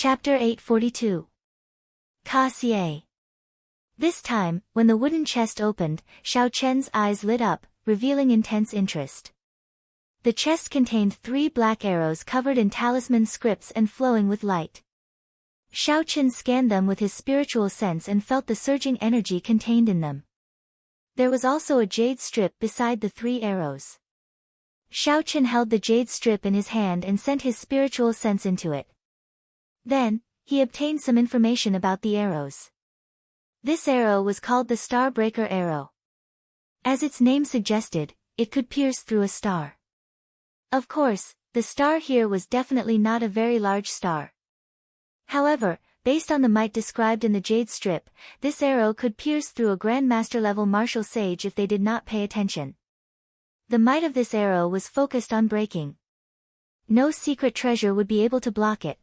Chapter 842. Kassier. This time, when the wooden chest opened, Xiao Chen's eyes lit up, revealing intense interest. The chest contained 3 black arrows covered in talisman scripts and flowing with light. Xiao Chen scanned them with his spiritual sense and felt the surging energy contained in them. There was also a jade strip beside the 3 arrows. Xiao Chen held the jade strip in his hand and sent his spiritual sense into it. Then, he obtained some information about the arrows. This arrow was called the Starbreaker arrow. As its name suggested, it could pierce through a star. Of course, the star here was definitely not a very large star. However, based on the might described in the jade strip, this arrow could pierce through a Grandmaster-level martial sage if they did not pay attention. The might of this arrow was focused on breaking. No secret treasure would be able to block it.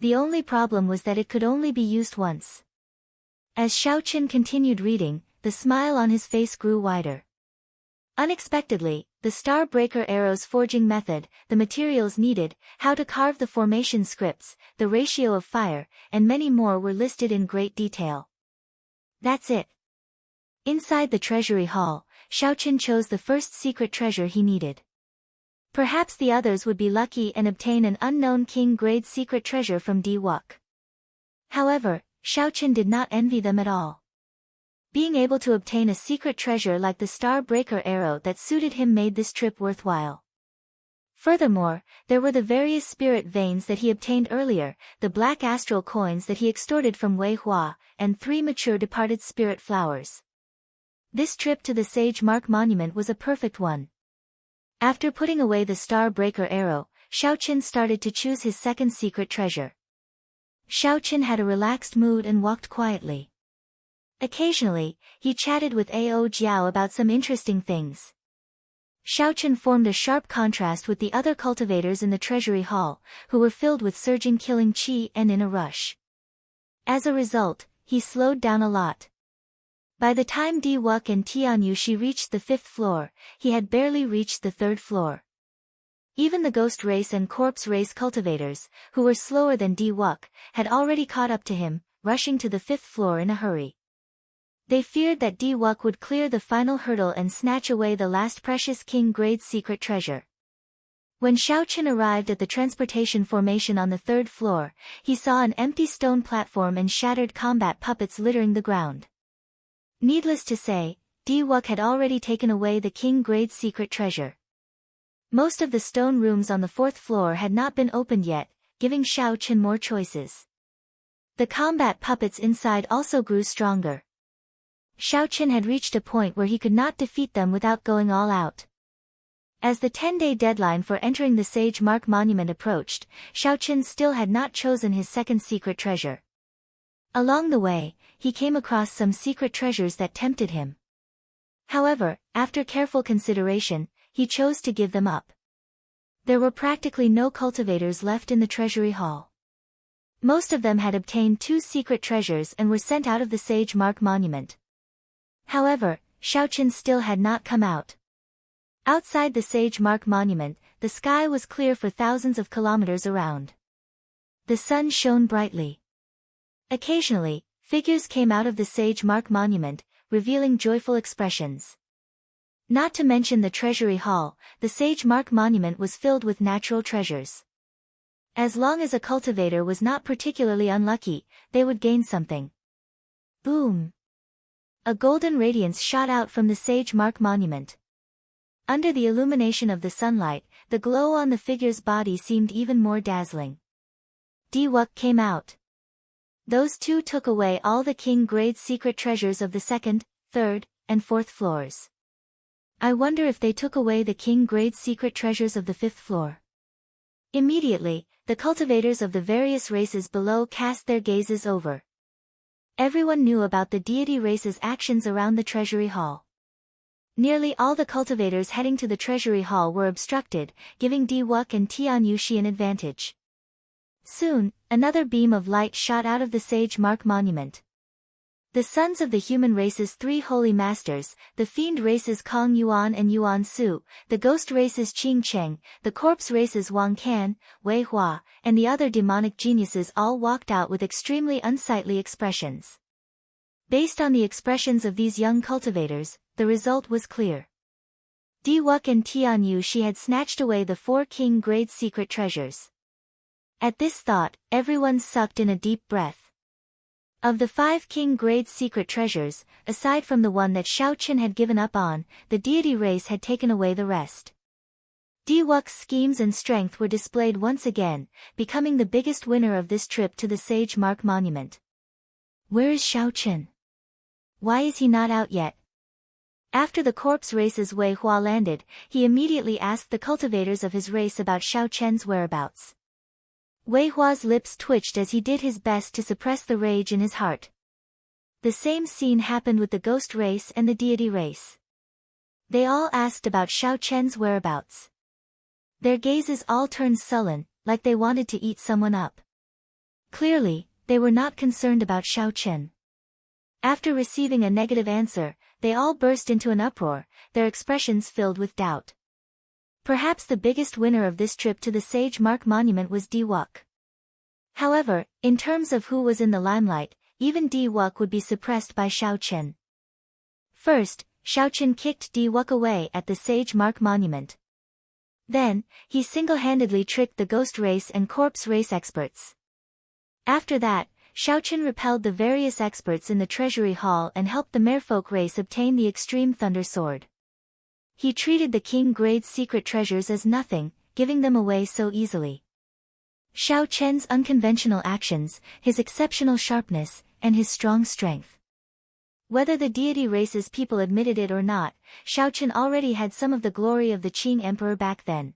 The only problem was that it could only be used once. As Xiao Chen continued reading, the smile on his face grew wider. Unexpectedly, the Starbreaker arrow's forging method, the materials needed, how to carve the formation scripts, the ratio of fire, and many more were listed in great detail. That's it. Inside the treasury hall, Xiao Chen chose the first secret treasure he needed. Perhaps the others would be lucky and obtain an unknown king-grade secret treasure from Di Wuk. However, Xiao Chen did not envy them at all. Being able to obtain a secret treasure like the Starbreaker arrow that suited him made this trip worthwhile. Furthermore, there were the various spirit veins that he obtained earlier, the black astral coins that he extorted from Wei Hua, and 3 mature departed spirit flowers. This trip to the Sage Mark Monument was a perfect one. After putting away the Starbreaker arrow, Xiao Chen started to choose his second secret treasure. Xiao Chen had a relaxed mood and walked quietly. Occasionally, he chatted with Ao Jiao about some interesting things. Xiao Chen formed a sharp contrast with the other cultivators in the treasury hall, who were filled with surging killing chi and in a rush. As a result, he slowed down a lot. By the time Di Wuk and Tian Yushi reached the 5th floor, he had barely reached the 3rd floor. Even the ghost race and corpse race cultivators, who were slower than Di Wuk, had already caught up to him, rushing to the 5th floor in a hurry. They feared that Di Wuk would clear the final hurdle and snatch away the last precious king-grade secret treasure. When Xiao Chen arrived at the transportation formation on the 3rd floor, he saw an empty stone platform and shattered combat puppets littering the ground. Needless to say, Di Wuk had already taken away the king-grade secret treasure. Most of the stone rooms on the 4th floor had not been opened yet, giving Xiao Chen more choices. The combat puppets inside also grew stronger. Xiao Chen had reached a point where he could not defeat them without going all out. As the 10-day deadline for entering the Sage Mark Monument approached, Xiao Chen still had not chosen his second secret treasure. Along the way, he came across some secret treasures that tempted him. However, after careful consideration, he chose to give them up. There were practically no cultivators left in the treasury hall. Most of them had obtained 2 secret treasures and were sent out of the Sage Mark Monument. However, Xiao Chen still had not come out. Outside the Sage Mark Monument, the sky was clear for thousands of kilometers around. The sun shone brightly. Occasionally, figures came out of the Sage Mark Monument, revealing joyful expressions. Not to mention the treasury hall, the Sage Mark Monument was filled with natural treasures. As long as a cultivator was not particularly unlucky, they would gain something. Boom! A golden radiance shot out from the Sage Mark Monument. Under the illumination of the sunlight, the glow on the figure's body seemed even more dazzling. Di Wuk came out. Those 2 took away all the king-grade secret treasures of the 2nd, 3rd, and 4th floors. I wonder if they took away the king-grade secret treasures of the 5th floor. Immediately, the cultivators of the various races below cast their gazes over. Everyone knew about the deity race's actions around the treasury hall. Nearly all the cultivators heading to the treasury hall were obstructed, giving Di Wuk and Tian Yushi an advantage. Soon, another beam of light shot out of the Sage Mark Monument. The sons of the human race's three holy masters, the fiend race's Kong Yuan and Yuan Su, the ghost race's Qing Cheng, the corpse race's Wang Can, Wei Hua, and the other demonic geniuses all walked out with extremely unsightly expressions. Based on the expressions of these young cultivators, the result was clear. Di Wuk and Tian Yu she had snatched away the 4 king-grade secret treasures. At this thought, everyone sucked in a deep breath. Of the 5 king-grade secret treasures, aside from the one that Xiao Chen had given up on, the deity race had taken away the rest. Di Wuk's schemes and strength were displayed once again, becoming the biggest winner of this trip to the Sage Mark Monument. Where is Xiao Chen? Why is he not out yet? After the corpse race's Wei Hua landed, he immediately asked the cultivators of his race about Xiao Chen's whereabouts. Wei Hua's lips twitched as he did his best to suppress the rage in his heart. The same scene happened with the ghost race and the deity race. They all asked about Xiao Chen's whereabouts. Their gazes all turned sullen, like they wanted to eat someone up. Clearly, they were not concerned about Xiao Chen. After receiving a negative answer, they all burst into an uproar, their expressions filled with doubt. Perhaps the biggest winner of this trip to the Sage Mark Monument was Di Wuk. However, in terms of who was in the limelight, even Di Wuk would be suppressed by Xiao Chen. First, Xiao Chen kicked Di Wuk away at the Sage Mark Monument. Then, he single-handedly tricked the ghost race and corpse race experts. After that, Xiao Chen repelled the various experts in the treasury hall and helped the merfolk race obtain the extreme thunder sword. He treated the king-grade secret treasures as nothing, giving them away so easily. Xiao Chen's unconventional actions, his exceptional sharpness, and his strong strength. Whether the deity race's people admitted it or not, Xiao Chen already had some of the glory of the Qing emperor back then.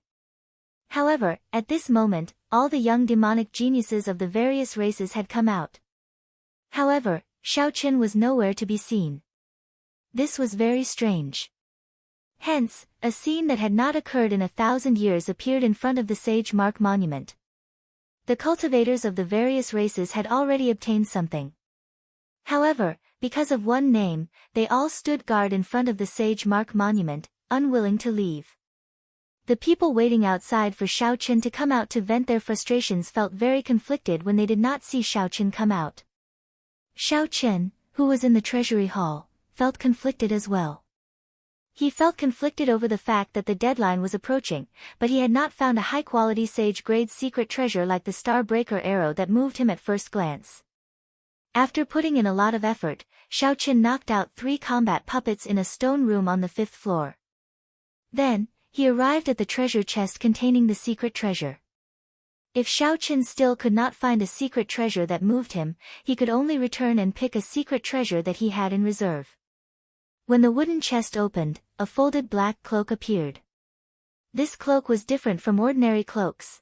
However, at this moment, all the young demonic geniuses of the various races had come out. However, Xiao Chen was nowhere to be seen. This was very strange. Hence, a scene that had not occurred in 1,000 years appeared in front of the Sage Mark Monument. The cultivators of the various races had already obtained something. However, because of one name, they all stood guard in front of the Sage Mark Monument, unwilling to leave. The people waiting outside for Xiao Chen to come out to vent their frustrations felt very conflicted when they did not see Xiao Chen come out. Xiao Chen, who was in the treasury hall, felt conflicted as well. He felt conflicted over the fact that the deadline was approaching, but he had not found a high-quality sage-grade secret treasure like the Star-Breaker arrow that moved him at first glance. After putting in a lot of effort, Xiao Chen knocked out 3 combat puppets in a stone room on the 5th floor. Then, he arrived at the treasure chest containing the secret treasure. If Xiao Chen still could not find a secret treasure that moved him, he could only return and pick a secret treasure that he had in reserve. When the wooden chest opened, a folded black cloak appeared. This cloak was different from ordinary cloaks.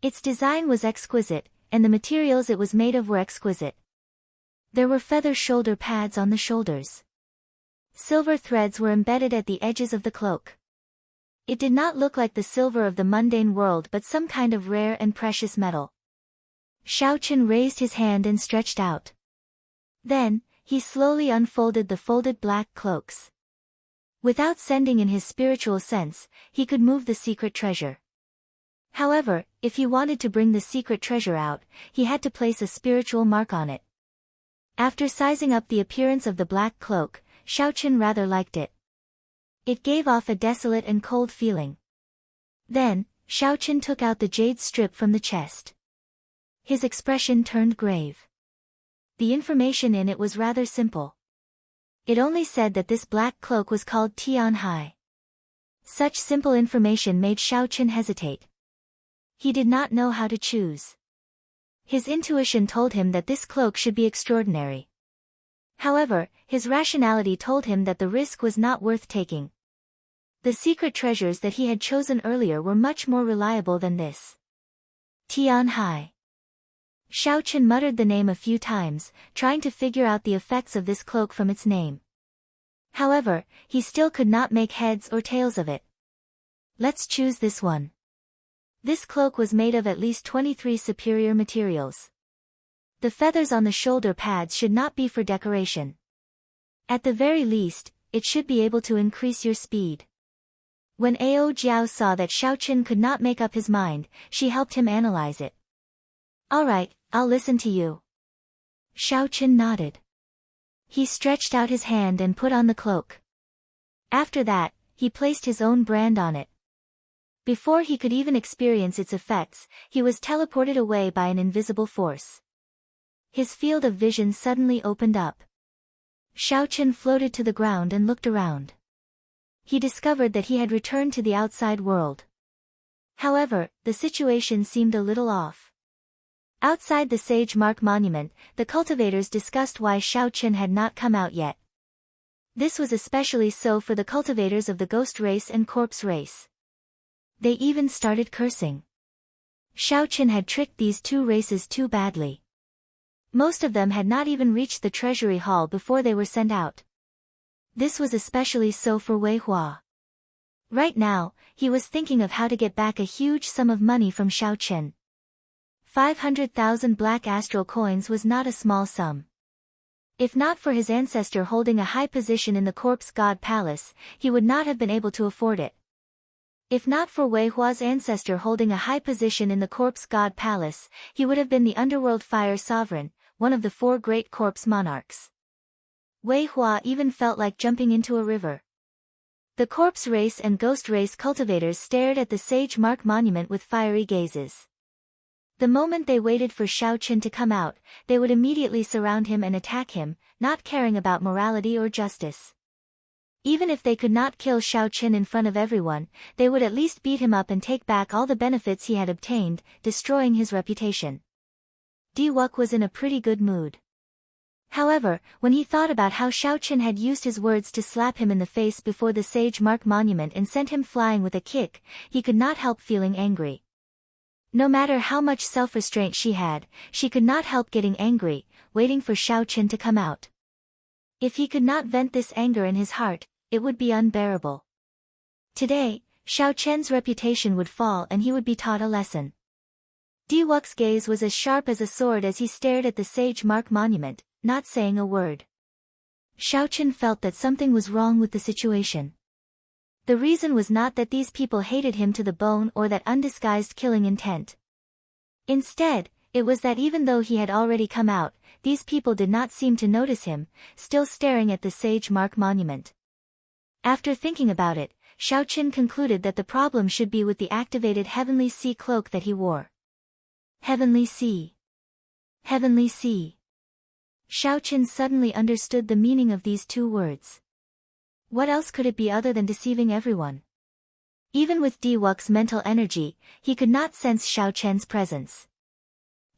Its design was exquisite, and the materials it was made of were exquisite. There were feather shoulder pads on the shoulders. Silver threads were embedded at the edges of the cloak. It did not look like the silver of the mundane world but some kind of rare and precious metal. Xiao Chen raised his hand and stretched out. Then, he slowly unfolded the folded black cloaks. Without sending in his spiritual sense, he could move the secret treasure. However, if he wanted to bring the secret treasure out, he had to place a spiritual mark on it. After sizing up the appearance of the black cloak, Xiao Chen rather liked it. It gave off a desolate and cold feeling. Then, Xiao Chen took out the jade strip from the chest. His expression turned grave. The information in it was rather simple. It only said that this black cloak was called Tian Hai. Such simple information made Xiao Chen hesitate. He did not know how to choose. His intuition told him that this cloak should be extraordinary. However, his rationality told him that the risk was not worth taking. The secret treasures that he had chosen earlier were much more reliable than this. Tian Hai. Xiao Chen muttered the name a few times, trying to figure out the effects of this cloak from its name. However, he still could not make heads or tails of it. Let's choose this one. This cloak was made of at least 23 superior materials. The feathers on the shoulder pads should not be for decoration. At the very least, it should be able to increase your speed. When Ao Jiao saw that Xiaoqin could not make up his mind, she helped him analyze it. Alright, I'll listen to you. Xiaoqin nodded. He stretched out his hand and put on the cloak. After that, he placed his own brand on it. Before he could even experience its effects, he was teleported away by an invisible force. His field of vision suddenly opened up. Xiaoqin floated to the ground and looked around. He discovered that he had returned to the outside world. However, the situation seemed a little off. Outside the Sage Mark Monument, the cultivators discussed why Xiaoqin had not come out yet. This was especially so for the cultivators of the Ghost Race and Corpse Race. They even started cursing. Xiaoqin had tricked these two races too badly. Most of them had not even reached the treasury hall before they were sent out. This was especially so for Wei Hua. Right now, he was thinking of how to get back a huge sum of money from Xiaoqin. 500,000 black astral coins was not a small sum. If not for his ancestor holding a high position in the Corpse God Palace, he would not have been able to afford it. If not for Wei Hua's ancestor holding a high position in the Corpse God Palace, he would have been the Underworld Fire Sovereign, one of the 4 great corpse monarchs. Wei Hua even felt like jumping into a river. The Corpse Race and Ghost Race cultivators stared at the Sage Mark Monument with fiery gazes. The moment they waited for Xiaoqin to come out, they would immediately surround him and attack him, not caring about morality or justice. Even if they could not kill Xiaoqin in front of everyone, they would at least beat him up and take back all the benefits he had obtained, destroying his reputation. Diwuk was in a pretty good mood. However, when he thought about how Xiaoqin had used his words to slap him in the face before the Sage Mark Monument and sent him flying with a kick, he could not help feeling angry. No matter how much self-restraint she had, she could not help getting angry, waiting for Xiaoqin to come out. If he could not vent this anger in his heart, it would be unbearable. Today, Xiaoqin's reputation would fall and he would be taught a lesson. Diwuk's gaze was as sharp as a sword as he stared at the Sage Mark Monument, not saying a word. Xiaoqin felt that something was wrong with the situation. The reason was not that these people hated him to the bone or that undisguised killing intent. Instead, it was that even though he had already come out, these people did not seem to notice him, still staring at the Sage Mark Monument. After thinking about it, Xiaoqin concluded that the problem should be with the activated Heavenly Sea cloak that he wore. Heavenly Sea. Heavenly Sea. Xiaoqin suddenly understood the meaning of these 2 words. What else could it be other than deceiving everyone? Even with Diwuk's mental energy, he could not sense Xiaoqin's presence.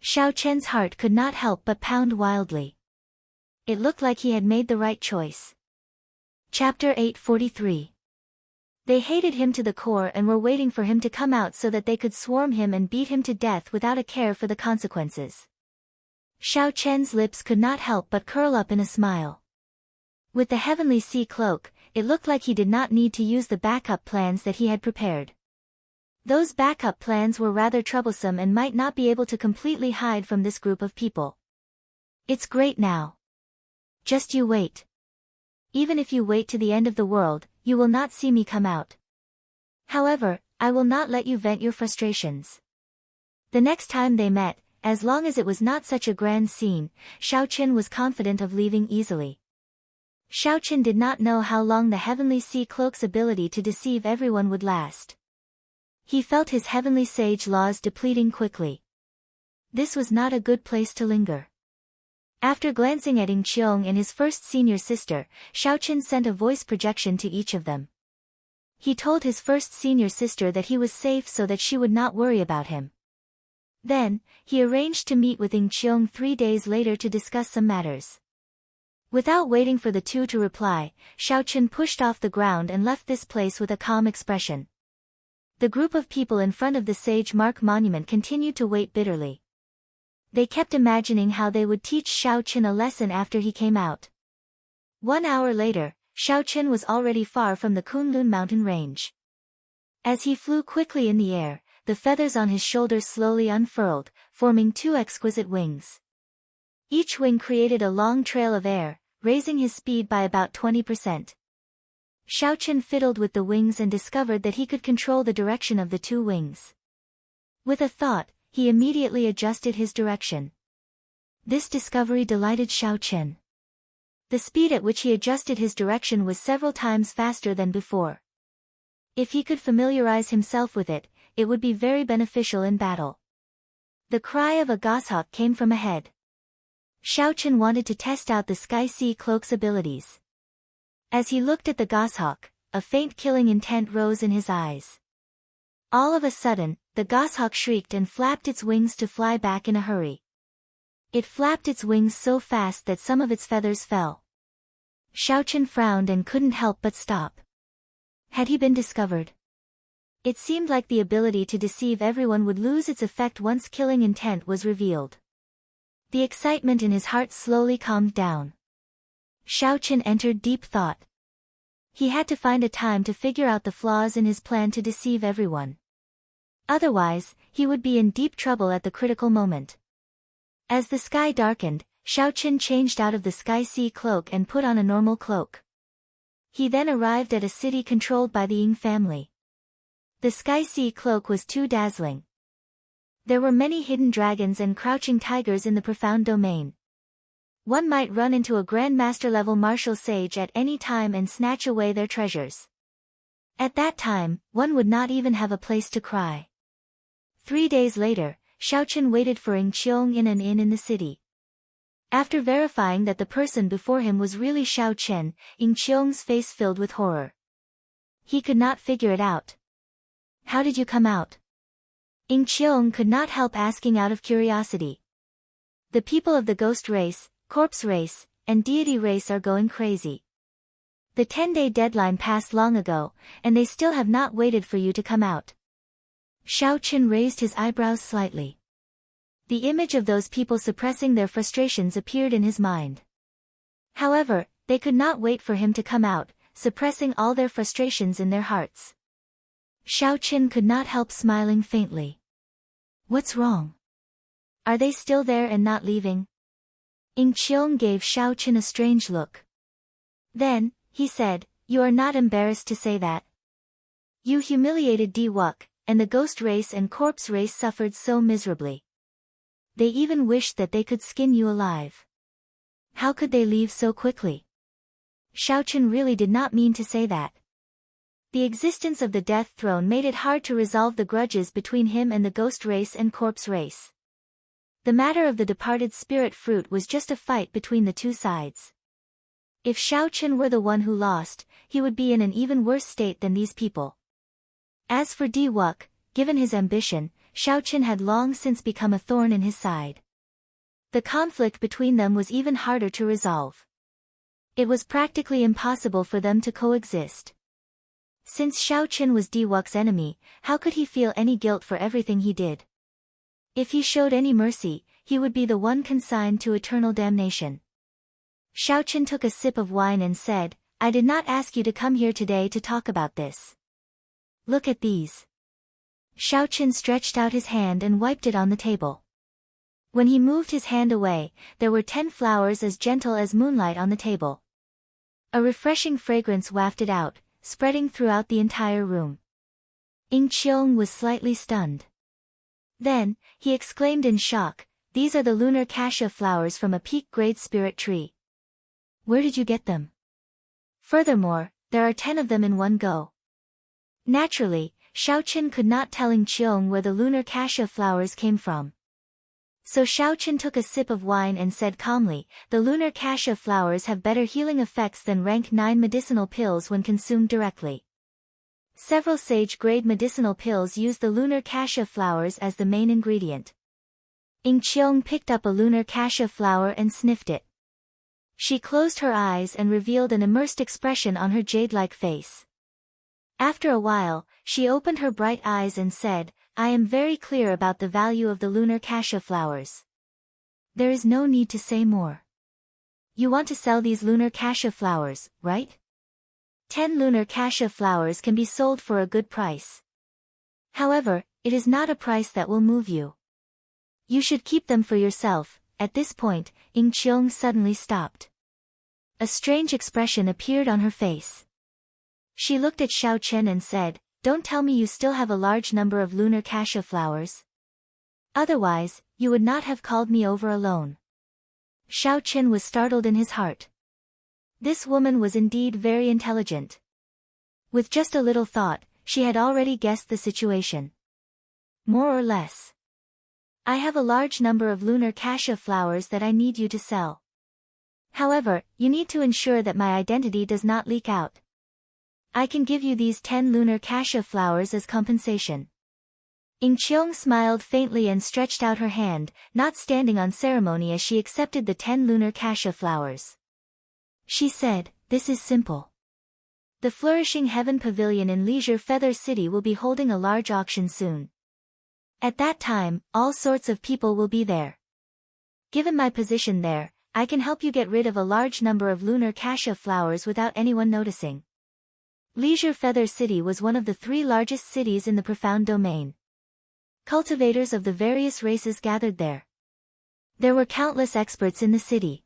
Xiaoqin's heart could not help but pound wildly. It looked like he had made the right choice. Chapter 843. They hated him to the core and were waiting for him to come out so that they could swarm him and beat him to death without a care for the consequences. Xiaoqin's lips could not help but curl up in a smile. With the Heavenly Sea cloak, it looked like he did not need to use the backup plans that he had prepared. Those backup plans were rather troublesome and might not be able to completely hide from this group of people. It's great now. Just you wait. Even if you wait to the end of the world, you will not see me come out. However, I will not let you vent your frustrations. The next time they met, as long as it was not such a grand scene, Xiaoqin was confident of leaving easily. Xiaoqin did not know how long the Heavenly Sea cloak's ability to deceive everyone would last. He felt his heavenly sage laws depleting quickly. This was not a good place to linger. After glancing at Ying Qiong and his first senior sister, Xiaoqin sent a voice projection to each of them. He told his first senior sister that he was safe so that she would not worry about him. Then, he arranged to meet with Ying Qiong 3 days later to discuss some matters. Without waiting for the 2 to reply, Xiaoqin pushed off the ground and left this place with a calm expression. The group of people in front of the Sage Mark Monument continued to wait bitterly. They kept imagining how they would teach Xiaoqin a lesson after he came out. 1 hour later, Xiaoqin was already far from the Kunlun mountain range. As he flew quickly in the air, the feathers on his shoulders slowly unfurled, forming 2 exquisite wings. Each wing created a long trail of air, raising his speed by about 20%. Xiaochen fiddled with the wings and discovered that he could control the direction of the two wings. With a thought, he immediately adjusted his direction. This discovery delighted Xiaochen. The speed at which he adjusted his direction was several times faster than before. If he could familiarize himself with it, it would be very beneficial in battle. The cry of a goshawk came from ahead. Xiaochen wanted to test out the Sky Sea Cloak's abilities. As he looked at the goshawk, a faint killing intent rose in his eyes. All of a sudden, the goshawk shrieked and flapped its wings to fly back in a hurry. It flapped its wings so fast that some of its feathers fell. Xiaochen frowned and couldn't help but stop. Had he been discovered? It seemed like the ability to deceive everyone would lose its effect once killing intent was revealed. The excitement in his heart slowly calmed down. Xiaochen entered deep thought. He had to find a time to figure out the flaws in his plan to deceive everyone. Otherwise, he would be in deep trouble at the critical moment. As the sky darkened, Xiaochen changed out of the Sky Sea Cloak and put on a normal cloak. He then arrived at a city controlled by the Ying family. The Sky Sea Cloak was too dazzling. There were many hidden dragons and crouching tigers in the profound domain. One might run into a Grandmaster-level martial sage at any time and snatch away their treasures. At that time, one would not even have a place to cry. 3 days later, Xiaochen waited for Ying Qiong in an inn in the city. After verifying that the person before him was really Xiaochen, Ying Qiong's face filled with horror. He could not figure it out. How did you come out? Ying Qiong could not help asking out of curiosity. The people of the ghost race, corpse race, and deity race are going crazy. The 10-day deadline passed long ago, and they still have not waited for you to come out. Xiaochen raised his eyebrows slightly. The image of those people suppressing their frustrations appeared in his mind. However, they could not wait for him to come out, suppressing all their frustrations in their hearts. Xiaochen could not help smiling faintly. What's wrong? Are they still there and not leaving? Ying Qiong gave Xiaochen a strange look. Then, he said, you are not embarrassed to say that. You humiliated Diwuk, and the ghost race and corpse race suffered so miserably. They even wished that they could skin you alive. How could they leave so quickly? Xiaochen really did not mean to say that. The existence of the death throne made it hard to resolve the grudges between him and the ghost race and corpse race. The matter of the departed spirit fruit was just a fight between the two sides. If Xiaochen were the one who lost, he would be in an even worse state than these people. As for Diwuk, given his ambition, Xiaochen had long since become a thorn in his side. The conflict between them was even harder to resolve. It was practically impossible for them to coexist. Since Xiaochen was Diwuk's enemy, how could he feel any guilt for everything he did? If he showed any mercy, he would be the one consigned to eternal damnation. Xiaochen took a sip of wine and said, I did not ask you to come here today to talk about this. Look at these. Xiaochen stretched out his hand and wiped it on the table. When he moved his hand away, there were 10 flowers as gentle as moonlight on the table. A refreshing fragrance wafted out, spreading throughout the entire room. Ying Qiong was slightly stunned. Then, he exclaimed in shock, these are the lunar cassia flowers from a peak-grade spirit tree. Where did you get them? Furthermore, there are 10 of them in one go. Naturally, Xiaochen could not tell Ying Qiong where the lunar cassia flowers came from. So Xiaochen took a sip of wine and said calmly, the lunar cassia flowers have better healing effects than rank 9 medicinal pills when consumed directly. Several sage-grade medicinal pills use the lunar cassia flowers as the main ingredient. Ying Qiong picked up a lunar cassia flower and sniffed it. She closed her eyes and revealed an immersed expression on her jade-like face. After a while, she opened her bright eyes and said, I am very clear about the value of the lunar cassia flowers. There is no need to say more. You want to sell these lunar cassia flowers, right? 10 lunar cassia flowers can be sold for a good price. However, it is not a price that will move you. You should keep them for yourself, At this point, Ying Qiong suddenly stopped. A strange expression appeared on her face. She looked at Xiao Chen and said, "Don't tell me you still have a large number of lunar cassia flowers. Otherwise, you would not have called me over alone." Xiao Chen was startled in his heart. This woman was indeed very intelligent. With just a little thought, she had already guessed the situation. More or less. "I have a large number of lunar cassia flowers that I need you to sell. However, you need to ensure that my identity does not leak out. I can give you these 10 lunar cassia flowers as compensation." Ying Qiong smiled faintly and stretched out her hand, not standing on ceremony as she accepted the 10 lunar cassia flowers. She said, "This is simple. The Flourishing Heaven Pavilion in Leisure Feather City will be holding a large auction soon. At that time, all sorts of people will be there. Given my position there, I can help you get rid of a large number of lunar cassia flowers without anyone noticing." Leisure Feather City was one of the 3 largest cities in the Profound Domain. Cultivators of the various races gathered there. There were countless experts in the city.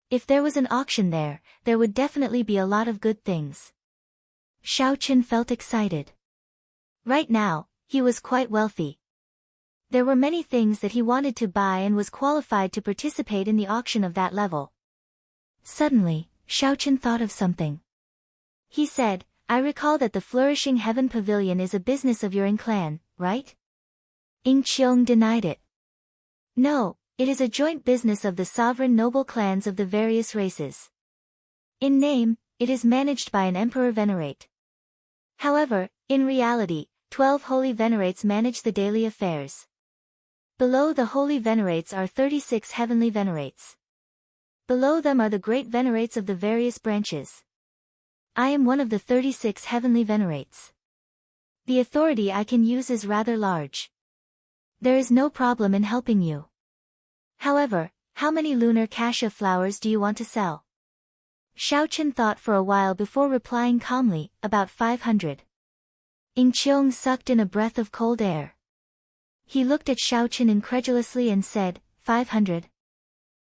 If there was an auction there, there would definitely be a lot of good things. Xiao Chen felt excited. Right now, he was quite wealthy. There were many things that he wanted to buy and was qualified to participate in the auction of that level. Suddenly, Xiao Chen thought of something. He said, "I recall that the Flourishing Heaven Pavilion is a business of your Ying clan, right?" Ying Qiong denied it. "No, it is a joint business of the sovereign noble clans of the various races. In name, it is managed by an emperor venerate. However, in reality, 12 holy venerates manage the daily affairs. Below the holy venerates are 36 heavenly venerates. Below them are the great venerates of the various branches. I am one of the 36 heavenly venerates. The authority I can use is rather large. There is no problem in helping you. However, how many lunar cassia flowers do you want to sell?" Xiao Chen thought for a while before replying calmly, "About 500. Ying Qiong sucked in a breath of cold air. He looked at Xiao Chen incredulously and said, 500?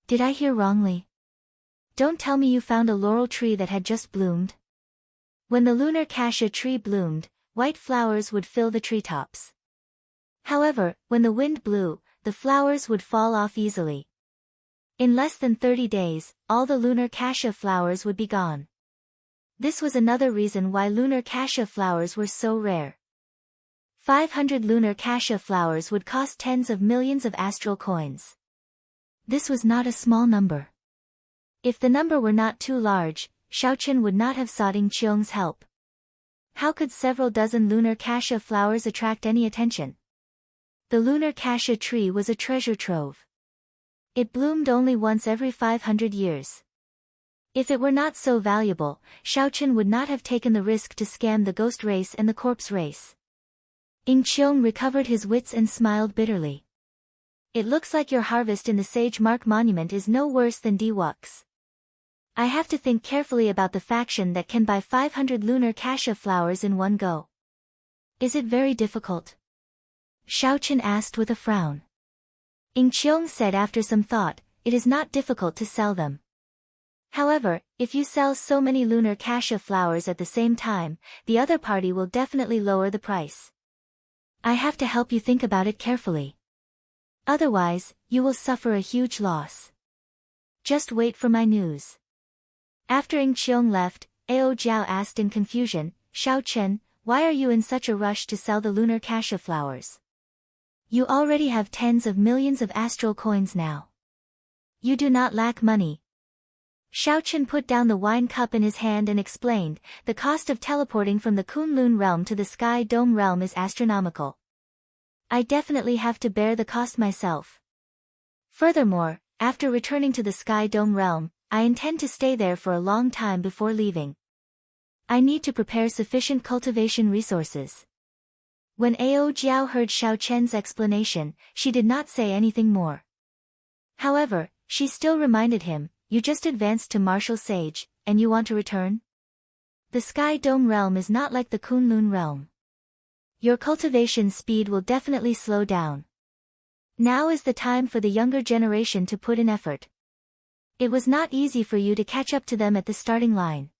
Did I hear wrongly? Don't tell me you found a laurel tree that had just bloomed." When the lunar cassia tree bloomed, white flowers would fill the treetops. However, when the wind blew, the flowers would fall off easily. In less than 30 days, all the lunar cassia flowers would be gone. This was another reason why lunar cassia flowers were so rare. 500 lunar cassia flowers would cost tens of millions of astral coins. This was not a small number. If the number were not too large, Xiao Chen would not have sought Ying Qiong's help. How could several dozen lunar cassia flowers attract any attention? The lunar cassia tree was a treasure trove. It bloomed only once every 500 years. If it were not so valuable, Xiao Chen would not have taken the risk to scam the ghost race and the corpse race. Ying Qiong recovered his wits and smiled bitterly. "It looks like your harvest in the Sage Mark Monument is no worse than Diwuk's. I have to think carefully about the faction that can buy 500 lunar cassia flowers in one go. Is it very difficult?" Xiao Chen asked with a frown. Ying Qiong said after some thought, "It is not difficult to sell them. However, if you sell so many lunar cassia flowers at the same time, the other party will definitely lower the price. I have to help you think about it carefully. Otherwise, you will suffer a huge loss. Just wait for my news." After Ying Qiong left, Ao Jiao asked in confusion, "Xiao Chen, why are you in such a rush to sell the lunar cassia flowers? You already have tens of millions of astral coins now. You do not lack money." Xiao Chen put down the wine cup in his hand and explained, "The cost of teleporting from the Kunlun realm to the Sky Dome realm is astronomical. I definitely have to bear the cost myself. Furthermore, after returning to the Sky Dome realm, I intend to stay there for a long time before leaving. I need to prepare sufficient cultivation resources." When Ao Jiao heard Xiao Chen's explanation, she did not say anything more. However, she still reminded him, "You just advanced to Martial Sage, and you want to return? The Sky Dome realm is not like the Kunlun realm. Your cultivation speed will definitely slow down. Now is the time for the younger generation to put in effort. It was not easy for you to catch up to them at the starting line.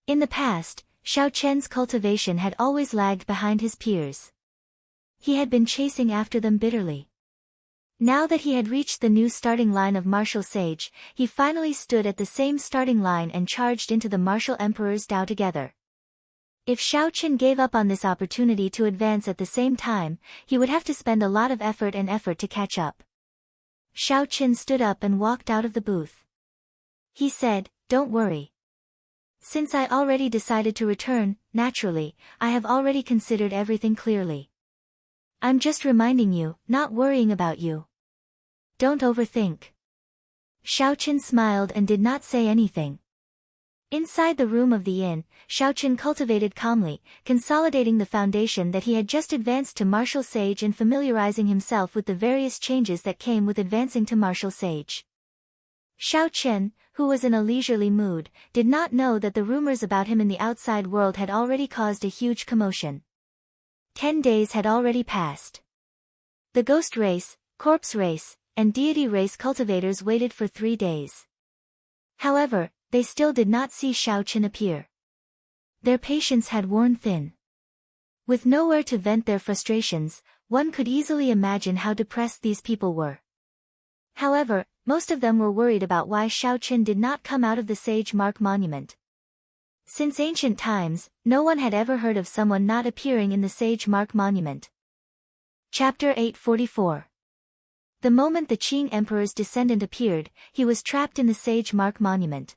In the past, Xiao Chen's cultivation had always lagged behind his peers. He had been chasing after them bitterly. Now that he had reached the new starting line of martial sage, he finally stood at the same starting line and charged into the martial emperor's Dao together. If Xiao Chen gave up on this opportunity to advance at the same time, he would have to spend a lot of effort to catch up. Xiao Chen stood up and walked out of the booth. He said, "Don't worry. Since I already decided to return, naturally, I have already considered everything clearly. I'm just reminding you, not worrying about you. Don't overthink." Xiao Chen smiled and did not say anything. Inside the room of the inn, Xiao Chen cultivated calmly, consolidating the foundation that he had just advanced to martial sage and familiarizing himself with the various changes that came with advancing to martial sage. Xiao Chen, who was in a leisurely mood, did not know that the rumors about him in the outside world had already caused a huge commotion. 10 days had already passed. The ghost race, corpse race, and deity race cultivators waited for 3 days. However, they still did not see Xiao Chen appear. Their patience had worn thin. With nowhere to vent their frustrations, one could easily imagine how depressed these people were. However, most of them were worried about why Xiao Chen did not come out of the Sage Mark Monument. Since ancient times, no one had ever heard of someone not appearing in the Sage Mark Monument. Chapter 844. The moment the Qing Emperor's descendant appeared, he was trapped in the Sage Mark Monument.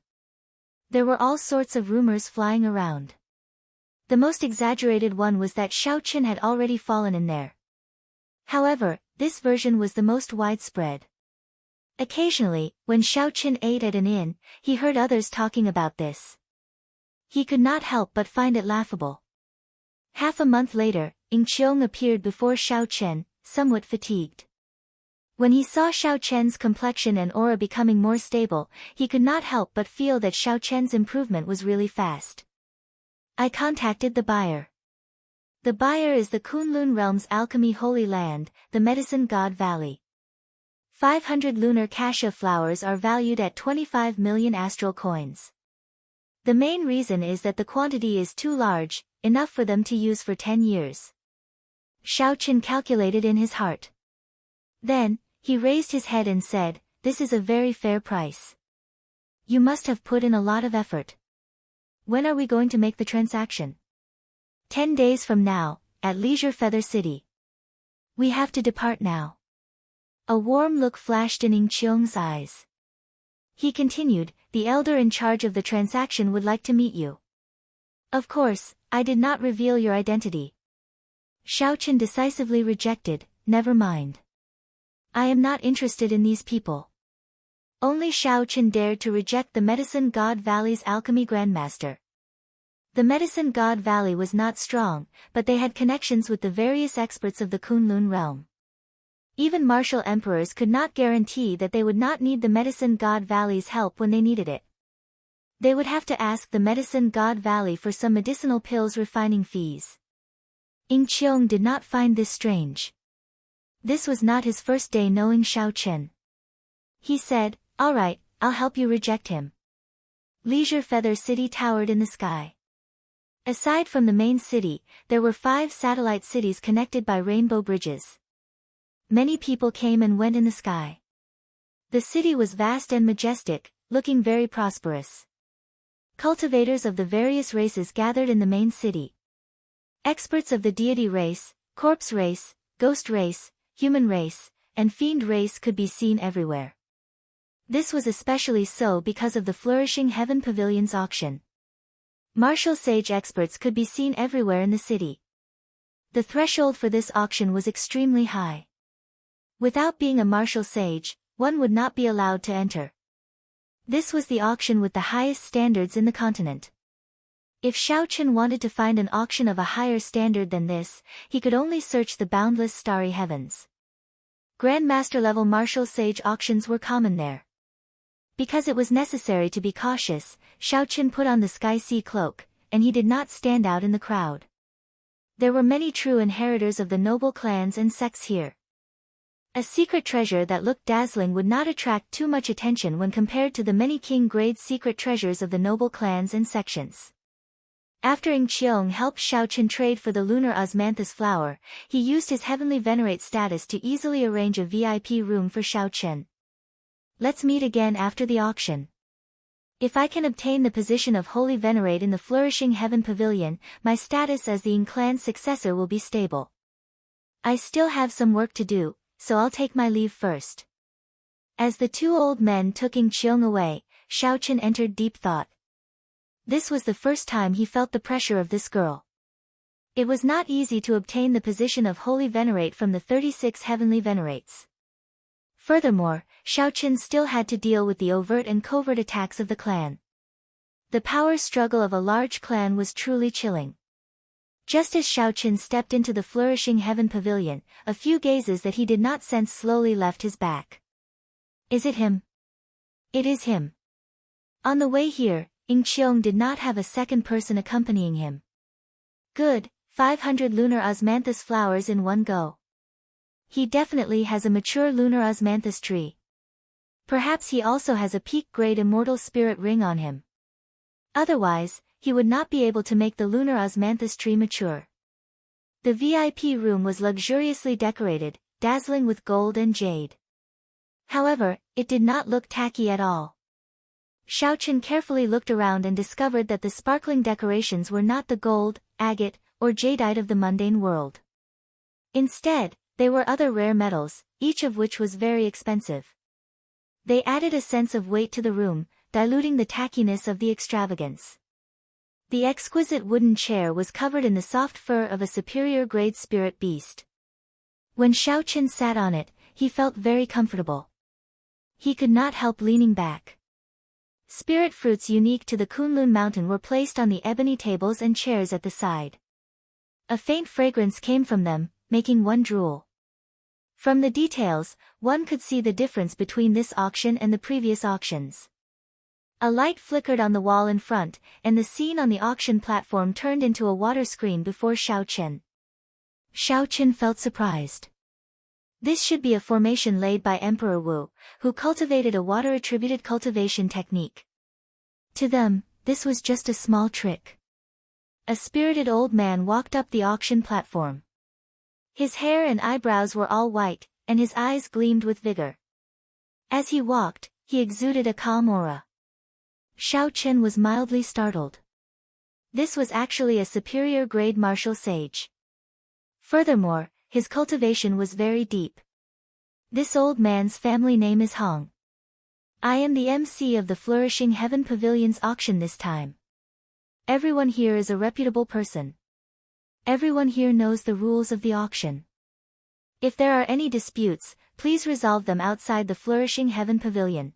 There were all sorts of rumors flying around. The most exaggerated one was that Xiao Chen had already fallen in there. However, this version was the most widespread. Occasionally, when Xiao Chen ate at an inn, he heard others talking about this. He could not help but find it laughable. Half a month later, Ying Qiong appeared before Xiao Chen, somewhat fatigued. When he saw Xiao Chen's complexion and aura becoming more stable, he could not help but feel that Xiao Chen's improvement was really fast. I contacted the buyer. The buyer is the Kunlun Realm's alchemy holy land, the Medicine God Valley. 500 lunar cassia flowers are valued at 25 million astral coins. The main reason is that the quantity is too large, enough for them to use for 10 years. Xiao Chen calculated in his heart. Then, he raised his head and said, "This is a very fair price. You must have put in a lot of effort. When are we going to make the transaction?" 10 days from now, at Leisure Feather City. We have to depart now. A warm look flashed in Ying Qiong's eyes. He continued, "The elder in charge of the transaction would like to meet you." "Of course, I did not reveal your identity." Xiao Chen decisively rejected, "Never mind. I am not interested in these people." Only Xiao Chen dared to reject the Medicine God Valley's alchemy grandmaster. The Medicine God Valley was not strong, but they had connections with the various experts of the Kunlun realm. Even martial emperors could not guarantee that they would not need the Medicine God Valley's help when they needed it. They would have to ask the Medicine God Valley for some medicinal pills refining fees. Ying Qiong did not find this strange. This was not his first day knowing Xiao Chen. He said, "All right, I'll help you reject him." Leisure Feather City towered in the sky. Aside from the main city, there were 5 satellite cities connected by rainbow bridges. Many people came and went in the sky. The city was vast and majestic, looking very prosperous. Cultivators of the various races gathered in the main city. Experts of the deity race, corpse race, ghost race, human race, and fiend race could be seen everywhere. This was especially so because of the flourishing Heaven Pavilion's auction. Martial sage experts could be seen everywhere in the city. The threshold for this auction was extremely high. Without being a martial sage, one would not be allowed to enter. This was the auction with the highest standards in the continent. If Xiao Chen wanted to find an auction of a higher standard than this, he could only search the boundless starry heavens. Grandmaster-level martial sage auctions were common there. Because it was necessary to be cautious, Xiao Chen put on the Sky Sea cloak, and he did not stand out in the crowd. There were many true inheritors of the noble clans and sects here. A secret treasure that looked dazzling would not attract too much attention when compared to the many king-grade secret treasures of the noble clans and sections. After Ing Qiong helped Xiaochen trade for the lunar osmanthus flower, he used his heavenly venerate status to easily arrange a VIP room for Xiaochen. Let's meet again after the auction. If I can obtain the position of Holy Venerate in the Flourishing Heaven Pavilion, my status as the Ing clan's successor will be stable. I still have some work to do, so I'll take my leave first. As the two old men took Ing Qiong away, Xiaochen entered deep thought. This was the first time he felt the pressure of this girl. It was not easy to obtain the position of Holy Venerate from the 36 heavenly venerates. Furthermore, Xiaochen still had to deal with the overt and covert attacks of the clan. The power struggle of a large clan was truly chilling. Just as Xiaochen stepped into the Flourishing Heaven Pavilion, a few gazes that he did not sense slowly left his back. Is it him? It is him. On the way here, Ing Qiong did not have a second person accompanying him. Good, 500 lunar osmanthus flowers in one go. He definitely has a mature lunar osmanthus tree. Perhaps he also has a peak-grade immortal spirit ring on him. Otherwise, he would not be able to make the lunar osmanthus tree mature. The VIP room was luxuriously decorated, dazzling with gold and jade. However, it did not look tacky at all. Xiaochen carefully looked around and discovered that the sparkling decorations were not the gold, agate, or jadeite of the mundane world. Instead, they were other rare metals, each of which was very expensive. They added a sense of weight to the room, diluting the tackiness of the extravagance. The exquisite wooden chair was covered in the soft fur of a superior-grade spirit beast. When Xiaochen sat on it, he felt very comfortable. He could not help leaning back. Spirit fruits unique to the Kunlun mountain were placed on the ebony tables and chairs at the side. A faint fragrance came from them, making one drool. From the details, one could see the difference between this auction and the previous auctions. A light flickered on the wall in front, and the scene on the auction platform turned into a water screen before Xiaochen. Xiaochen felt surprised. This should be a formation laid by Emperor Wu, who cultivated a water-attributed cultivation technique. To them, this was just a small trick. A spirited old man walked up the auction platform. His hair and eyebrows were all white, and his eyes gleamed with vigor. As he walked, he exuded a calm aura. Xiaochen was mildly startled. This was actually a superior-grade martial sage. Furthermore, his cultivation was very deep. This old man's family name is Hong. I am the MC of the Flourishing Heaven Pavilion's auction this time. Everyone here is a reputable person. Everyone here knows the rules of the auction. If there are any disputes, please resolve them outside the Flourishing Heaven Pavilion.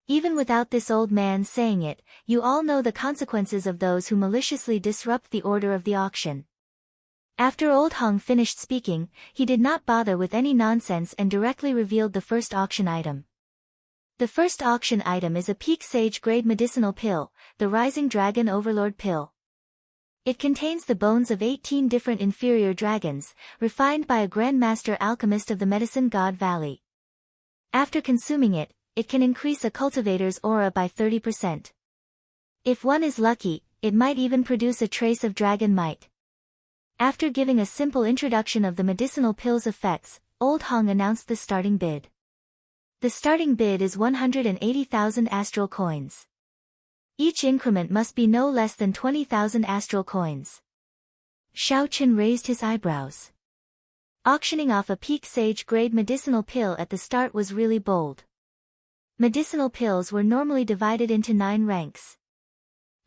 Even without this old man saying it, you all know the consequences of those who maliciously disrupt the order of the auction. After Old Hong finished speaking, he did not bother with any nonsense and directly revealed the first auction item. The first auction item is a peak sage-grade medicinal pill, the Rising Dragon Overlord Pill. It contains the bones of 18 different inferior dragons, refined by a Grandmaster alchemist of the Medicine God Valley. After consuming it, it can increase a cultivator's aura by 30%. If one is lucky, it might even produce a trace of dragon might. After giving a simple introduction of the medicinal pill's effects, Old Hong announced the starting bid. The starting bid is 180,000 astral coins. Each increment must be no less than 20,000 astral coins. Xiaochen raised his eyebrows. Auctioning off a peak sage-grade medicinal pill at the start was really bold. Medicinal pills were normally divided into 9 ranks.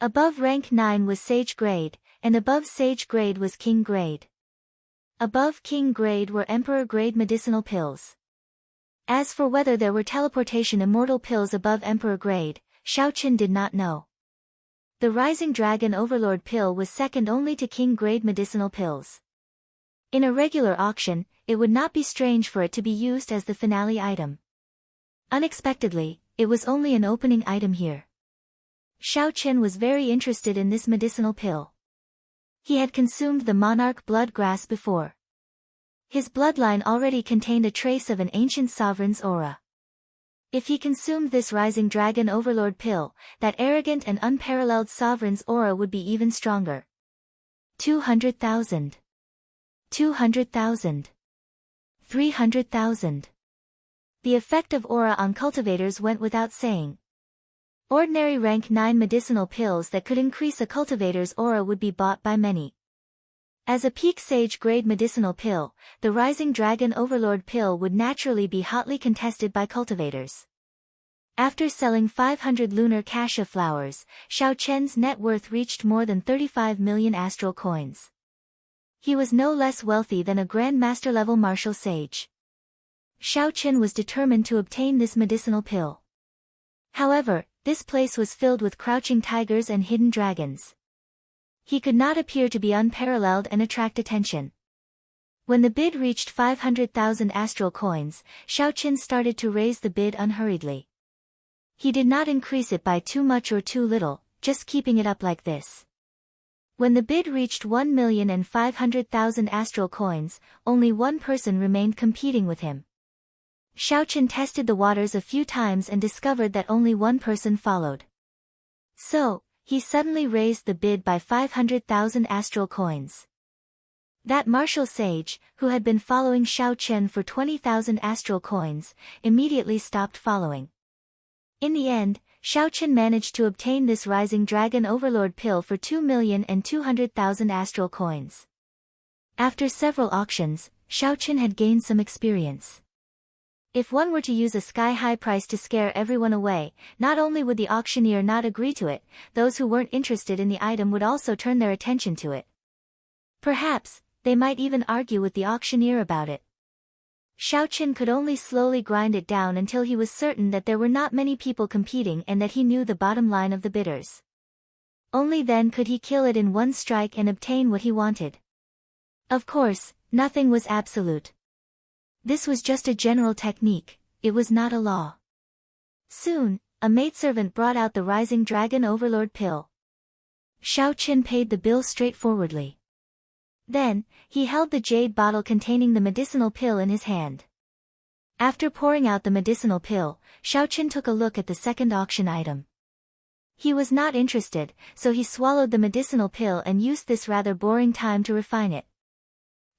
Above rank 9 was sage grade, and above sage grade was king grade. Above king grade were emperor grade medicinal pills. As for whether there were teleportation immortal pills above emperor grade, Xiaochen did not know. The Rising Dragon Overlord pill was second only to king grade medicinal pills. In a regular auction, it would not be strange for it to be used as the finale item. Unexpectedly, it was only an opening item here. Xiaochen was very interested in this medicinal pill. He had consumed the monarch blood grass before. His bloodline already contained a trace of an ancient sovereign's aura. If he consumed this rising dragon overlord pill, that arrogant and unparalleled sovereign's aura would be even stronger. 200,000. 200,000. 300,000. The effect of aura on cultivators went without saying. Ordinary rank 9 medicinal pills that could increase a cultivator's aura would be bought by many. As a peak sage grade medicinal pill, the rising dragon overlord pill would naturally be hotly contested by cultivators. After selling 500 lunar cassia flowers, Xiao Chen's net worth reached more than 35 million astral coins. He was no less wealthy than a Grand Master level martial sage. Xiao Chen was determined to obtain this medicinal pill. However, this place was filled with crouching tigers and hidden dragons. He could not appear to be unparalleled and attract attention. When the bid reached 500,000 astral coins, Xiao Chen started to raise the bid unhurriedly. He did not increase it by too much or too little, just keeping it up like this. When the bid reached 1,500,000 astral coins, only one person remained competing with him. Xiao Chen tested the waters a few times and discovered that only one person followed. So, he suddenly raised the bid by 500,000 astral coins. That martial sage, who had been following Xiao Chen for 20,000 astral coins, immediately stopped following. In the end, Xiao Chen managed to obtain this rising dragon overlord pill for 2,200,000 astral coins. After several auctions, Xiao Chen had gained some experience. If one were to use a sky-high price to scare everyone away, not only would the auctioneer not agree to it, those who weren't interested in the item would also turn their attention to it. Perhaps, they might even argue with the auctioneer about it. Xiao Chen could only slowly grind it down until he was certain that there were not many people competing and that he knew the bottom line of the bidders. Only then could he kill it in one strike and obtain what he wanted. Of course, nothing was absolute. This was just a general technique, it was not a law. Soon, a maidservant brought out the rising dragon overlord pill. Xiao Chen paid the bill straightforwardly. Then, he held the jade bottle containing the medicinal pill in his hand. After pouring out the medicinal pill, Xiao Chen took a look at the second auction item. He was not interested, so he swallowed the medicinal pill and used this rather boring time to refine it.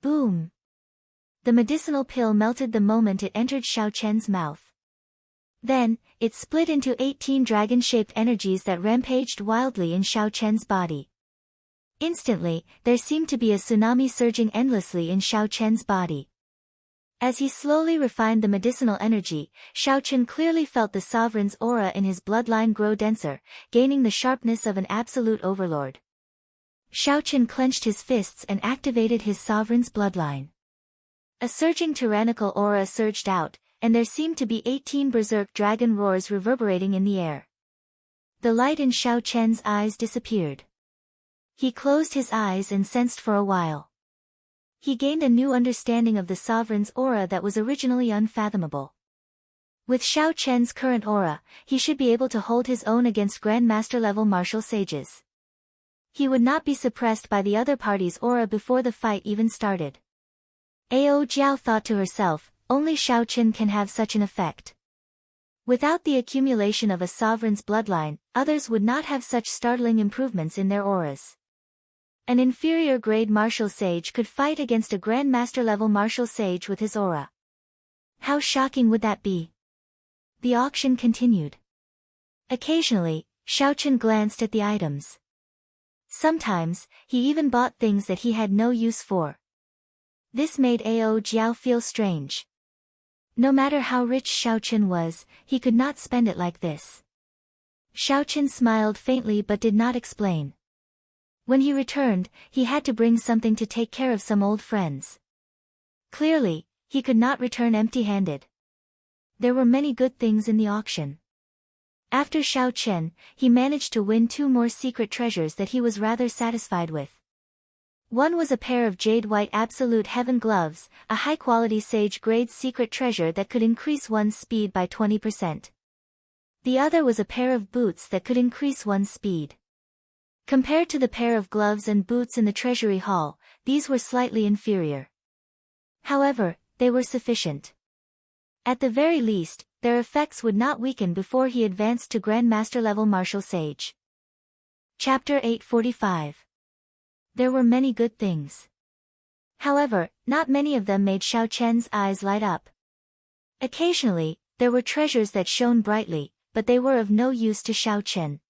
Boom! The medicinal pill melted the moment it entered Xiao Chen's mouth. Then, it split into 18 dragon-shaped energies that rampaged wildly in Xiao Chen's body. Instantly, there seemed to be a tsunami surging endlessly in Xiao Chen's body. As he slowly refined the medicinal energy, Xiao Chen clearly felt the sovereign's aura in his bloodline grow denser, gaining the sharpness of an absolute overlord. Xiao Chen clenched his fists and activated his sovereign's bloodline. A surging tyrannical aura surged out, and there seemed to be 18 berserk dragon roars reverberating in the air. The light in Xiao Chen's eyes disappeared. He closed his eyes and sensed for a while. He gained a new understanding of the sovereign's aura that was originally unfathomable. With Xiao Chen's current aura, he should be able to hold his own against Grandmaster level martial sages. He would not be suppressed by the other party's aura before the fight even started. Ao Jiao thought to herself, only Xiao Chen can have such an effect. Without the accumulation of a sovereign's bloodline, others would not have such startling improvements in their auras. An inferior grade martial sage could fight against a Grandmaster level martial sage with his aura. How shocking would that be? The auction continued. Occasionally, Xiao Chen glanced at the items. Sometimes, he even bought things that he had no use for. This made Ao Jiao feel strange. No matter how rich Xiao Chen was, he could not spend it like this. Xiao Chen smiled faintly but did not explain. When he returned, he had to bring something to take care of some old friends. Clearly, he could not return empty-handed. There were many good things in the auction. After Xiao Chen, he managed to win 2 more secret treasures that he was rather satisfied with. One was a pair of jade white absolute heaven gloves, a high-quality sage-grade secret treasure that could increase one's speed by 20%. The other was a pair of boots that could increase one's speed. Compared to the pair of gloves and boots in the treasury hall, these were slightly inferior. However, they were sufficient. At the very least, their effects would not weaken before he advanced to Grandmaster level Martial Sage. Chapter 845. There were many good things. However, not many of them made Xiao Chen's eyes light up. Occasionally, there were treasures that shone brightly, but they were of no use to Xiao Chen.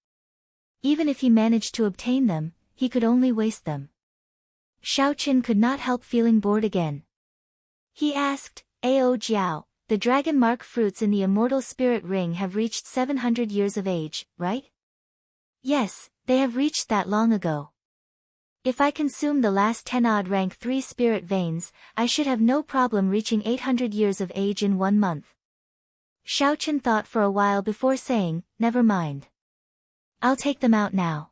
Even if he managed to obtain them, he could only waste them. Xiao Chen could not help feeling bored again. He asked, "Ao Jiao, the dragon mark fruits in the immortal spirit ring have reached 700 years of age, right?" "Yes, they have reached that long ago. If I consume the last 10 odd rank 3 spirit veins, I should have no problem reaching 800 years of age in 1 month." Xiao Chen thought for a while before saying, "Never mind. I'll take them out now.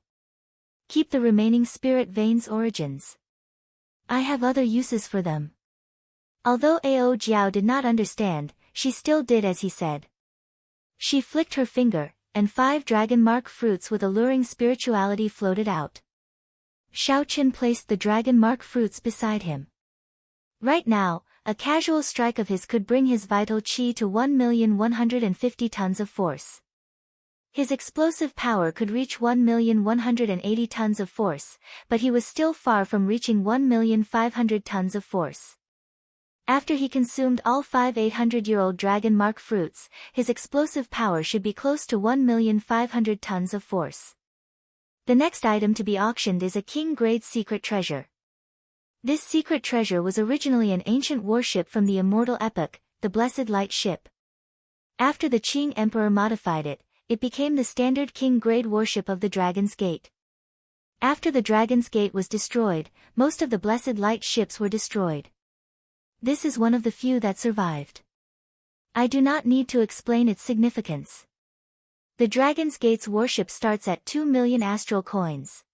Keep the remaining spirit veins origins. I have other uses for them." Although Ao Jiao did not understand, she still did as he said. She flicked her finger, and 5 dragon mark fruits with alluring spirituality floated out. Xiao Chen placed the dragon mark fruits beside him. Right now, a casual strike of his could bring his vital qi to 1,150 tons of force. His explosive power could reach 1,180 tons of force, but he was still far from reaching 1,500 tons of force. After he consumed all 5 800-year-old dragon mark fruits, his explosive power should be close to 1,500 tons of force. The next item to be auctioned is a king-grade secret treasure. This secret treasure was originally an ancient warship from the immortal epoch, the Blessed Light Ship. After the Qing Emperor modified it, it became the standard king-grade warship of the Dragon's Gate. After the Dragon's Gate was destroyed, most of the Blessed Light ships were destroyed. This is one of the few that survived. I do not need to explain its significance. The Dragon's Gate's warship starts at 2 million astral coins.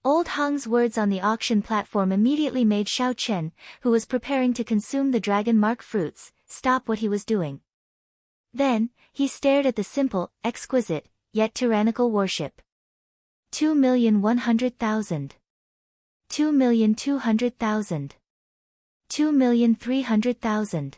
Old Hong's words on the auction platform immediately made Xiao Chen, who was preparing to consume the dragon mark fruits, stop what he was doing. Then, he stared at the simple, exquisite, yet tyrannical warship. 2,100,000. 2,200,000. 2,300,000.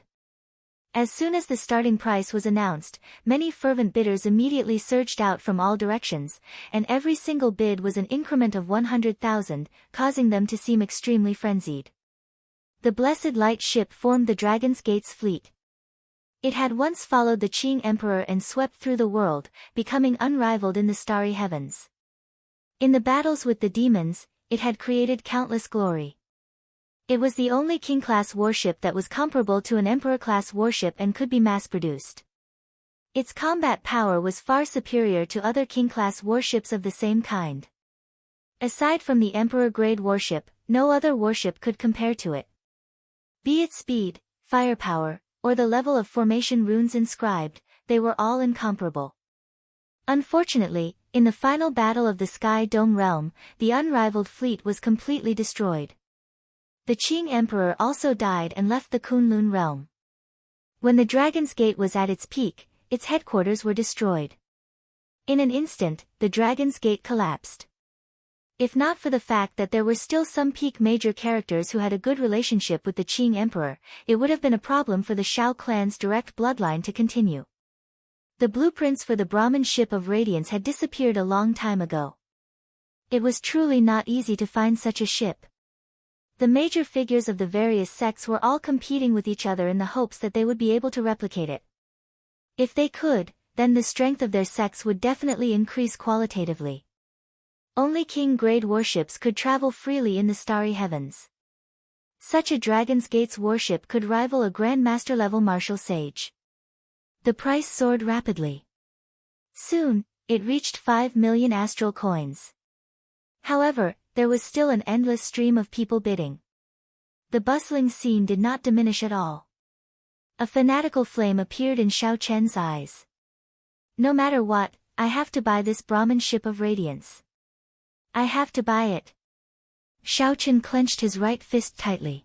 As soon as the starting price was announced, many fervent bidders immediately surged out from all directions, and every single bid was an increment of 100,000, causing them to seem extremely frenzied. The Blessed Light Ship formed the Dragon's Gate's fleet. It had once followed the Qing Emperor and swept through the world, becoming unrivaled in the starry heavens. In the battles with the demons, it had created countless glory. It was the only king-class warship that was comparable to an emperor-class warship and could be mass-produced. Its combat power was far superior to other king-class warships of the same kind. Aside from the emperor-grade warship, no other warship could compare to it. Be it speed, firepower, or the level of formation runes inscribed, they were all incomparable. Unfortunately, in the final battle of the Sky Dome realm, the unrivaled fleet was completely destroyed. The Qing Emperor also died and left the Kunlun realm. When the Dragon's Gate was at its peak, its headquarters were destroyed. In an instant, the Dragon's Gate collapsed. If not for the fact that there were still some peak major characters who had a good relationship with the Qing Emperor, it would have been a problem for the Shao clan's direct bloodline to continue. The blueprints for the Brahmin ship of Radiance had disappeared a long time ago. It was truly not easy to find such a ship. The major figures of the various sects were all competing with each other in the hopes that they would be able to replicate it. If they could, then the strength of their sects would definitely increase qualitatively. Only king-grade warships could travel freely in the starry heavens. Such a Dragon's Gate's warship could rival a Grandmaster-level Martial Sage. The price soared rapidly. Soon, it reached 5 million astral coins. However, there was still an endless stream of people bidding. The bustling scene did not diminish at all. A fanatical flame appeared in Xiao Chen's eyes. No matter what, I have to buy this Brahmin ship of radiance. I have to buy it. Xiao Chen clenched his right fist tightly.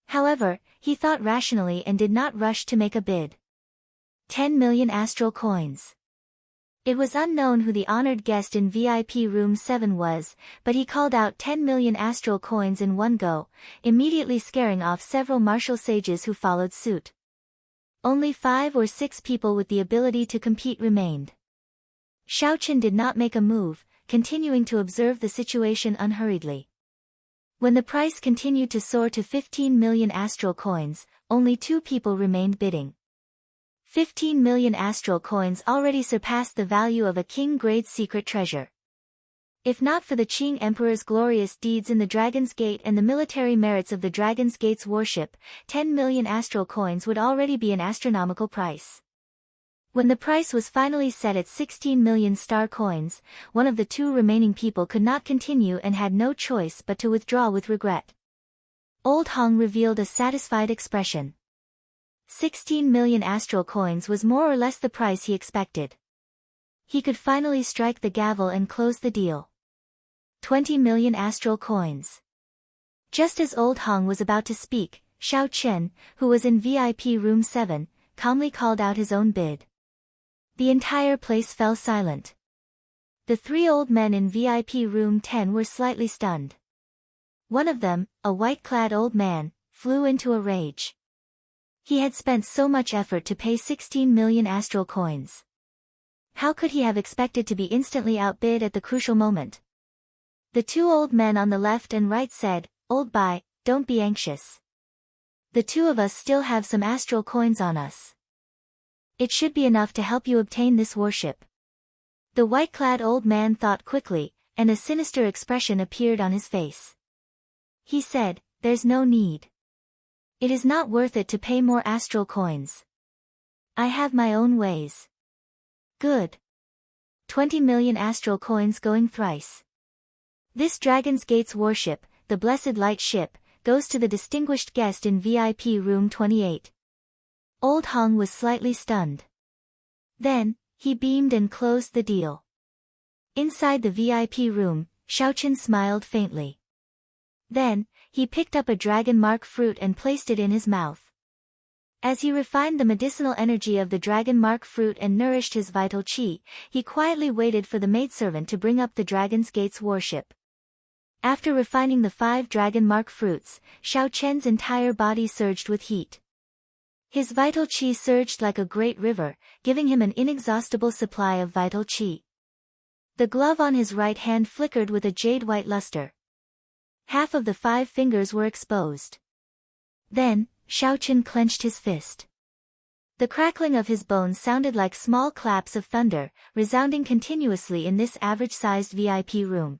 However, he thought rationally and did not rush to make a bid. 10 million astral coins. It was unknown who the honored guest in VIP room 7 was, but he called out 10 million astral coins in one go, immediately scaring off several martial sages who followed suit. Only 5 or 6 people with the ability to compete remained. Xiaochen did not make a move, continuing to observe the situation unhurriedly. When the price continued to soar to 15 million astral coins, only 2 people remained bidding. 15 million astral coins already surpassed the value of a king-grade secret treasure. If not for the Qing Emperor's glorious deeds in the Dragon's Gate and the military merits of the Dragon's Gate's warship, 10 million astral coins would already be an astronomical price. When the price was finally set at 16 million star coins, one of the 2 remaining people could not continue and had no choice but to withdraw with regret. Old Hong revealed a satisfied expression. 16 million astral coins was more or less the price he expected. He could finally strike the gavel and close the deal. 20 million astral coins. Just as Old Hong was about to speak, Xiao Chen, who was in VIP room 7, calmly called out his own bid. The entire place fell silent. The 3 old men in VIP room 10 were slightly stunned. One of them, a white-clad old man, flew into a rage. He had spent so much effort to pay 16 million astral coins. How could he have expected to be instantly outbid at the crucial moment? The 2 old men on the left and right said, "Old Bai, don't be anxious. The 2 of us still have some astral coins on us. It should be enough to help you obtain this warship." The white-clad old man thought quickly, and a sinister expression appeared on his face. He said, "There's no need. It is not worth it to pay more astral coins. I have my own ways." Good. 20 million astral coins going thrice. This Dragon's Gate's warship, the Blessed Light ship, goes to the distinguished guest in VIP room 28. Old Hong was slightly stunned. Then, he beamed and closed the deal. Inside the VIP room, Xiaochen smiled faintly. Then, he picked up a dragon mark fruit and placed it in his mouth. As he refined the medicinal energy of the dragon mark fruit and nourished his vital qi, he quietly waited for the maidservant to bring up the Dragon's Gate's warship. After refining the 5 dragon mark fruits, Xiao Chen's entire body surged with heat. His vital qi surged like a great river, giving him an inexhaustible supply of vital qi. The glove on his right hand flickered with a jade-white luster. Half of the 5 fingers were exposed. Then, Xiaochen clenched his fist. The crackling of his bones sounded like small claps of thunder, resounding continuously in this average-sized VIP room.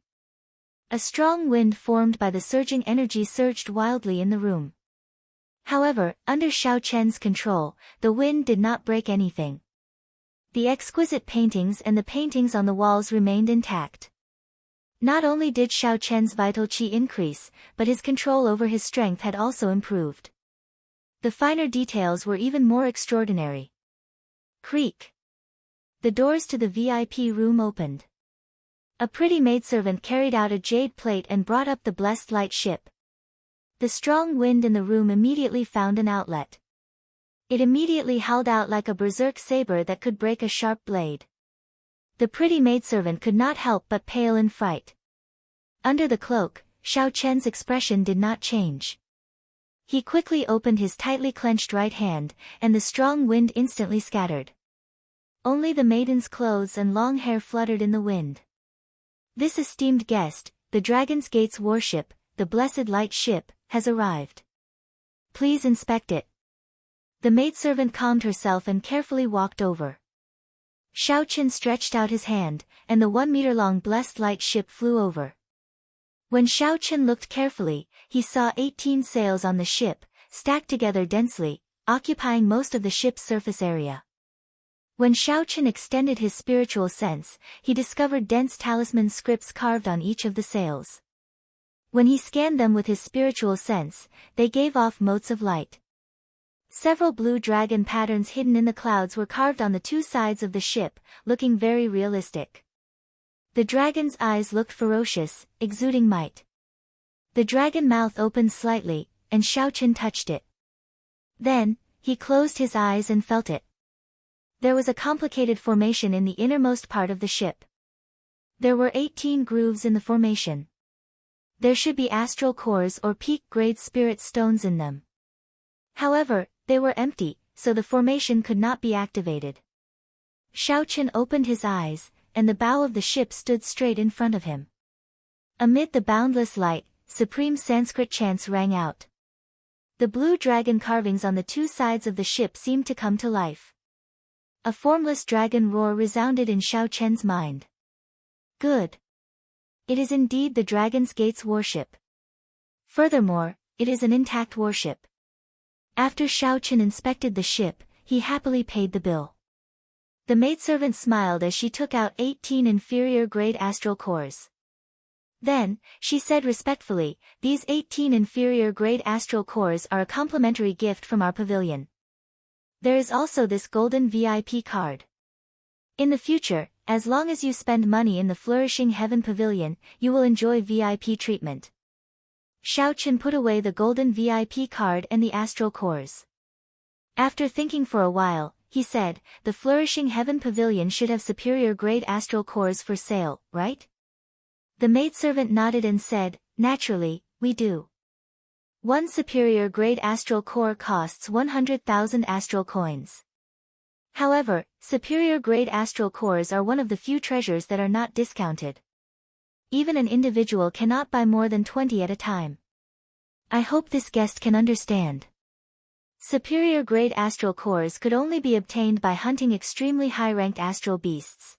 A strong wind formed by the surging energy surged wildly in the room. However, under Xiaochen's control, the wind did not break anything. The exquisite paintings and the paintings on the walls remained intact. Not only did Xiaochen's vital qi increase, but his control over his strength had also improved. The finer details were even more extraordinary. Creak. The doors to the VIP room opened. A pretty maidservant carried out a jade plate and brought up the blessed light ship. The strong wind in the room immediately found an outlet. It immediately howled out like a berserk saber that could break a sharp blade. The pretty maidservant could not help but pale in fright. Under the cloak, Xiao Chen's expression did not change. He quickly opened his tightly clenched right hand, and the strong wind instantly scattered. Only the maiden's clothes and long hair fluttered in the wind. This esteemed guest, the Dragon's Gate's warship, the Blessed Light ship, has arrived. Please inspect it. The maidservant calmed herself and carefully walked over. Xiaochen stretched out his hand, and the 1-meter-long Blessed Light ship flew over. When Xiaochen looked carefully, he saw 18 sails on the ship, stacked together densely, occupying most of the ship's surface area. When Xiaochen extended his spiritual sense, he discovered dense talisman scripts carved on each of the sails. When he scanned them with his spiritual sense, they gave off motes of light. Several blue dragon patterns hidden in the clouds were carved on the 2 sides of the ship, looking very realistic. The dragon's eyes looked ferocious, exuding might. The dragon mouth opened slightly, and Xiaochen touched it. Then, he closed his eyes and felt it. There was a complicated formation in the innermost part of the ship. There were 18 grooves in the formation. There should be astral cores or peak-grade spirit stones in them. However, they were empty, so the formation could not be activated. Xiaochen opened his eyes, and the bow of the ship stood straight in front of him. Amid the boundless light, supreme Sanskrit chants rang out. The blue dragon carvings on the two sides of the ship seemed to come to life. A formless dragon roar resounded in Xiaochen's mind. Good. It is indeed the Dragon's Gate's warship. Furthermore, it is an intact warship. After Xiaochen inspected the ship, he happily paid the bill. The maidservant smiled as she took out 18 inferior-grade astral cores. Then, she said respectfully, "These 18 inferior-grade astral cores are a complimentary gift from our pavilion. There is also this golden VIP card. In the future, as long as you spend money in the Flourishing Heaven Pavilion, you will enjoy VIP treatment." Xiaochen put away the golden VIP card and the astral cores. After thinking for a while, he said, "The Flourishing Heaven Pavilion should have superior-grade astral cores for sale, right?" The maidservant nodded and said, "Naturally, we do. One superior-grade astral core costs 100,000 astral coins. However, superior-grade astral cores are one of the few treasures that are not discounted. Even an individual cannot buy more than 20 at a time. I hope this guest can understand. Superior-grade astral cores could only be obtained by hunting extremely high-ranked astral beasts.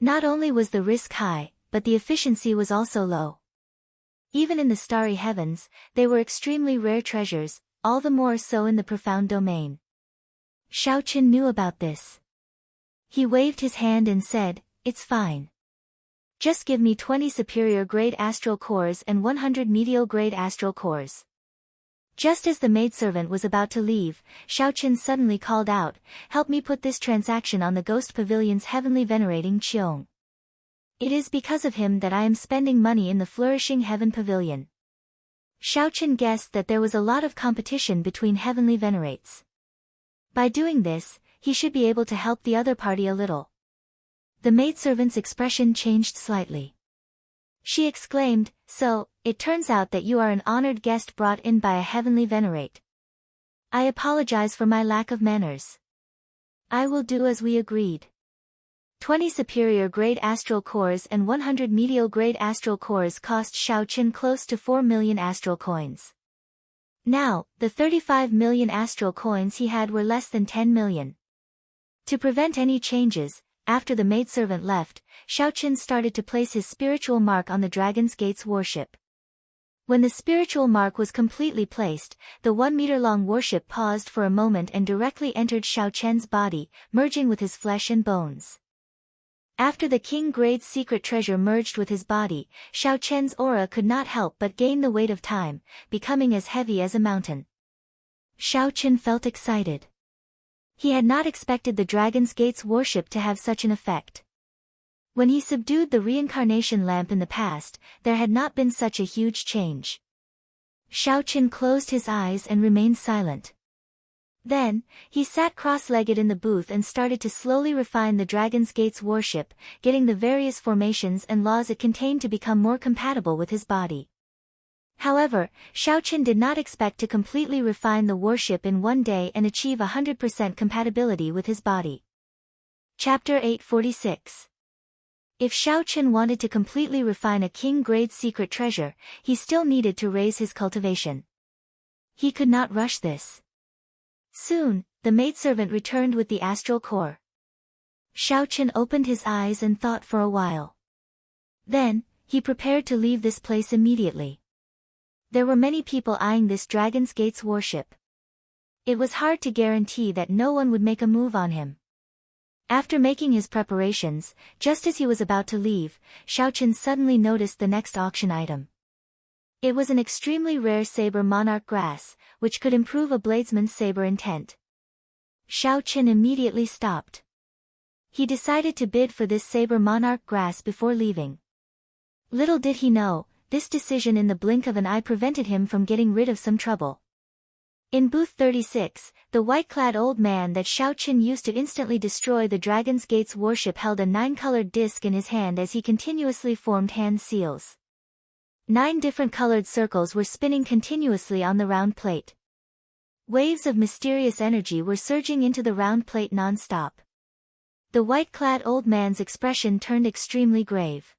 Not only was the risk high, but the efficiency was also low. Even in the starry heavens, they were extremely rare treasures, all the more so in the profound domain." Xiaochen knew about this. He waved his hand and said, "It's fine. Just give me 20 superior-grade astral cores and 100 medial-grade astral cores." Just as the maidservant was about to leave, Xiaochen suddenly called out, "Help me put this transaction on the Ghost Pavilion's heavenly venerating Qiong. It is because of him that I am spending money in the Flourishing Heaven Pavilion." Xiaochen guessed that there was a lot of competition between heavenly venerates. By doing this, he should be able to help the other party a little. The maidservant's expression changed slightly. She exclaimed, "So, it turns out that you are an honored guest brought in by a heavenly venerate. I apologize for my lack of manners. I will do as we agreed." 20 superior-grade astral cores and 100 medial-grade astral cores cost Xiaochen close to 4 million astral coins. Now, the 35 million astral coins he had were less than 10 million. To prevent any changes, after the maidservant left, Xiaochen started to place his spiritual mark on the Dragon's Gate's warship. When the spiritual mark was completely placed, the 1-meter-long warship paused for a moment and directly entered Xiaochen's body, merging with his flesh and bones. After the king-grade secret treasure merged with his body, Xiaochen's aura could not help but gain the weight of time, becoming as heavy as a mountain. Xiaochen felt excited. He had not expected the Dragon's Gate's warship to have such an effect. When he subdued the reincarnation lamp in the past, there had not been such a huge change. Xiaochen closed his eyes and remained silent. Then, he sat cross-legged in the booth and started to slowly refine the Dragon's Gate's warship, getting the various formations and laws it contained to become more compatible with his body. However, Xiaochen did not expect to completely refine the warship in one day and achieve 100% compatibility with his body. Chapter 846. If Xiaochen wanted to completely refine a king-grade secret treasure, he still needed to raise his cultivation. He could not rush this. Soon, the maidservant returned with the astral core. Xiaochen opened his eyes and thought for a while. Then, he prepared to leave this place immediately. There were many people eyeing this Dragon's Gate's warship. It was hard to guarantee that no one would make a move on him. After making his preparations, just as he was about to leave, Xiaochen suddenly noticed the next auction item. It was an extremely rare saber monarch grass, which could improve a bladesman's saber intent. Xiaochen immediately stopped. He decided to bid for this saber monarch grass before leaving. Little did he know, this decision in the blink of an eye prevented him from getting rid of some trouble. In booth 36, the white-clad old man that Xiao Qin used to instantly destroy the Dragon's Gate's warship held a 9-colored disc in his hand as he continuously formed hand seals. 9 different colored circles were spinning continuously on the round plate. Waves of mysterious energy were surging into the round plate non-stop. The white-clad old man's expression turned extremely grave.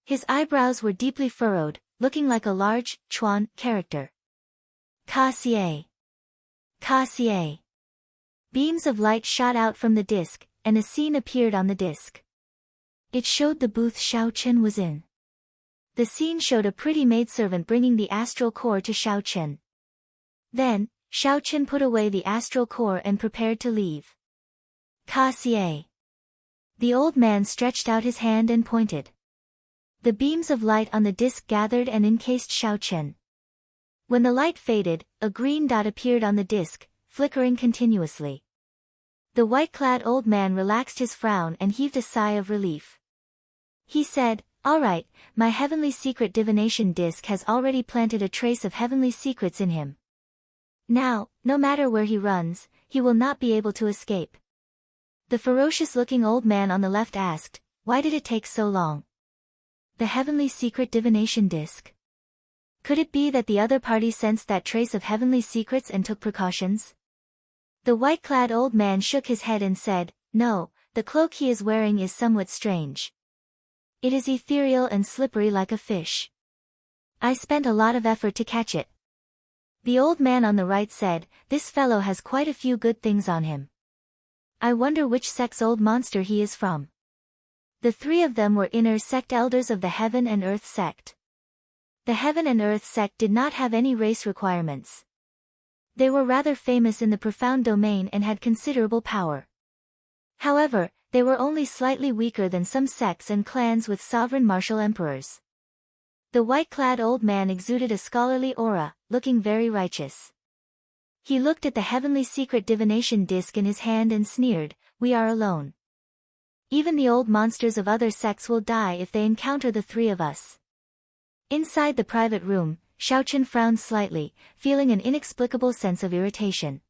His eyebrows were deeply furrowed, looking like a large, Chuan, character. Ka-xie. Ka-xie. Beams of light shot out from the disc, and a scene appeared on the disc. It showed the booth Xiao Qin was in. The scene showed a pretty maidservant bringing the astral core to Xiao Qin. Then, Xiao Qin put away the astral core and prepared to leave. Ka-xie. The old man stretched out his hand and pointed. The beams of light on the disc gathered and encased Xiao Qin. When the light faded, a green dot appeared on the disc, flickering continuously. The white-clad old man relaxed his frown and heaved a sigh of relief. He said, "All right, my heavenly secret divination disc has already planted a trace of heavenly secrets in him. Now, no matter where he runs, he will not be able to escape." The ferocious-looking old man on the left asked, "Why did it take so long?" "The heavenly secret divination disc? Could it be that the other party sensed that trace of heavenly secrets and took precautions?" The white-clad old man shook his head and said, "No, the cloak he is wearing is somewhat strange. It is ethereal and slippery like a fish. I spent a lot of effort to catch it." The old man on the right said, "This fellow has quite a few good things on him. I wonder which sect's old monster he is from." The 3 of them were inner sect elders of the Heaven and Earth sect. The Heaven and Earth sect did not have any race requirements. They were rather famous in the profound domain and had considerable power. However, they were only slightly weaker than some sects and clans with sovereign martial emperors. The white-clad old man exuded a scholarly aura, looking very righteous. He looked at the heavenly secret divination disc in his hand and sneered, "We are alone. Even the old monsters of other sects will die if they encounter the 3 of us." Inside the private room, Xiao Qin frowned slightly, feeling an inexplicable sense of irritation.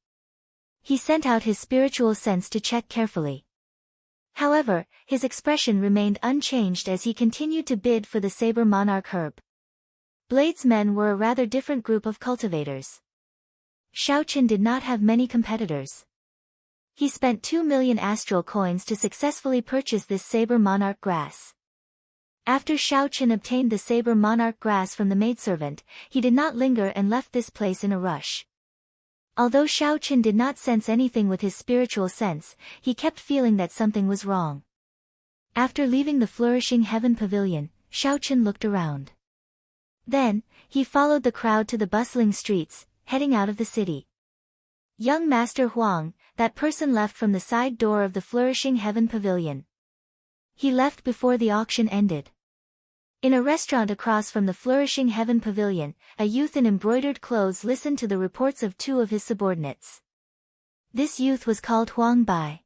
He sent out his spiritual sense to check carefully. However, his expression remained unchanged as he continued to bid for the saber monarch herb. Bladesmen were a rather different group of cultivators. Xiao Qin did not have many competitors. He spent 2 million astral coins to successfully purchase this saber monarch grass. After Xiao Qin obtained the saber monarch grass from the maidservant, he did not linger and left this place in a rush. Although Xiao Qin did not sense anything with his spiritual sense, he kept feeling that something was wrong. After leaving the flourishing heaven pavilion, Xiao Qin looked around. Then, he followed the crowd to the bustling streets, heading out of the city. Young Master Huang, that person left from the side door of the flourishing heaven pavilion. He left before the auction ended. In a restaurant across from the flourishing heaven pavilion, a youth in embroidered clothes listened to the reports of 2 of his subordinates. This youth was called Huang Bai.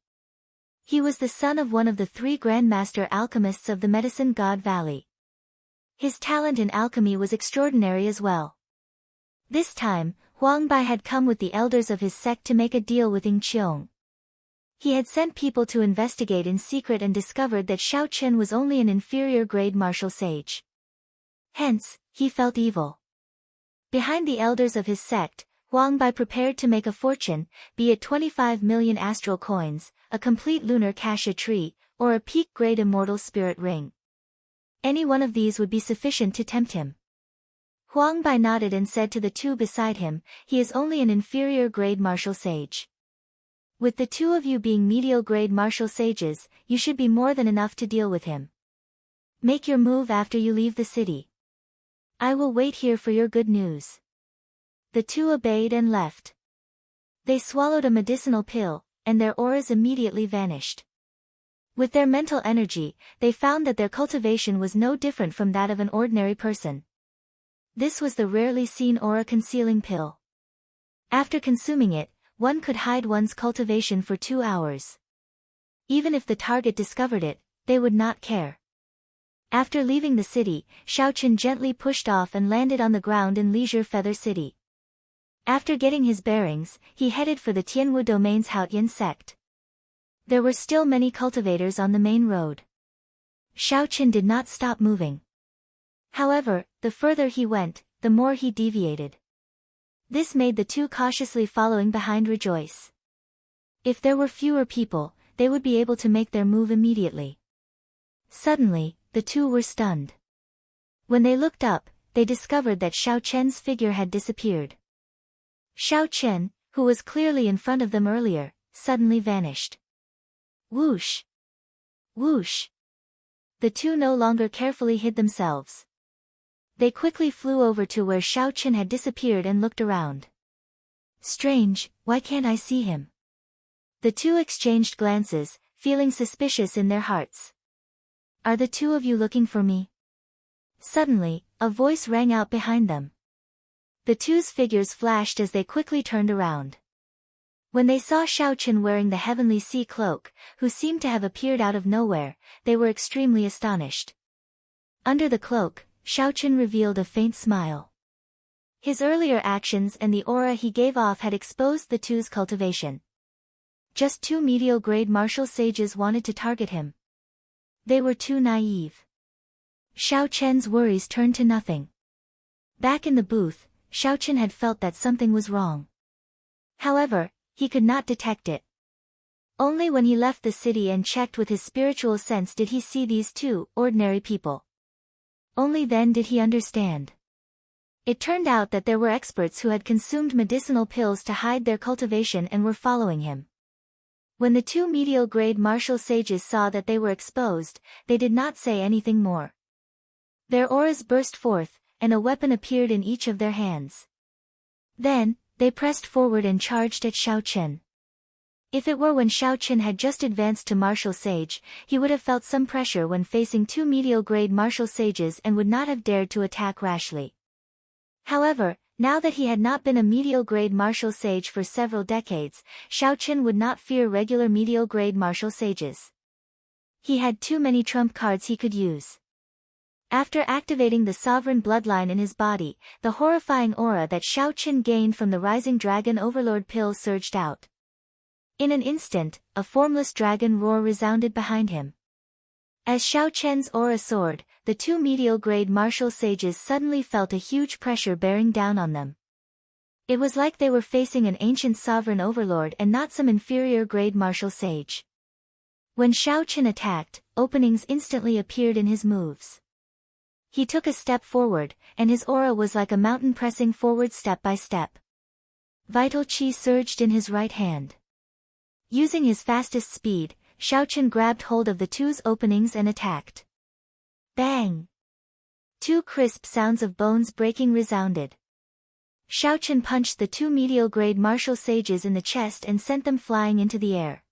He was the son of one of the 3 grandmaster alchemists of the Medicine God Valley. His talent in alchemy was extraordinary as well. This time, Huang Bai had come with the elders of his sect to make a deal with Ying Qiong. He had sent people to investigate in secret and discovered that Xiao Qin was only an inferior-grade martial sage. Hence, he felt evil. Behind the elders of his sect, Huang Bai prepared to make a fortune, be it 25 million astral coins, a complete lunar kasha tree, or a peak-grade immortal spirit ring. Any one of these would be sufficient to tempt him. Huang Bai nodded and said to the 2 beside him, "He is only an inferior-grade martial sage. With the 2 of you being medial-grade martial sages, you should be more than enough to deal with him. Make your move after you leave the city. I will wait here for your good news." The 2 obeyed and left. They swallowed a medicinal pill, and their auras immediately vanished. With their mental energy, they found that their cultivation was no different from that of an ordinary person. This was the rarely seen aura-concealing pill. After consuming it, one could hide one's cultivation for 2 hours. Even if the target discovered it, they would not care. After leaving the city, Xiao Qin gently pushed off and landed on the ground in Leisure Feather City. After getting his bearings, he headed for the Tianwu domain's Haotian sect. There were still many cultivators on the main road. Xiaoqin did not stop moving. However, the further he went, the more he deviated. This made the two cautiously following behind rejoice. If there were fewer people, they would be able to make their move immediately. Suddenly, the two were stunned. When they looked up, they discovered that Xiaoqian's figure had disappeared. Xiaoqian, who was clearly in front of them earlier, suddenly vanished. Whoosh! Whoosh! The two no longer carefully hid themselves. They quickly flew over to where Xiaoqian had disappeared and looked around. Strange, why can't I see him? The two exchanged glances, feeling suspicious in their hearts. Are the two of you looking for me? Suddenly, a voice rang out behind them. The two's figures flashed as they quickly turned around. When they saw Xiaoqian wearing the heavenly sea cloak, who seemed to have appeared out of nowhere, they were extremely astonished. Under the cloak, Xiaoqian revealed a faint smile. His earlier actions and the aura he gave off had exposed the two's cultivation. Just two medial-grade martial sages wanted to target him. They were too naive. Xiaoqian's worries turned to nothing. Back in the booth, Xiaoqian had felt that something was wrong. However, he could not detect it. Only when he left the city and checked with his spiritual sense did he see these two ordinary people. Only then did he understand. It turned out that there were experts who had consumed medicinal pills to hide their cultivation and were following him. When the two medial-grade martial sages saw that they were exposed, they did not say anything more. Their auras burst forth, and a weapon appeared in each of their hands. Then, they pressed forward and charged at Xiaoqian. If it were when Xiaoqian had just advanced to martial sage, he would have felt some pressure when facing two medial-grade martial sages and would not have dared to attack rashly. However, now that he had not been a medial-grade martial sage for several decades, Xiaoqian would not fear regular medial-grade martial sages. He had too many trump cards he could use. After activating the sovereign bloodline in his body, the horrifying aura that Xiaoqian gained from the rising dragon overlord pill surged out. In an instant, a formless dragon roar resounded behind him. As Xiaoqian's aura soared, the two medial-grade martial sages suddenly felt a huge pressure bearing down on them. It was like they were facing an ancient sovereign overlord and not some inferior-grade martial sage. When Xiaoqian attacked, openings instantly appeared in his moves. He took a step forward, and his aura was like a mountain pressing forward step by step. Vital qi surged in his right hand. Using his fastest speed, Xiaoqian grabbed hold of the two's openings and attacked. Bang! Two crisp sounds of bones breaking resounded. Xiaoqian punched the two medial-grade martial sages in the chest and sent them flying into the air.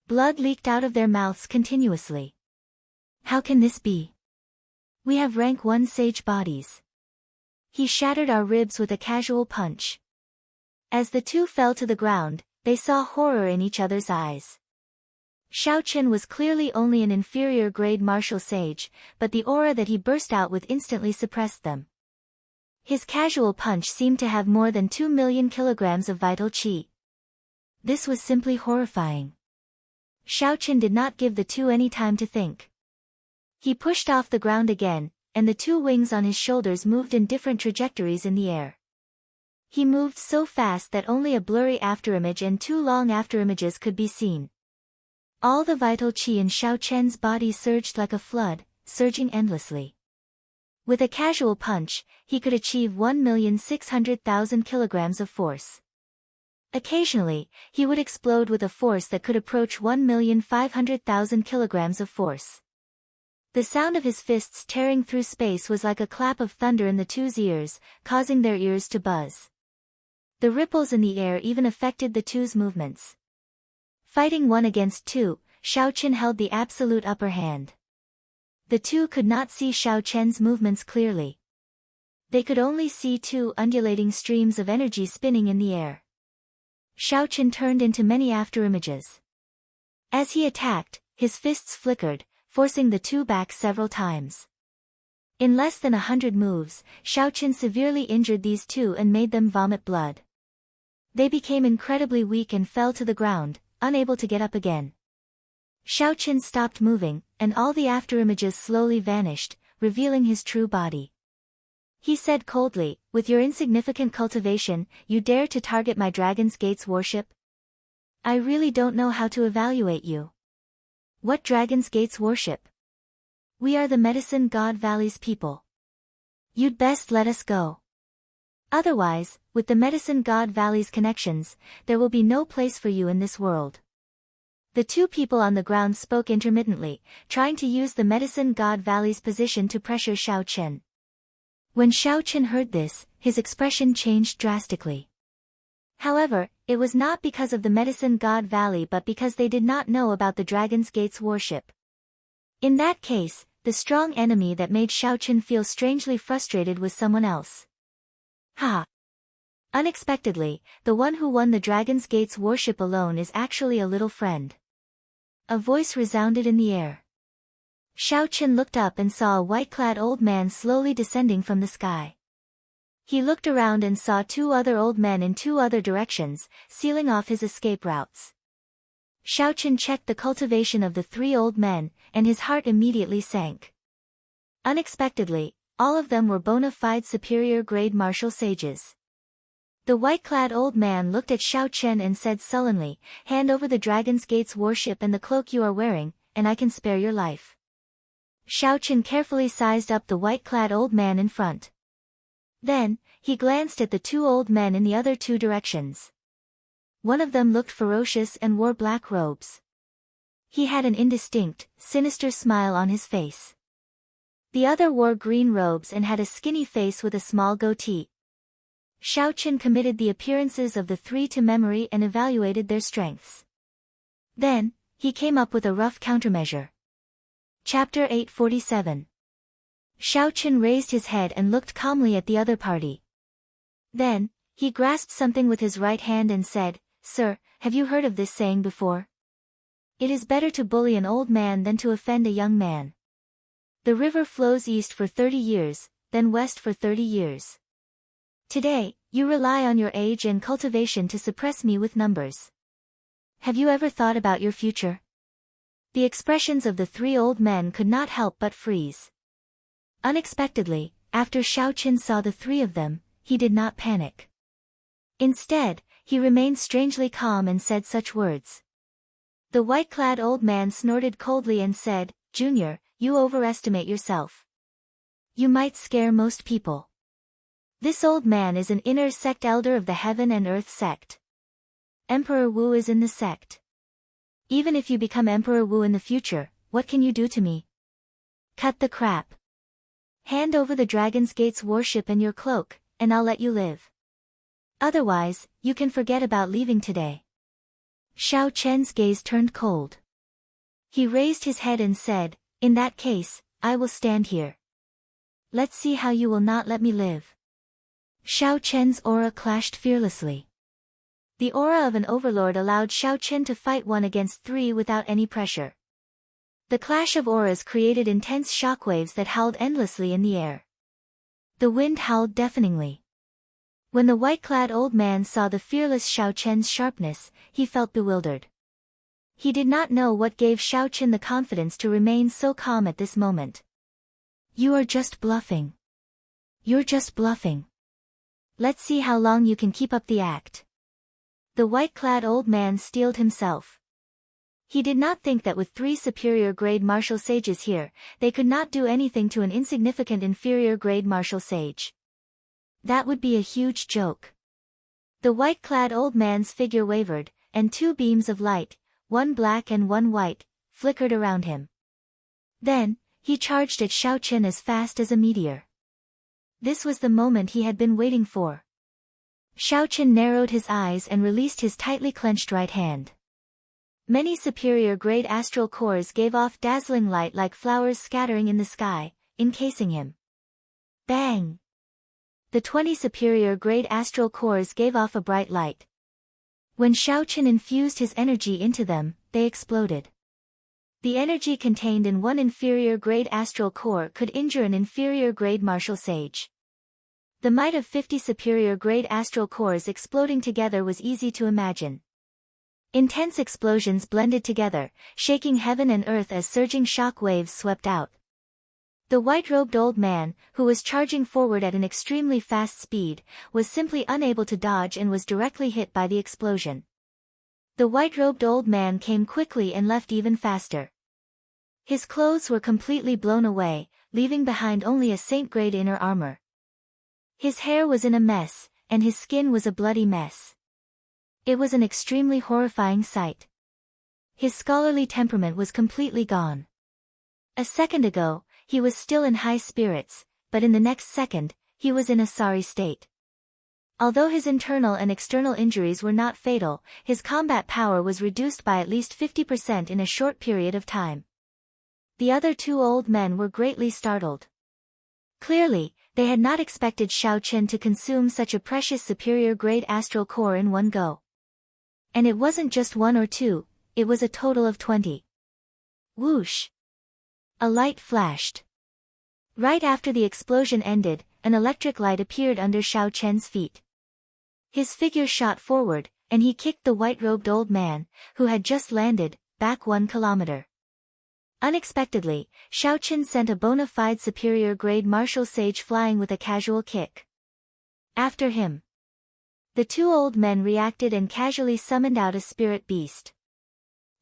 Blood leaked out of their mouths continuously. How can this be? We have rank 1 sage bodies. He shattered our ribs with a casual punch. As the two fell to the ground, they saw horror in each other's eyes. Xiaoqian was clearly only an inferior-grade martial sage, but the aura that he burst out with instantly suppressed them. His casual punch seemed to have more than 2 million kilograms of vital qi. This was simply horrifying. Xiaoqian did not give the two any time to think. He pushed off the ground again, and the two wings on his shoulders moved in different trajectories in the air. He moved so fast that only a blurry afterimage and 2 long afterimages could be seen. All the vital qi in Xiaoqian's body surged like a flood, surging endlessly. With a casual punch, he could achieve 1,600,000 kilograms of force. Occasionally, he would explode with a force that could approach 1,500,000 kilograms of force. The sound of his fists tearing through space was like a clap of thunder in the two's ears, causing their ears to buzz. The ripples in the air even affected the two's movements. Fighting 1 against 2, Xiaoqian held the absolute upper hand. The two could not see Xiaoqian's movements clearly. They could only see 2 undulating streams of energy spinning in the air. Xiaoqian turned into many afterimages. As he attacked, his fists flickered, forcing the two back several times. In less than 100 moves, Xiaoqin severely injured these two and made them vomit blood. They became incredibly weak and fell to the ground, unable to get up again. Xiaoqin stopped moving, and all the afterimages slowly vanished, revealing his true body. He said coldly, "With your insignificant cultivation, you dare to target my Dragon's Gate's worship? I really don't know how to evaluate you." "What Dragon's Gate's worship? We are the Medicine God Valley's people. You'd best let us go. Otherwise, with the Medicine God Valley's connections, there will be no place for you in this world." The two people on the ground spoke intermittently, trying to use the Medicine God Valley's position to pressure Xiaoqin. When Xiaoqin heard this, his expression changed drastically. However, it was not because of the Medicine God Valley but because they did not know about the Dragon's Gate's worship. In that case, the strong enemy that made Xiaoqin feel strangely frustrated was someone else. Ha! Unexpectedly, the one who won the Dragon's Gate's worship alone is actually a little friend. A voice resounded in the air. Xiaoqin looked up and saw a white-clad old man slowly descending from the sky. He looked around and saw two other old men in two other directions, sealing off his escape routes. Xiaoqin checked the cultivation of the three old men, and his heart immediately sank. Unexpectedly, all of them were bona fide superior-grade martial sages. The white-clad old man looked at Xiaoqin and said sullenly, "Hand over the Dragon's Gate's worship and the cloak you are wearing, and I can spare your life." Xiaoqin carefully sized up the white-clad old man in front. Then, he glanced at the two old men in the other two directions. One of them looked ferocious and wore black robes. He had an indistinct, sinister smile on his face. The other wore green robes and had a skinny face with a small goatee. Xiaoqin committed the appearances of the three to memory and evaluated their strengths. Then, he came up with a rough countermeasure. Chapter 847. Xiaoqin raised his head and looked calmly at the other party. Then, he grasped something with his right hand and said, "Sir, have you heard of this saying before? It is better to bully an old man than to offend a young man. The river flows east for 30 years, then west for 30 years. Today, you rely on your age and cultivation to suppress me with numbers. Have you ever thought about your future?" The expressions of the three old men could not help but freeze. Unexpectedly, after Xiaoqin saw the three of them, he did not panic. Instead, he remained strangely calm and said such words. The white-clad old man snorted coldly and said, "Junior, you overestimate yourself. You might scare most people. This old man is an inner sect elder of the Heaven and Earth sect. Emperor Wu is in the sect. Even if you become Emperor Wu in the future, what can you do to me? Cut the crap. Hand over the Dragon's Gate's worship and your cloak, and I'll let you live. Otherwise, you can forget about leaving today." Xiaoqian's gaze turned cold. He raised his head and said, "In that case, I will stand here. Let's see how you will not let me live." Xiaoqian's aura clashed fearlessly. The aura of an overlord allowed Xiaoqin to fight one against three without any pressure. The clash of auras created intense shockwaves that howled endlessly in the air. The wind howled deafeningly. When the white-clad old man saw the fearless Xiaoqian's sharpness, he felt bewildered. He did not know what gave Xiaoqin the confidence to remain so calm at this moment. "You are just bluffing. You're just bluffing. Let's see how long you can keep up the act." The white-clad old man steeled himself. He did not think that with three superior-grade martial sages here, they could not do anything to an insignificant inferior-grade martial sage. That would be a huge joke. The white-clad old man's figure wavered, and two beams of light, one black and one white, flickered around him. Then, he charged at Xiaoqin as fast as a meteor. This was the moment he had been waiting for. Xiaoqin narrowed his eyes and released his tightly clenched right hand. Many superior-grade astral cores gave off dazzling light like flowers scattering in the sky, encasing him. Bang! The 20 superior-grade astral cores gave off a bright light. When Xiaoqin infused his energy into them, they exploded. The energy contained in one inferior-grade astral core could injure an inferior-grade martial sage. The might of 50 superior-grade astral cores exploding together was easy to imagine. Intense explosions blended together, shaking heaven and earth as surging shock waves swept out. The white-robed old man, who was charging forward at an extremely fast speed, was simply unable to dodge and was directly hit by the explosion. The white-robed old man came quickly and left even faster. His clothes were completely blown away, leaving behind only a saint-grade inner armor. His hair was in a mess, and his skin was a bloody mess. It was an extremely horrifying sight. His scholarly temperament was completely gone. A second ago, he was still in high spirits, but in the next second, he was in a sorry state. Although his internal and external injuries were not fatal, his combat power was reduced by at least 50% in a short period of time. The other two old men were greatly startled. Clearly, they had not expected Xiao Chen to consume such a precious superior-grade astral core in one go. And it wasn't just one or two, it was a total of 20. Whoosh! A light flashed. Right after the explosion ended, an electric light appeared under Xiao Chen's feet. His figure shot forward, and he kicked the white-robed old man, who had just landed, back 1 kilometer. Unexpectedly, Xiao Chen sent a bona fide superior-grade martial sage flying with a casual kick. After him. The two old men reacted and casually summoned out a spirit beast.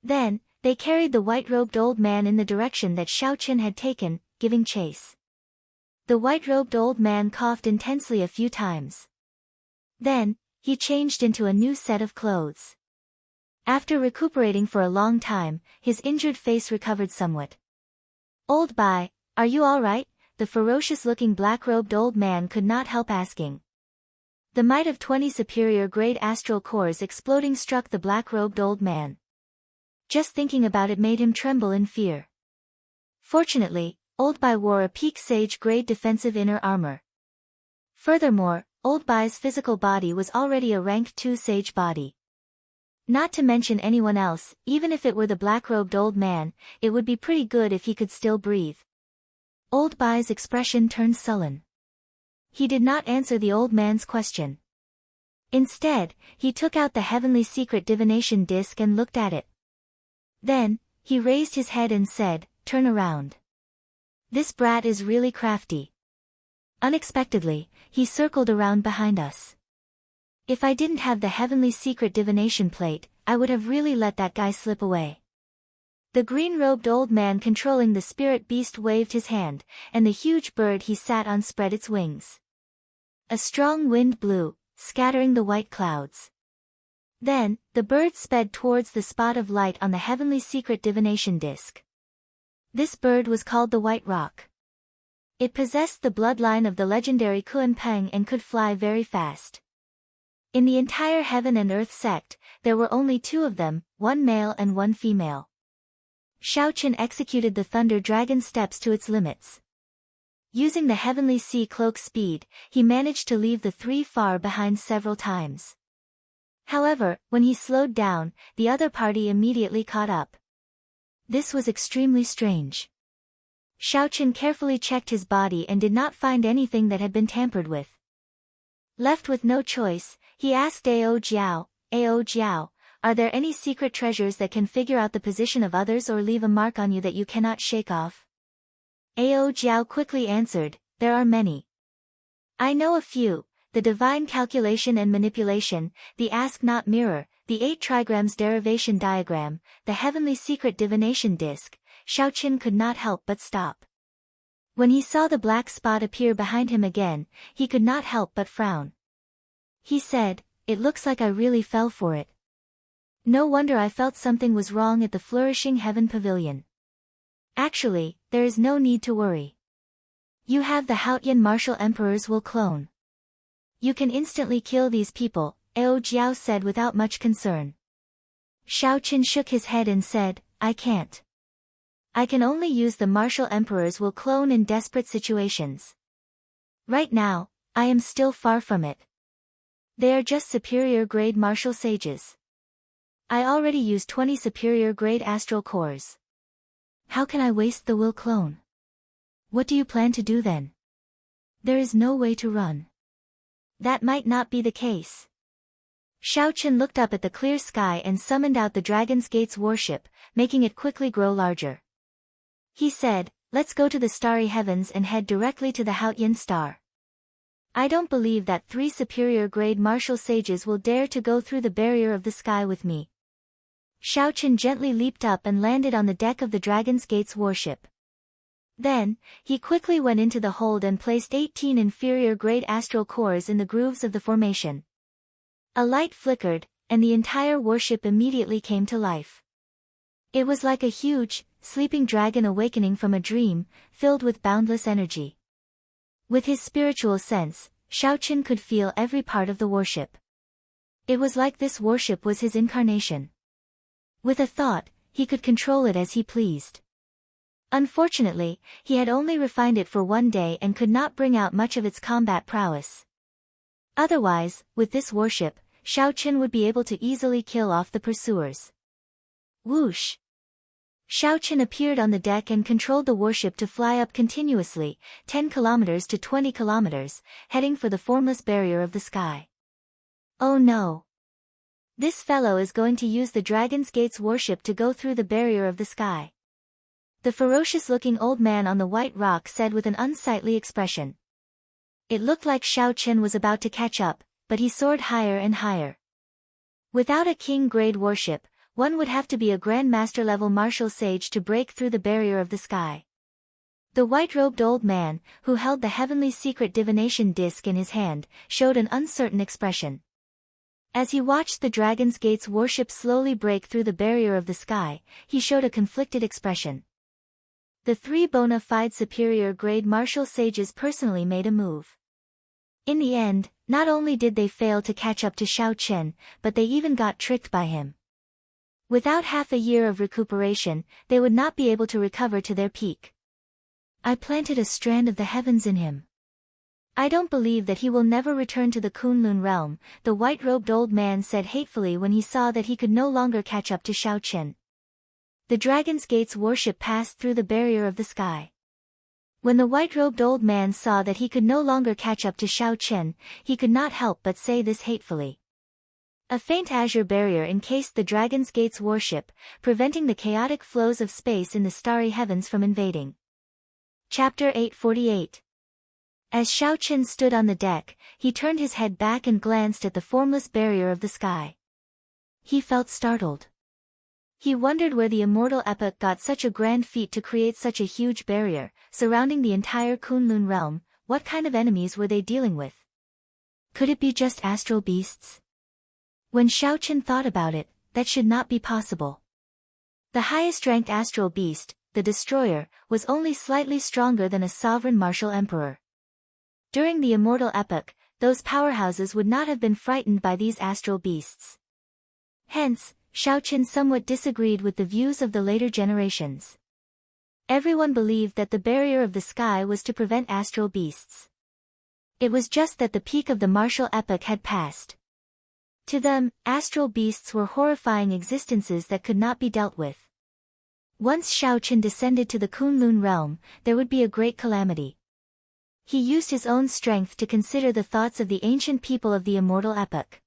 Then, they carried the white-robed old man in the direction that Xiao Chen had taken, giving chase. The white-robed old man coughed intensely a few times. Then, he changed into a new set of clothes. After recuperating for a long time, his injured face recovered somewhat. "Old Bai, are you all right?" the ferocious-looking black-robed old man could not help asking. The might of 20 superior-grade astral cores exploding struck the black-robed old man. Just thinking about it made him tremble in fear. Fortunately, Old Bai wore a peak sage-grade defensive inner armor. Furthermore, Old Bai's physical body was already a rank 2 sage body. Not to mention anyone else, even if it were the black-robed old man, it would be pretty good if he could still breathe. Old Bai's expression turned sullen. He did not answer the old man's question. Instead, he took out the heavenly secret divination disc and looked at it. Then, he raised his head and said, "Turn around. This brat is really crafty." Unexpectedly, he circled around behind us. If I didn't have the heavenly secret divination plate, I would have really let that guy slip away. The green-robed old man controlling the spirit beast waved his hand, and the huge bird he sat on spread its wings. A strong wind blew, scattering the white clouds. Then, the bird sped towards the spot of light on the heavenly secret divination disc. This bird was called the White Rock. It possessed the bloodline of the legendary Kuan Peng and could fly very fast. In the entire heaven and earth sect, there were only 2 of them, 1 male and 1 female. Xiao Chen executed the Thunder Dragon steps to its limits. Using the heavenly sea cloak speed, he managed to leave the 3 far behind several times. However, when he slowed down, the other party immediately caught up. This was extremely strange. Xiao Chen carefully checked his body and did not find anything that had been tampered with. Left with no choice, he asked Ao Jiao, "Are there any secret treasures that can figure out the position of others or leave a mark on you that you cannot shake off?" Ao Jiao quickly answered, "There are many. I know a few: the divine calculation and manipulation, the ask not mirror, the 8 trigrams derivation diagram, the heavenly secret divination disc." Xiao Chen could not help but stop. When he saw the black spot appear behind him again, he could not help but frown. He said, "It looks like I really fell for it. No wonder I felt something was wrong at the Flourishing Heaven Pavilion. Actually, there is no need to worry. You have the Haotian martial emperor's will clone. You can instantly kill these people," Ao Jiao said without much concern. Xiao Chen shook his head and said, "I can't. I can only use the martial emperor's will clone in desperate situations. Right now, I am still far from it. They are just superior-grade martial sages. I already used 20 superior-grade astral cores. How can I waste the will clone? What do you plan to do then? There is no way to run. That might not be the case. Shao Chen looked up at the clear sky and summoned out the Dragon's Gate's warship, making it quickly grow larger. He said, let's go to the starry heavens and head directly to the Haotian star. I don't believe that 3 superior-grade martial sages will dare to go through the barrier of the sky with me. Shao Chen gently leaped up and landed on the deck of the Dragon's Gate's warship. Then, he quickly went into the hold and placed 18 inferior-grade astral cores in the grooves of the formation. A light flickered, and the entire warship immediately came to life. It was like a huge, sleeping dragon awakening from a dream, filled with boundless energy. With his spiritual sense, Shao Chen could feel every part of the warship. It was like this warship was his incarnation. With a thought, he could control it as he pleased. Unfortunately, he had only refined it for 1 day and could not bring out much of its combat prowess. Otherwise, with this warship, Shao Chen would be able to easily kill off the pursuers. Whoosh! Shao Chen appeared on the deck and controlled the warship to fly up continuously, 10 kilometers to 20 kilometers, heading for the formless barrier of the sky. Oh no! This fellow is going to use the Dragon's Gate's warship to go through the barrier of the sky. The ferocious-looking old man on the white rock said with an unsightly expression. It looked like Shao Chen was about to catch up, but he soared higher and higher. Without a king-grade warship, one would have to be a grandmaster-level martial sage to break through the barrier of the sky. The white-robed old man, who held the heavenly secret divination disc in his hand, showed an uncertain expression. As he watched the Dragon's Gate's warship slowly break through the barrier of the sky, he showed a conflicted expression. The 3 bona fide superior-grade martial sages personally made a move. In the end, not only did they fail to catch up to Shao Chen, but they even got tricked by him. Without half a year of recuperation, they would not be able to recover to their peak. I planted a strand of the heavens in him. I don't believe that he will never return to the Kunlun realm, the white-robed old man said hatefully when he saw that he could no longer catch up to Shao Chen. The Dragon's Gate's warship passed through the barrier of the sky. When the white-robed old man saw that he could no longer catch up to Shao Chen, he could not help but say this hatefully. A faint azure barrier encased the Dragon's Gate's warship, preventing the chaotic flows of space in the starry heavens from invading. Chapter 848. As Shao Chen stood on the deck, he turned his head back and glanced at the formless barrier of the sky. He felt startled. He wondered where the immortal epoch got such a grand feat to create such a huge barrier, surrounding the entire Kunlun realm. What kind of enemies were they dealing with? Could it be just astral beasts? When Shao Chen thought about it, that should not be possible. The highest-ranked astral beast, the Destroyer, was only slightly stronger than a sovereign martial emperor. During the immortal epoch, those powerhouses would not have been frightened by these astral beasts. Hence, Shao Chen somewhat disagreed with the views of the later generations. Everyone believed that the barrier of the sky was to prevent astral beasts. It was just that the peak of the martial epoch had passed. To them, astral beasts were horrifying existences that could not be dealt with. Once Shao Chen descended to the Kunlun realm, there would be a great calamity. He used his own strength to consider the thoughts of the ancient people of the immortal epoch.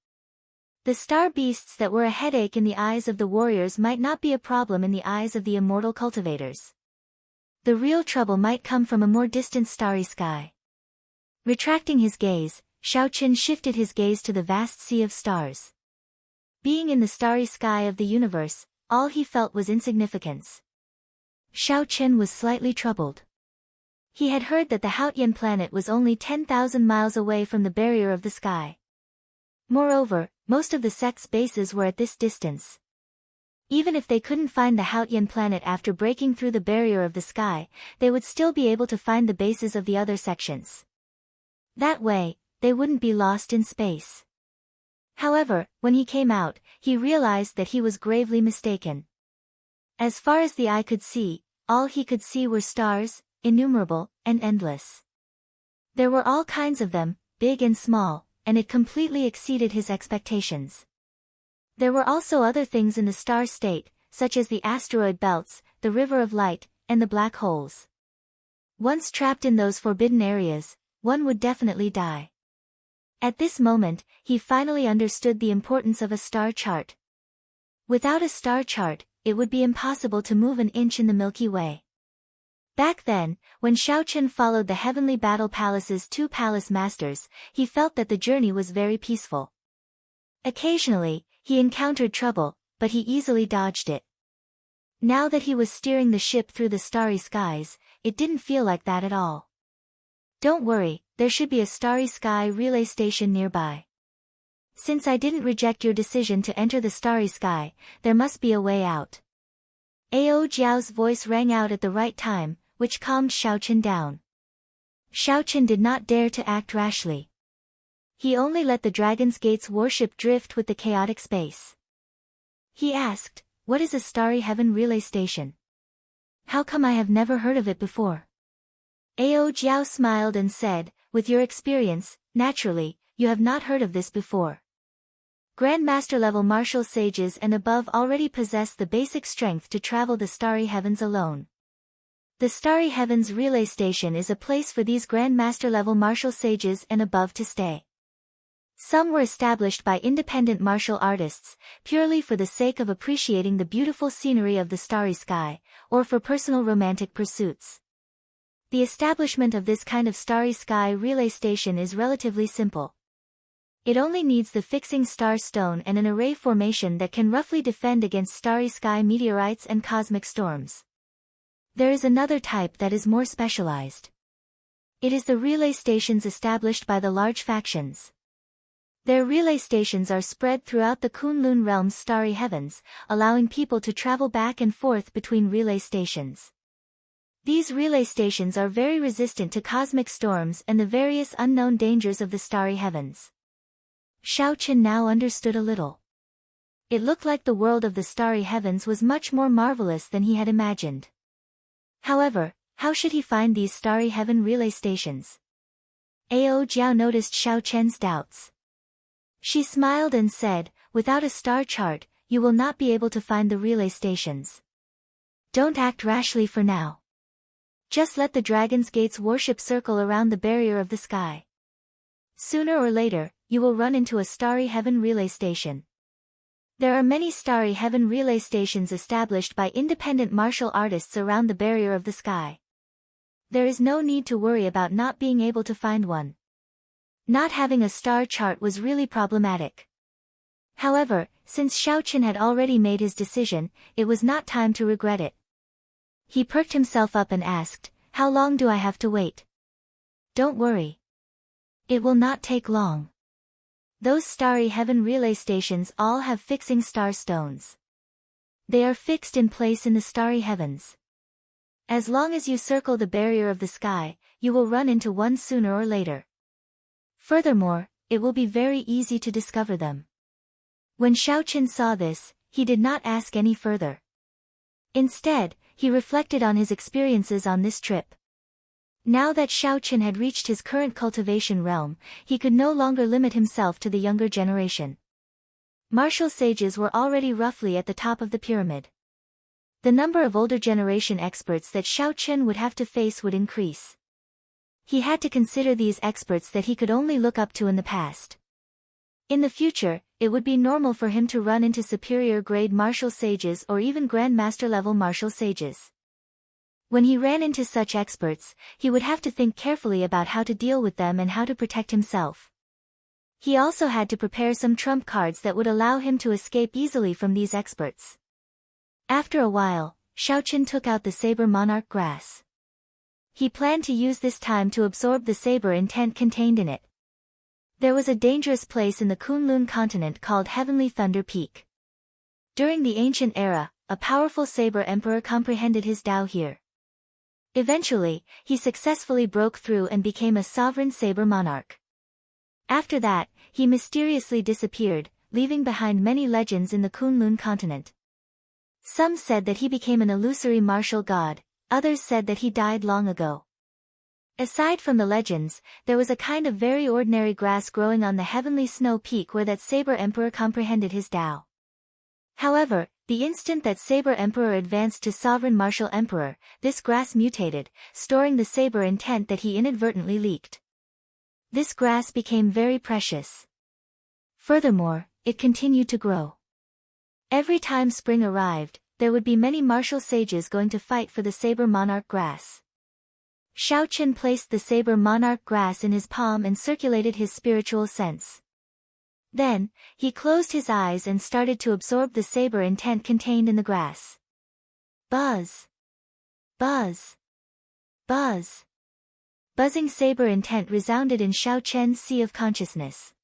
The star beasts that were a headache in the eyes of the warriors might not be a problem in the eyes of the immortal cultivators. The real trouble might come from a more distant starry sky. Retracting his gaze, Shao Chen shifted his gaze to the vast sea of stars. Being in the starry sky of the universe, all he felt was insignificance. Shao Chen was slightly troubled. He had heard that the Haotian planet was only 10,000 miles away from the barrier of the sky. Moreover, most of the sect's bases were at this distance. Even if they couldn't find the Haotian planet after breaking through the barrier of the sky, they would still be able to find the bases of the other sections. That way, they wouldn't be lost in space. However, when he came out, he realized that he was gravely mistaken. As far as the eye could see, all he could see were stars, innumerable, and endless. There were all kinds of them, big and small, and it completely exceeded his expectations. There were also other things in the star state, such as the asteroid belts, the river of light, and the black holes. Once trapped in those forbidden areas, one would definitely die. At this moment, he finally understood the importance of a star chart. Without a star chart, it would be impossible to move an inch in the Milky Way. Back then, when Xiaochen followed the heavenly battle palace's two palace masters, he felt that the journey was very peaceful. Occasionally, he encountered trouble, but he easily dodged it. Now that he was steering the ship through the starry skies, it didn't feel like that at all. Don't worry, there should be a starry sky relay station nearby. Since I didn't reject your decision to enter the starry sky, there must be a way out. Ao Jiao's voice rang out at the right time, which calmed Xiaochen down. Xiaochen did not dare to act rashly. He only let the Dragon's Gate's warship drift with the chaotic space. He asked, "What is a starry heaven relay station? How come I have never heard of it before?" Ao Jiao smiled and said, "With your experience, naturally, you have not heard of this before. Grandmaster-level martial sages and above already possess the basic strength to travel the starry heavens alone. The Starry Heavens Relay Station is a place for these Grandmaster-level martial sages and above to stay. Some were established by independent martial artists, purely for the sake of appreciating the beautiful scenery of the starry sky, or for personal romantic pursuits. The establishment of this kind of starry sky relay station is relatively simple. It only needs the fixing star stone and an array formation that can roughly defend against starry sky meteorites and cosmic storms. There is another type that is more specialized. It is the relay stations established by the large factions. Their relay stations are spread throughout the Kunlun realm's starry heavens, allowing people to travel back and forth between relay stations. These relay stations are very resistant to cosmic storms and the various unknown dangers of the starry heavens. Xiaochen now understood a little. It looked like the world of the starry heavens was much more marvelous than he had imagined. However, how should he find these starry heaven relay stations? Ao Jiao noticed Xiaochen's doubts. She smiled and said, "Without a star chart, you will not be able to find the relay stations. Don't act rashly for now. Just let the Dragon's Gate's warship circle around the barrier of the sky. Sooner or later, you will run into a starry heaven relay station. There are many starry heaven relay stations established by independent martial artists around the barrier of the sky. There is no need to worry about not being able to find one." Not having a star chart was really problematic. However, since Xiaochen had already made his decision, it was not time to regret it. He perked himself up and asked, "How long do I have to wait?" "Don't worry. It will not take long. Those starry heaven relay stations all have fixing star stones. They are fixed in place in the starry heavens. As long as you circle the barrier of the sky, you will run into one sooner or later. Furthermore, it will be very easy to discover them." When Xiaochen saw this, he did not ask any further. Instead, he reflected on his experiences on this trip. Now that Xiaochen had reached his current cultivation realm, he could no longer limit himself to the younger generation. Martial sages were already roughly at the top of the pyramid. The number of older generation experts that Xiaochen would have to face would increase. He had to consider these experts that he could only look up to in the past. In the future, it would be normal for him to run into superior grade martial sages or even grandmaster level martial sages. When he ran into such experts, he would have to think carefully about how to deal with them and how to protect himself. He also had to prepare some trump cards that would allow him to escape easily from these experts. After a while, Xiaochen took out the saber monarch grass. He planned to use this time to absorb the saber intent contained in it. There was a dangerous place in the Kunlun continent called Heavenly Thunder Peak. During the ancient era, a powerful saber emperor comprehended his Tao here. Eventually, he successfully broke through and became a sovereign saber monarch. After that, he mysteriously disappeared, leaving behind many legends in the Kunlun continent. Some said that he became an illusory martial god, others said that he died long ago. Aside from the legends, there was a kind of very ordinary grass growing on the heavenly snow peak where that saber emperor comprehended his Tao. However, The instant that Saber Emperor advanced to Sovereign Martial Emperor, this grass mutated, storing the saber intent that he inadvertently leaked. This grass became very precious. Furthermore, it continued to grow. Every time spring arrived, there would be many martial sages going to fight for the Saber Monarch grass. Xiao Chen placed the Saber Monarch grass in his palm and circulated his spiritual sense. Then, he closed his eyes and started to absorb the saber intent contained in the grass. Buzz! Buzz! Buzz! Buzzing saber intent resounded in Xiao Chen's sea of consciousness.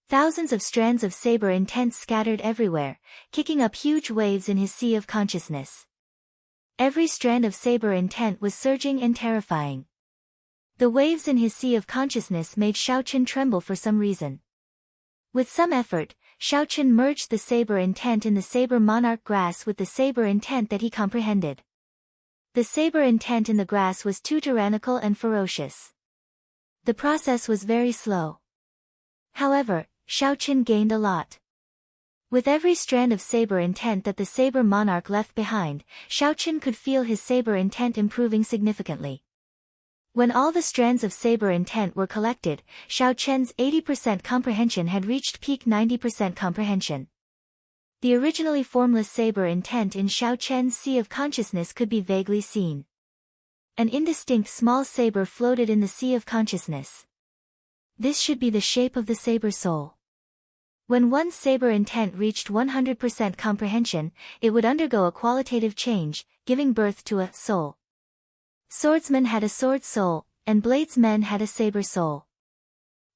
Thousands of strands of saber intent scattered everywhere, kicking up huge waves in his sea of consciousness. Every strand of saber intent was surging and terrifying. The waves in his sea of consciousness made Xiao Chen tremble for some reason. With some effort, Xiao Chen merged the saber intent in the Saber Monarch grass with the saber intent that he comprehended. The saber intent in the grass was too tyrannical and ferocious. The process was very slow. However, Xiao Chen gained a lot. With every strand of saber intent that the Saber Monarch left behind, Xiao Chen could feel his saber intent improving significantly. When all the strands of saber intent were collected, Xiao Chen's 80% comprehension had reached peak 90% comprehension. The originally formless saber intent in Xiao Chen's sea of consciousness could be vaguely seen. An indistinct small saber floated in the sea of consciousness. This should be the shape of the saber soul. When one saber intent reached 100% comprehension, it would undergo a qualitative change, giving birth to a soul. Swordsmen had a sword soul, and bladesmen had a saber soul.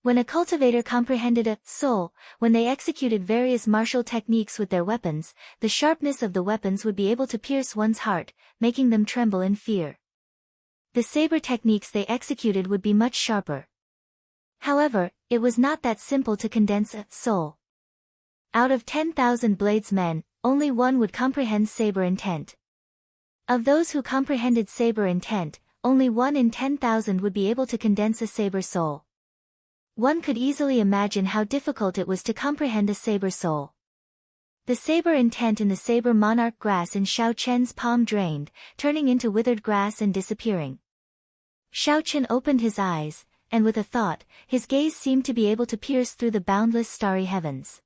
When a cultivator comprehended a soul, when they executed various martial techniques with their weapons, the sharpness of the weapons would be able to pierce one's heart, making them tremble in fear. The saber techniques they executed would be much sharper. However, it was not that simple to condense a soul. Out of 10,000 bladesmen, only one would comprehend saber intent. Of those who comprehended saber intent, only 1 in 10,000 would be able to condense a saber soul. One could easily imagine how difficult it was to comprehend a saber soul. The saber intent in the Saber Monarch grass in Xiao Chen's palm drained, turning into withered grass and disappearing. Xiao Chen opened his eyes, and with a thought, his gaze seemed to be able to pierce through the boundless starry heavens.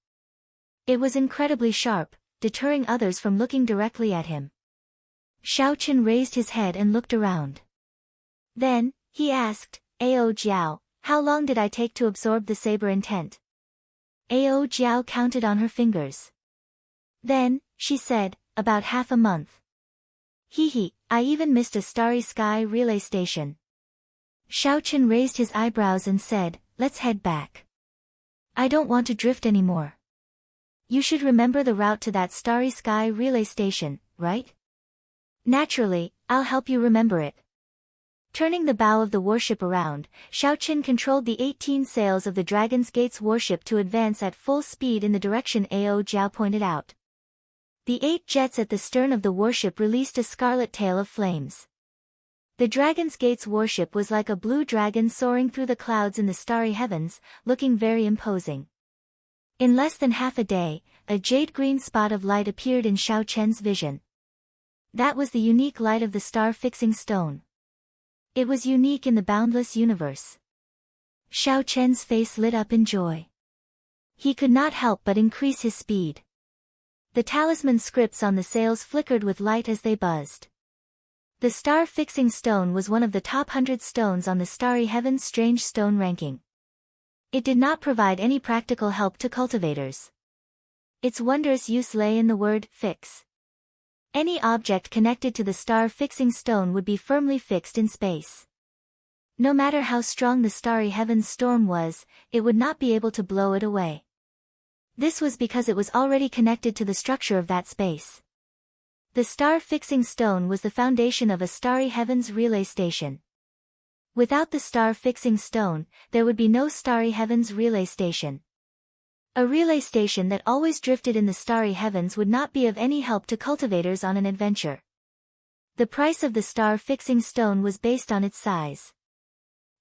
It was incredibly sharp, deterring others from looking directly at him. Xiao Chen raised his head and looked around. Then, he asked, Ao Jiao, how long did I take to absorb the saber intent? Ao Jiao counted on her fingers. Then, she said, about half a month. I even missed a starry sky relay station. Xiao Chen raised his eyebrows and said, let's head back. I don't want to drift anymore. You should remember the route to that starry sky relay station, right? Naturally, I'll help you remember it. Turning the bow of the warship around, Xiao Chen controlled the 18 sails of the Dragon's Gate's warship to advance at full speed in the direction Ao Jiao pointed out. The 8 jets at the stern of the warship released a scarlet tail of flames. The Dragon's Gate's warship was like a blue dragon soaring through the clouds in the starry heavens, looking very imposing. In less than half a day, a jade-green spot of light appeared in Xiao Chen's vision. That was the unique light of the star-fixing stone. It was unique in the boundless universe. Xiao Chen's face lit up in joy. He could not help but increase his speed. The talisman scripts on the sails flickered with light as they buzzed. The star-fixing stone was one of the top 100 stones on the Starry Heavens Strange Stone ranking. It did not provide any practical help to cultivators. Its wondrous use lay in the word, fix. Any object connected to the star-fixing stone would be firmly fixed in space. No matter how strong the starry heavens storm was, it would not be able to blow it away. This was because it was already connected to the structure of that space. The star-fixing stone was the foundation of a starry heavens relay station. Without the star-fixing stone, there would be no starry heavens relay station. A relay station that always drifted in the starry heavens would not be of any help to cultivators on an adventure. The price of the star-fixing stone was based on its size.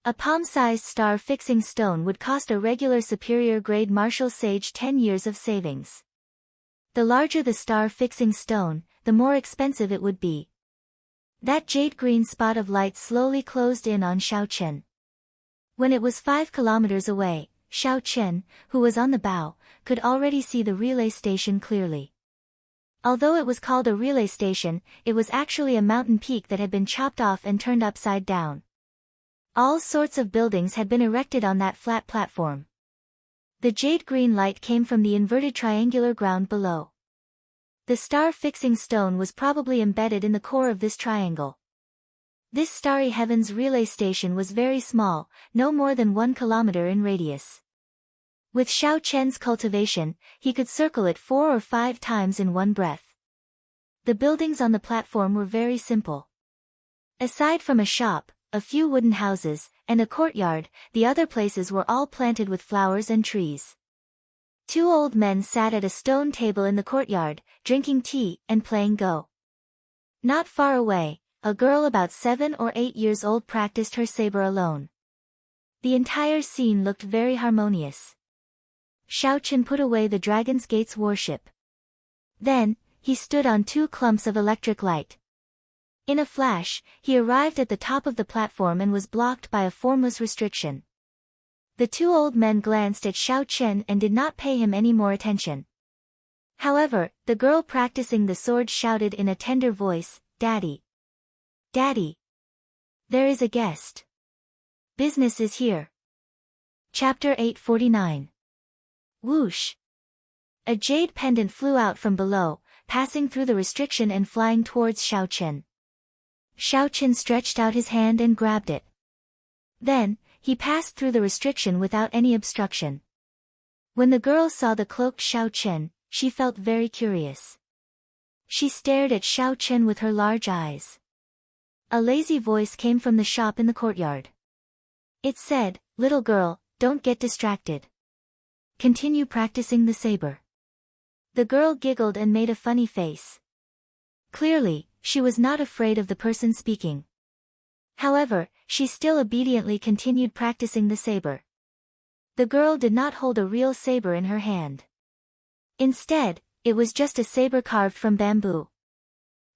A palm-sized star-fixing stone would cost a regular superior-grade martial sage 10 years of savings. The larger the star-fixing stone, the more expensive it would be. That jade-green spot of light slowly closed in on Xiao Chen. When it was 5 kilometers away, Xiao Chen, who was on the bow, could already see the relay station clearly. Although it was called a relay station, it was actually a mountain peak that had been chopped off and turned upside down. All sorts of buildings had been erected on that flat platform. The jade-green light came from the inverted triangular ground below. The star-fixing stone was probably embedded in the core of this triangle. This starry heavens relay station was very small, no more than 1 kilometer in radius. With Xiao Chen's cultivation, he could circle it 4 or 5 times in one breath. The buildings on the platform were very simple. Aside from a shop, a few wooden houses, and a courtyard, the other places were all planted with flowers and trees. 2 old men sat at a stone table in the courtyard, drinking tea and playing Go. Not far away, a girl about 7 or 8 years old practiced her saber alone. The entire scene looked very harmonious. Xiao Chen put away the Dragon's Gate's warship. Then, he stood on 2 clumps of electric light. In a flash, he arrived at the top of the platform and was blocked by a formless restriction. The 2 old men glanced at Xiao Chen and did not pay him any more attention. However, the girl practicing the sword shouted in a tender voice, "Daddy! Daddy! There is a guest. Business is here." Chapter 849. Whoosh! A jade pendant flew out from below, passing through the restriction and flying towards Xiao Chen. Xiao Chen stretched out his hand and grabbed it. Then, he passed through the restriction without any obstruction. When the girl saw the cloaked Xiao Chen, she felt very curious. She stared at Xiao Chen with her large eyes. A lazy voice came from the shop in the courtyard. It said, "Little girl, don't get distracted. Continue practicing the saber." The girl giggled and made a funny face. Clearly, she was not afraid of the person speaking. However, she still obediently continued practicing the saber. The girl did not hold a real saber in her hand. Instead, it was just a saber carved from bamboo.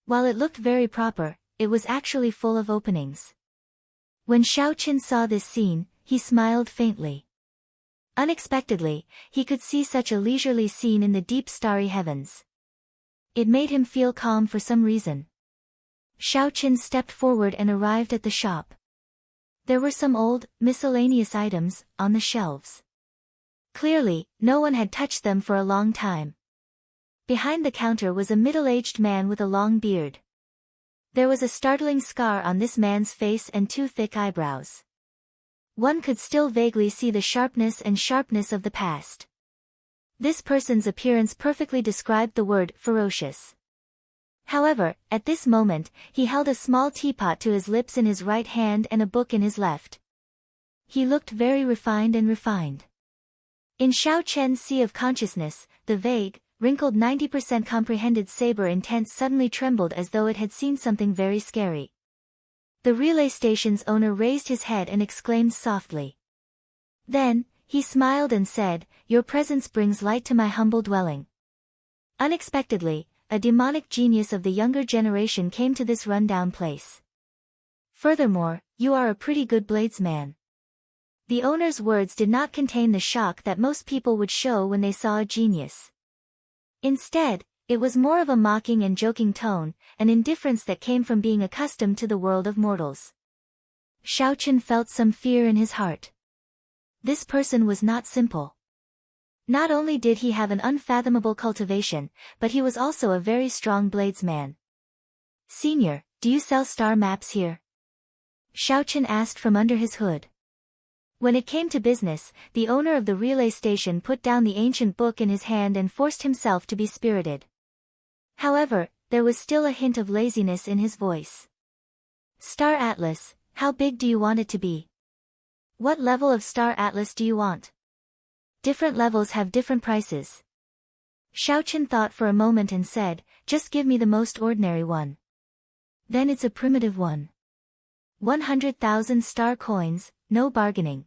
While it looked very proper, it was actually full of openings. When Xiao Chen saw this scene, he smiled faintly. Unexpectedly, he could see such a leisurely scene in the deep starry heavens. It made him feel calm for some reason. Xiao Chen stepped forward and arrived at the shop. There were some old, miscellaneous items on the shelves. Clearly, no one had touched them for a long time. Behind the counter was a middle-aged man with a long beard. There was a startling scar on this man's face and 2 thick eyebrows. One could still vaguely see the sharpness of the past. This person's appearance perfectly described the word ferocious. However, at this moment, he held a small teapot to his lips in his right hand and a book in his left. He looked very refined. In Xiao Chen's sea of consciousness, the vague, wrinkled 90% comprehended saber intent suddenly trembled as though it had seen something very scary. The relay station's owner raised his head and exclaimed softly. Then, he smiled and said, "Your presence brings light to my humble dwelling." Unexpectedly, a demonic genius of the younger generation came to this run-down place. Furthermore, you are a pretty good bladesman. The owner's words did not contain the shock that most people would show when they saw a genius. Instead, it was more of a mocking and joking tone, an indifference that came from being accustomed to the world of mortals. Xiao Chen felt some fear in his heart. This person was not simple. Not only did he have an unfathomable cultivation, but he was also a very strong bladesman. "Senior, do you sell star maps here?" Xiao Chen asked from under his hood. When it came to business, the owner of the relay station put down the ancient book in his hand and forced himself to be spirited. However, there was still a hint of laziness in his voice. "Star Atlas, how big do you want it to be? What level of Star Atlas do you want? Different levels have different prices." Xiao Chen thought for a moment and said, "Just give me the most ordinary one." "Then it's a primitive one. 100,000 star coins, no bargaining."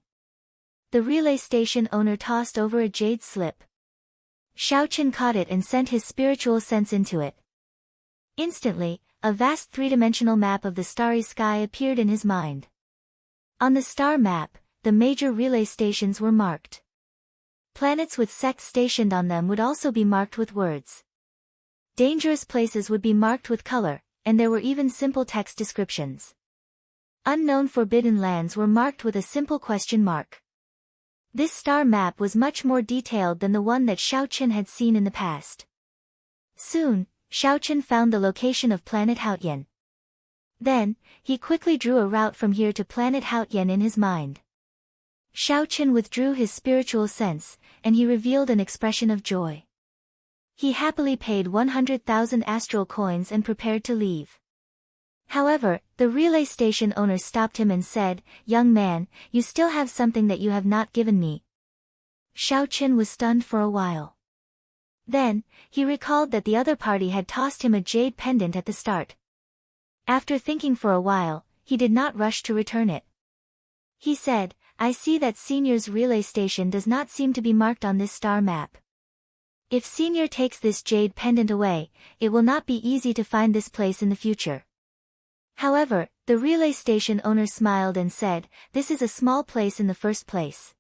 The relay station owner tossed over a jade slip. Xiaochen caught it and sent his spiritual sense into it. Instantly, a vast three-dimensional map of the starry sky appeared in his mind. On the star map, the major relay stations were marked. Planets with sects stationed on them would also be marked with words. Dangerous places would be marked with color, and there were even simple text descriptions. Unknown forbidden lands were marked with a simple question mark. This star map was much more detailed than the one that Xiaochen had seen in the past. Soon, Xiaochen found the location of planet Haotian. Then, he quickly drew a route from here to planet Haotian in his mind. Xiaochen withdrew his spiritual sense, and he revealed an expression of joy. He happily paid 100,000 astral coins and prepared to leave. However, the relay station owner stopped him and said, "Young man, you still have something that you have not given me." Xiaochen was stunned for a while. Then, he recalled that the other party had tossed him a jade pendant at the start. After thinking for a while, he did not rush to return it. He said, "I see that Senior's relay station does not seem to be marked on this star map. If Senior takes this jade pendant away, it will not be easy to find this place in the future." However, the relay station owner smiled and said, "This is a small place in the first place.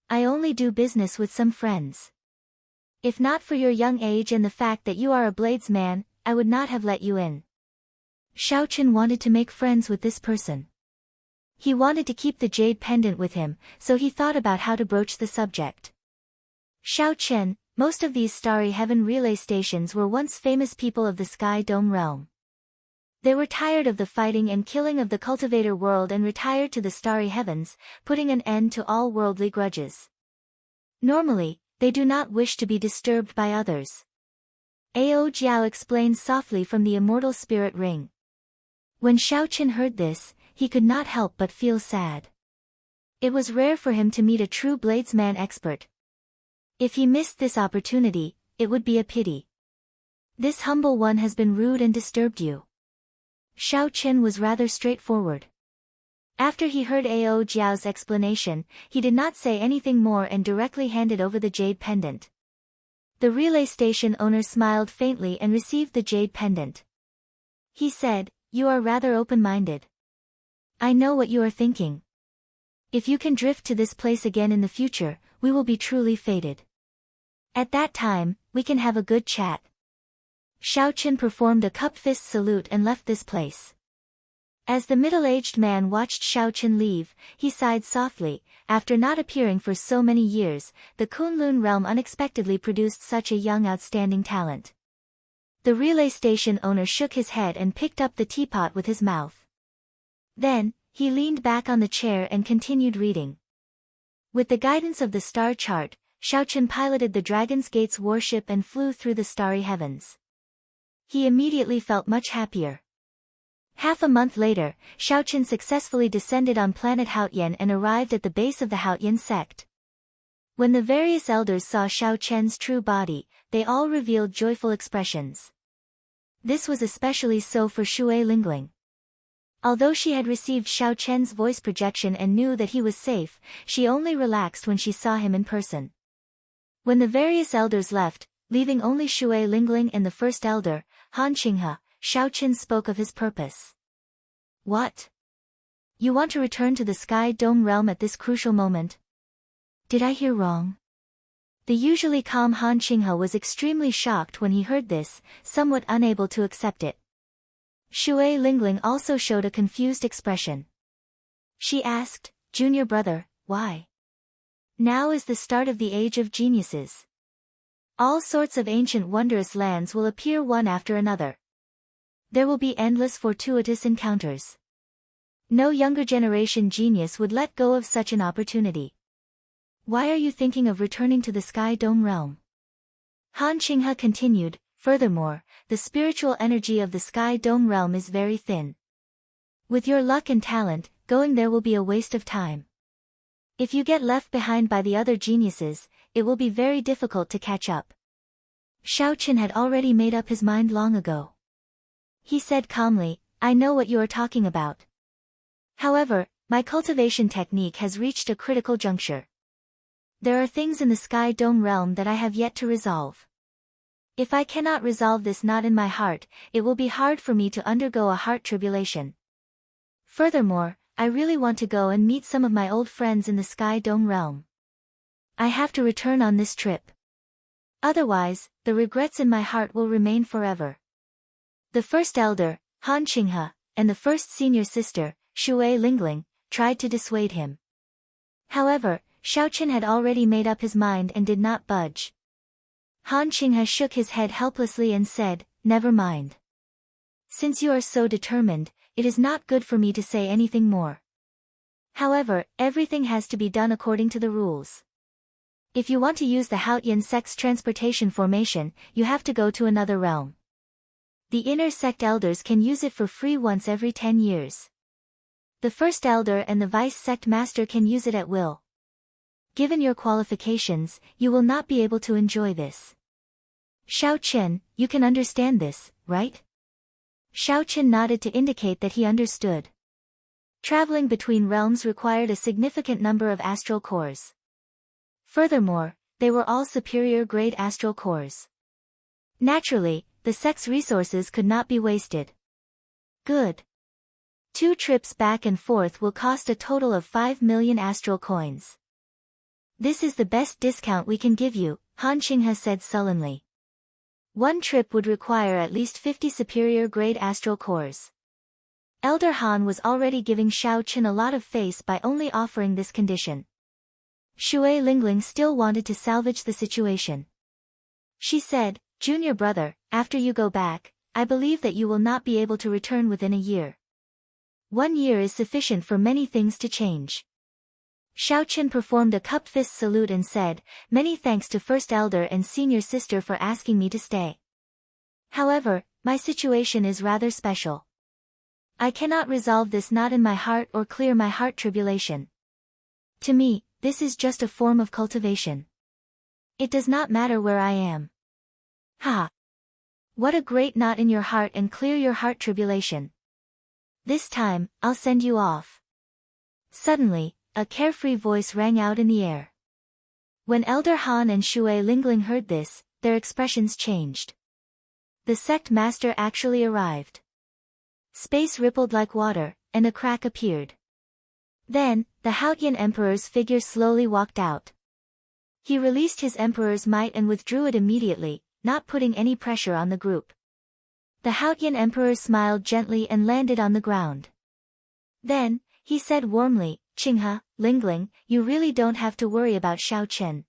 I only do business with some friends. If not for your young age and the fact that you are a bladesman, I would not have let you in." Xiaochen wanted to make friends with this person. He wanted to keep the jade pendant with him, so he thought about how to broach the subject. "Xiaochen, most of these starry heaven relay stations were once famous people of the Sky Dome realm. They were tired of the fighting and killing of the cultivator world and retired to the starry heavens, putting an end to all worldly grudges. Normally, they do not wish to be disturbed by others." Ao Jiao explained softly from the immortal spirit ring. When Xiaochen heard this, he could not help but feel sad. It was rare for him to meet a true bladesman expert. If he missed this opportunity, it would be a pity. "This humble one has been rude and disturbed you." Xiaochen was rather straightforward. After he heard Ao Jiao's explanation, he did not say anything more and directly handed over the jade pendant. The relay station owner smiled faintly and received the jade pendant. He said, "You are rather open-minded. I know what you are thinking. If you can drift to this place again in the future, we will be truly fated. At that time, we can have a good chat." Xiaochen performed a cup-fist salute and left this place. As the middle-aged man watched Xiaochen leave, he sighed softly. After not appearing for so many years, the Kunlun realm unexpectedly produced such a young outstanding talent. The relay station owner shook his head and picked up the teapot with his mouth. Then, he leaned back on the chair and continued reading. With the guidance of the star chart, Xiaochen piloted the Dragon's Gate's warship and flew through the starry heavens. He immediately felt much happier. Half a month later, Xiaochen successfully descended on planet Haotian and arrived at the base of the Haotian sect. When the various elders saw Xiaochen's true body, they all revealed joyful expressions. This was especially so for Shui Lingling. Although she had received Xiaochen's voice projection and knew that he was safe, she only relaxed when she saw him in person. When the various elders left, leaving only Shui Lingling and the first elder, Han Qinghe, Xiaochen spoke of his purpose. "What? You want to return to the Sky Dome realm at this crucial moment? Did I hear wrong?" The usually calm Han Qinghe was extremely shocked when he heard this, somewhat unable to accept it. Shui Lingling also showed a confused expression. She asked, "Junior brother, why? Now is the start of the age of geniuses. All sorts of ancient wondrous lands will appear one after another. There will be endless fortuitous encounters. No younger generation genius would let go of such an opportunity. Why are you thinking of returning to the Sky Dome realm?" Han Qinghe continued, "Furthermore, the spiritual energy of the Sky Dome realm is very thin. With your luck and talent, going there will be a waste of time. If you get left behind by the other geniuses, it will be very difficult to catch up." Xiaochen had already made up his mind long ago. He said calmly, "I know what you are talking about. However, my cultivation technique has reached a critical juncture. There are things in the Sky Dome realm that I have yet to resolve. If I cannot resolve this knot in my heart, it will be hard for me to undergo a heart tribulation. Furthermore, I really want to go and meet some of my old friends in the Sky Dome realm. I have to return on this trip. Otherwise, the regrets in my heart will remain forever. The first elder, Han Qinghe, and the first senior sister, Shui Lingling, tried to dissuade him. However, Xiaoqin had already made up his mind and did not budge. Han Qinghe shook his head helplessly and said, "Never mind. Since you are so determined, it is not good for me to say anything more. However, everything has to be done according to the rules. If you want to use the Haotian sect's transportation formation, you have to go to another realm. The inner sect elders can use it for free once every 10 years. The first elder and the vice sect master can use it at will. Given your qualifications, you will not be able to enjoy this." Xiaoqin, you can understand this, right? Xiaoqin nodded to indicate that he understood. Traveling between realms required a significant number of astral cores. Furthermore, they were all superior-grade astral cores. Naturally, the sect's resources could not be wasted. Good. 2 trips back and forth will cost a total of 5 million astral coins. This is the best discount we can give you, Han Qinghe said sullenly. 1 trip would require at least 50 superior-grade astral cores. Elder Han was already giving Xiaoqin a lot of face by only offering this condition. Shui Lingling still wanted to salvage the situation. She said, "Junior brother, after you go back, I believe that you will not be able to return within a year. 1 year is sufficient for many things to change." Xiaoqin performed a cup fist salute and said, "Many thanks to First Elder and Senior Sister for asking me to stay. However, my situation is rather special. I cannot resolve this knot in my heart or clear my heart tribulation. To me, this is just a form of cultivation. It does not matter where I am." Ha! What a great knot in your heart and clear your heart tribulation. This time, I'll send you off. Suddenly, a carefree voice rang out in the air. When Elder Han and Shui Lingling heard this, their expressions changed. The sect master actually arrived. Space rippled like water, and a crack appeared. Then, the Haotian Emperor's figure slowly walked out. He released his Emperor's might and withdrew it immediately, not putting any pressure on the group. The Haotian Emperor smiled gently and landed on the ground. Then, he said warmly, "Qinghe, Lingling, you really don't have to worry about Xiaoqin.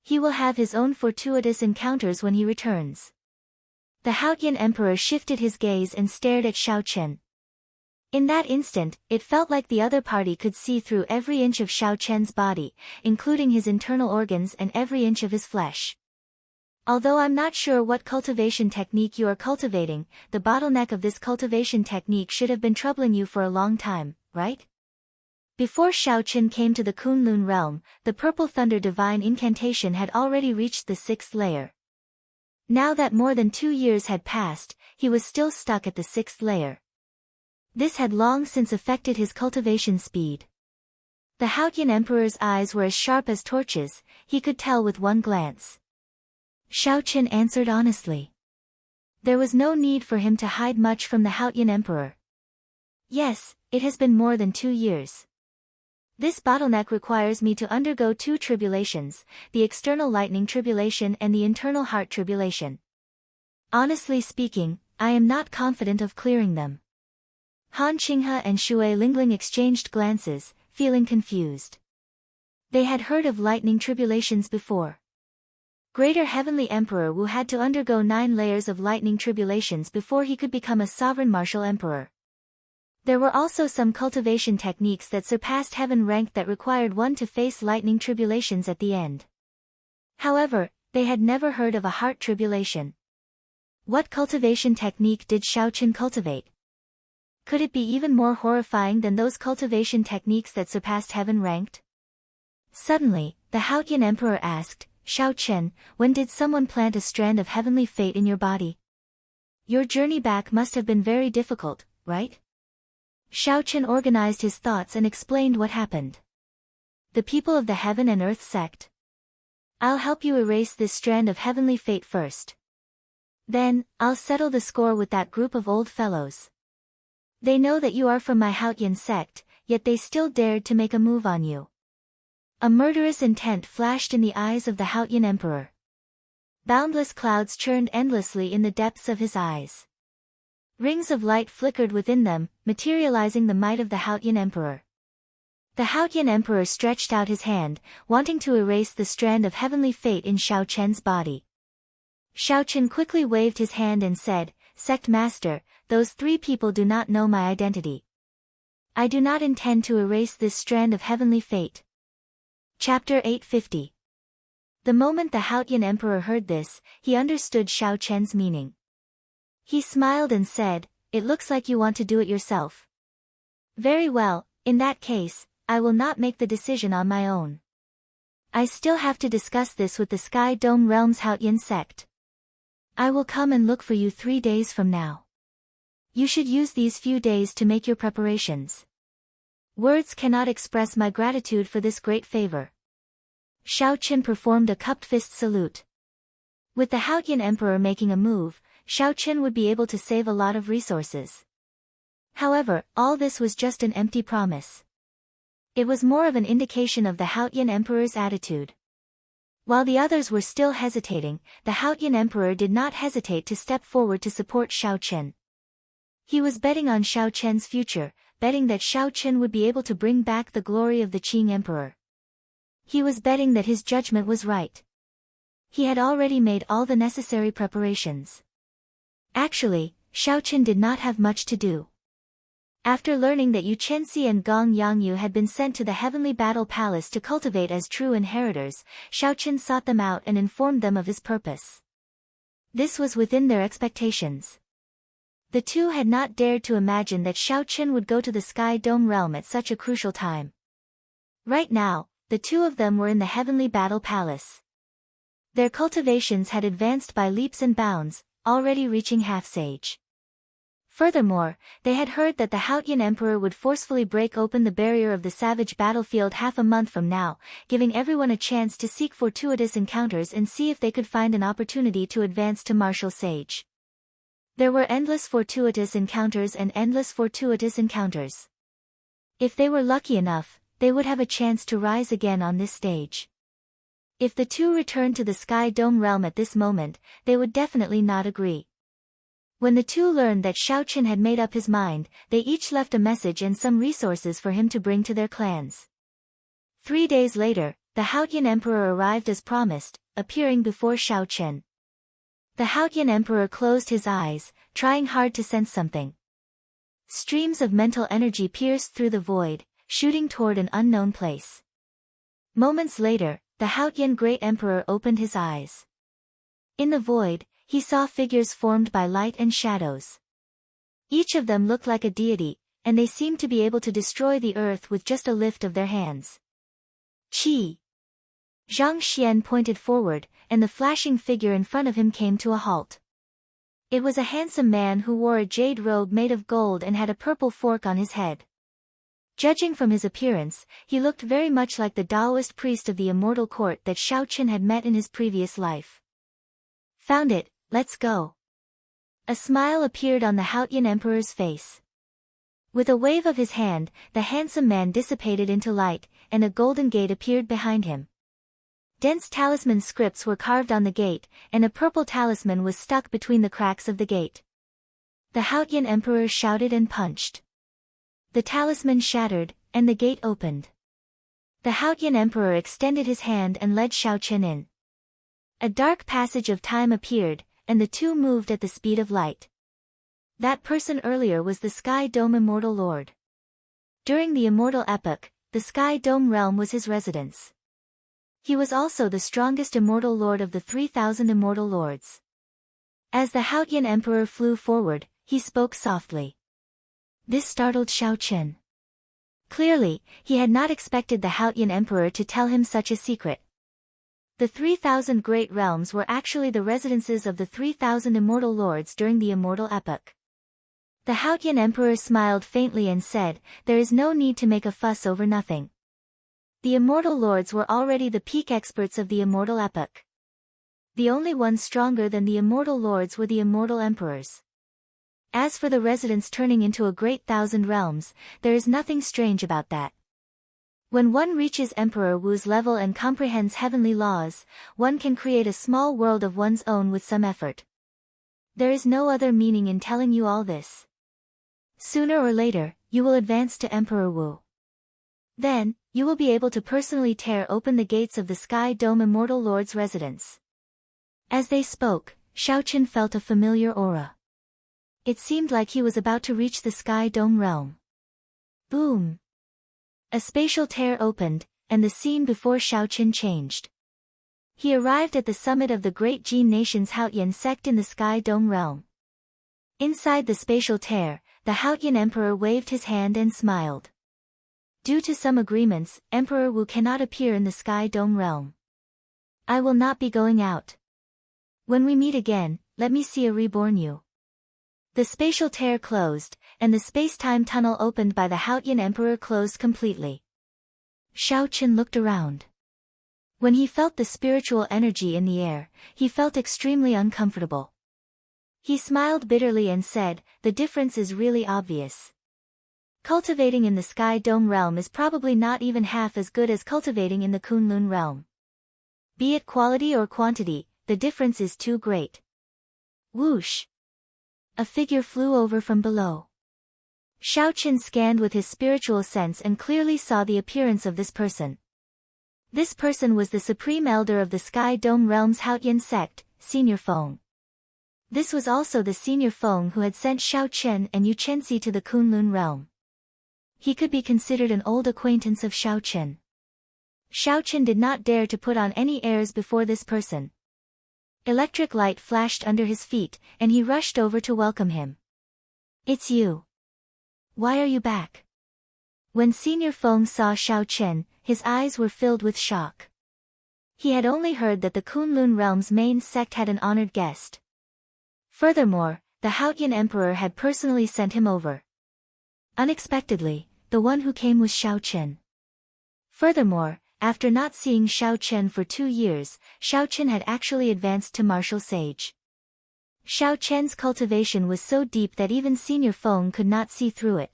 He will have his own fortuitous encounters when he returns." The Haotian Emperor shifted his gaze and stared at Xiaoqin. In that instant, it felt like the other party could see through every inch of Xiaoqin's body, including his internal organs and every inch of his flesh. Although I'm not sure what cultivation technique you are cultivating, the bottleneck of this cultivation technique should have been troubling you for a long time, right? Before Xiaoqin came to the Kunlun realm, the Purple Thunder Divine Incantation had already reached the 6th layer. Now that more than 2 years had passed, he was still stuck at the 6th layer. This had long since affected his cultivation speed. The Haotian Emperor's eyes were as sharp as torches, he could tell with one glance. Xiaoqin answered honestly. There was no need for him to hide much from the Haotian Emperor. Yes, it has been more than 2 years. This bottleneck requires me to undergo 2 tribulations, the external lightning tribulation and the internal heart tribulation. Honestly speaking, I am not confident of clearing them. Han Qinghe and Shui Lingling exchanged glances, feeling confused. They had heard of lightning tribulations before. Greater Heavenly Emperor Wu had to undergo 9 layers of lightning tribulations before he could become a sovereign martial emperor. There were also some cultivation techniques that surpassed heaven rank that required one to face lightning tribulations at the end. However, they had never heard of a heart tribulation. What cultivation technique did Xiaoqin cultivate? Could it be even more horrifying than those cultivation techniques that surpassed heaven ranked? Suddenly, the Haotian Emperor asked, "Xiaoqin, when did someone plant a strand of heavenly fate in your body? Your journey back must have been very difficult, right?" Xiaoqin organized his thoughts and explained what happened. the people of the Heaven and Earth sect. I'll help you erase this strand of heavenly fate first. Then, I'll settle the score with that group of old fellows. They know that you are from my Haotian sect, yet they still dared to make a move on you. A murderous intent flashed in the eyes of the Haotian emperor. Boundless clouds churned endlessly in the depths of his eyes. Rings of light flickered within them, materializing the might of the Haotian emperor. The Haotian emperor stretched out his hand, wanting to erase the strand of heavenly fate in Xiao Chen's body. Xiao Chen quickly waved his hand and said, "Sect Master, those three people do not know my identity. I do not intend to erase this strand of heavenly fate." Chapter 850. The moment the Haotian emperor heard this, he understood Xiao Chen's meaning. He smiled and said, "It looks like you want to do it yourself. Very well, in that case, I will not make the decision on my own. I still have to discuss this with the Sky Dome Realm's Haotian sect. I will come and look for you 3 days from now. You should use these few days to make your preparations. Words cannot express my gratitude for this great favor." Xiao Chen performed a cupped fist salute. With the Haotian emperor making a move, Xiao Chen would be able to save a lot of resources. However, all this was just an empty promise. It was more of an indication of the Haotian emperor's attitude. While the others were still hesitating, the Haotian emperor did not hesitate to step forward to support Xiao Chen. He was betting on Xiao Chen's future, betting that Xiao Chen would be able to bring back the glory of the Qing emperor. He was betting that his judgment was right. He had already made all the necessary preparations. Actually, Xiao Chen did not have much to do. After learning that Yu Chenxi and Gong Yangyu had been sent to the Heavenly Battle Palace to cultivate as true inheritors, Xiao Chen sought them out and informed them of his purpose. This was within their expectations. The two had not dared to imagine that Xiao Chen would go to the Sky Dome realm at such a crucial time. Right now, the two of them were in the Heavenly Battle Palace. Their cultivations had advanced by leaps and bounds, already reaching half-sage. Furthermore, they had heard that the Haotian emperor would forcefully break open the barrier of the savage battlefield half a month from now, giving everyone a chance to seek fortuitous encounters and see if they could find an opportunity to advance to martial sage. There were endless fortuitous encounters and endless fortuitous encounters. If they were lucky enough, they would have a chance to rise again on this stage. If the two returned to the Sky Dome realm at this moment, they would definitely not agree. When the two learned that Xiao Chen had made up his mind, they each left a message and some resources for him to bring to their clans. 3 days later, the Haotian emperor arrived as promised, appearing before Xiao Chen. The Haotian emperor closed his eyes, trying hard to sense something. Streams of mental energy pierced through the void, shooting toward an unknown place. Moments later, the Haotian Great Emperor opened his eyes. In the void, he saw figures formed by light and shadows. Each of them looked like a deity, and they seemed to be able to destroy the earth with just a lift of their hands. Qi! Zhang Xian pointed forward, and the flashing figure in front of him came to a halt. It was a handsome man who wore a jade robe made of gold and had a purple fork on his head. Judging from his appearance, he looked very much like the Taoist priest of the immortal court that Xiao Chen had met in his previous life. "Found it, let's go." A smile appeared on the Haotian emperor's face. With a wave of his hand, the handsome man dissipated into light, and a golden gate appeared behind him. Dense talisman scripts were carved on the gate, and a purple talisman was stuck between the cracks of the gate. The Haotian emperor shouted and punched. The talisman shattered, and the gate opened. The Haotian emperor extended his hand and led Xiao Chen in. A dark passage of time appeared, and the two moved at the speed of light. That person earlier was the Sky Dome Immortal Lord. During the Immortal Epoch, the Sky Dome realm was his residence. He was also the strongest Immortal Lord of the 3,000 Immortal Lords. As the Haotian emperor flew forward, he spoke softly. This startled Xiao Chen. Clearly, he had not expected the Haotian emperor to tell him such a secret. The 3,000 great realms were actually the residences of the 3,000 immortal lords during the immortal epoch. The Haotian emperor smiled faintly and said, "There is no need to make a fuss over nothing. The immortal lords were already the peak experts of the immortal epoch. The only ones stronger than the immortal lords were the immortal emperors. As for the residents turning into a great thousand realms, there is nothing strange about that. When one reaches Emperor Wu's level and comprehends heavenly laws, one can create a small world of one's own with some effort. There is no other meaning in telling you all this. Sooner or later, you will advance to Emperor Wu. Then, you will be able to personally tear open the gates of the Sky Dome Immortal Lord's residence. As they spoke, Xiaoqin felt a familiar aura. It seemed like he was about to reach the Sky Dome realm. Boom! A spatial tear opened, and the scene before Xiaoqin changed. He arrived at the summit of the great Jin nation's Haotian sect in the Sky Dome realm. Inside the spatial tear, the Haotian emperor waved his hand and smiled. Due to some agreements, Emperor Wu cannot appear in the Sky Dome realm. I will not be going out. When we meet again, let me see a reborn you. The spatial tear closed, and the space-time tunnel opened by the Haotian emperor closed completely. Xiaoqin looked around. When he felt the spiritual energy in the air, he felt extremely uncomfortable. He smiled bitterly and said, "The difference is really obvious. Cultivating in the Sky Dome realm is probably not even half as good as cultivating in the Kunlun realm. Be it quality or quantity, the difference is too great." Whoosh! A figure flew over from below. Xiaoqin scanned with his spiritual sense and clearly saw the appearance of this person. This person was the supreme elder of the Sky Dome realm's Haotian sect, Senior Feng. This was also the Senior Feng who had sent Xiaoqin and Yu Chenxi to the Kunlun realm. He could be considered an old acquaintance of Xiaoqin. Xiaoqin did not dare to put on any airs before this person. Electric light flashed under his feet, and he rushed over to welcome him. "It's you. Why are you back?" When Senior Feng saw Xiaoqin, his eyes were filled with shock. He had only heard that the Kunlun realm's main sect had an honored guest. Furthermore, the Haotian emperor had personally sent him over. Unexpectedly, the one who came was Xiaoqin. Furthermore, after not seeing Xiaoqin for 2 years, Xiaoqin had actually advanced to martial sage. Xiaoqin's cultivation was so deep that even Senior Feng could not see through it.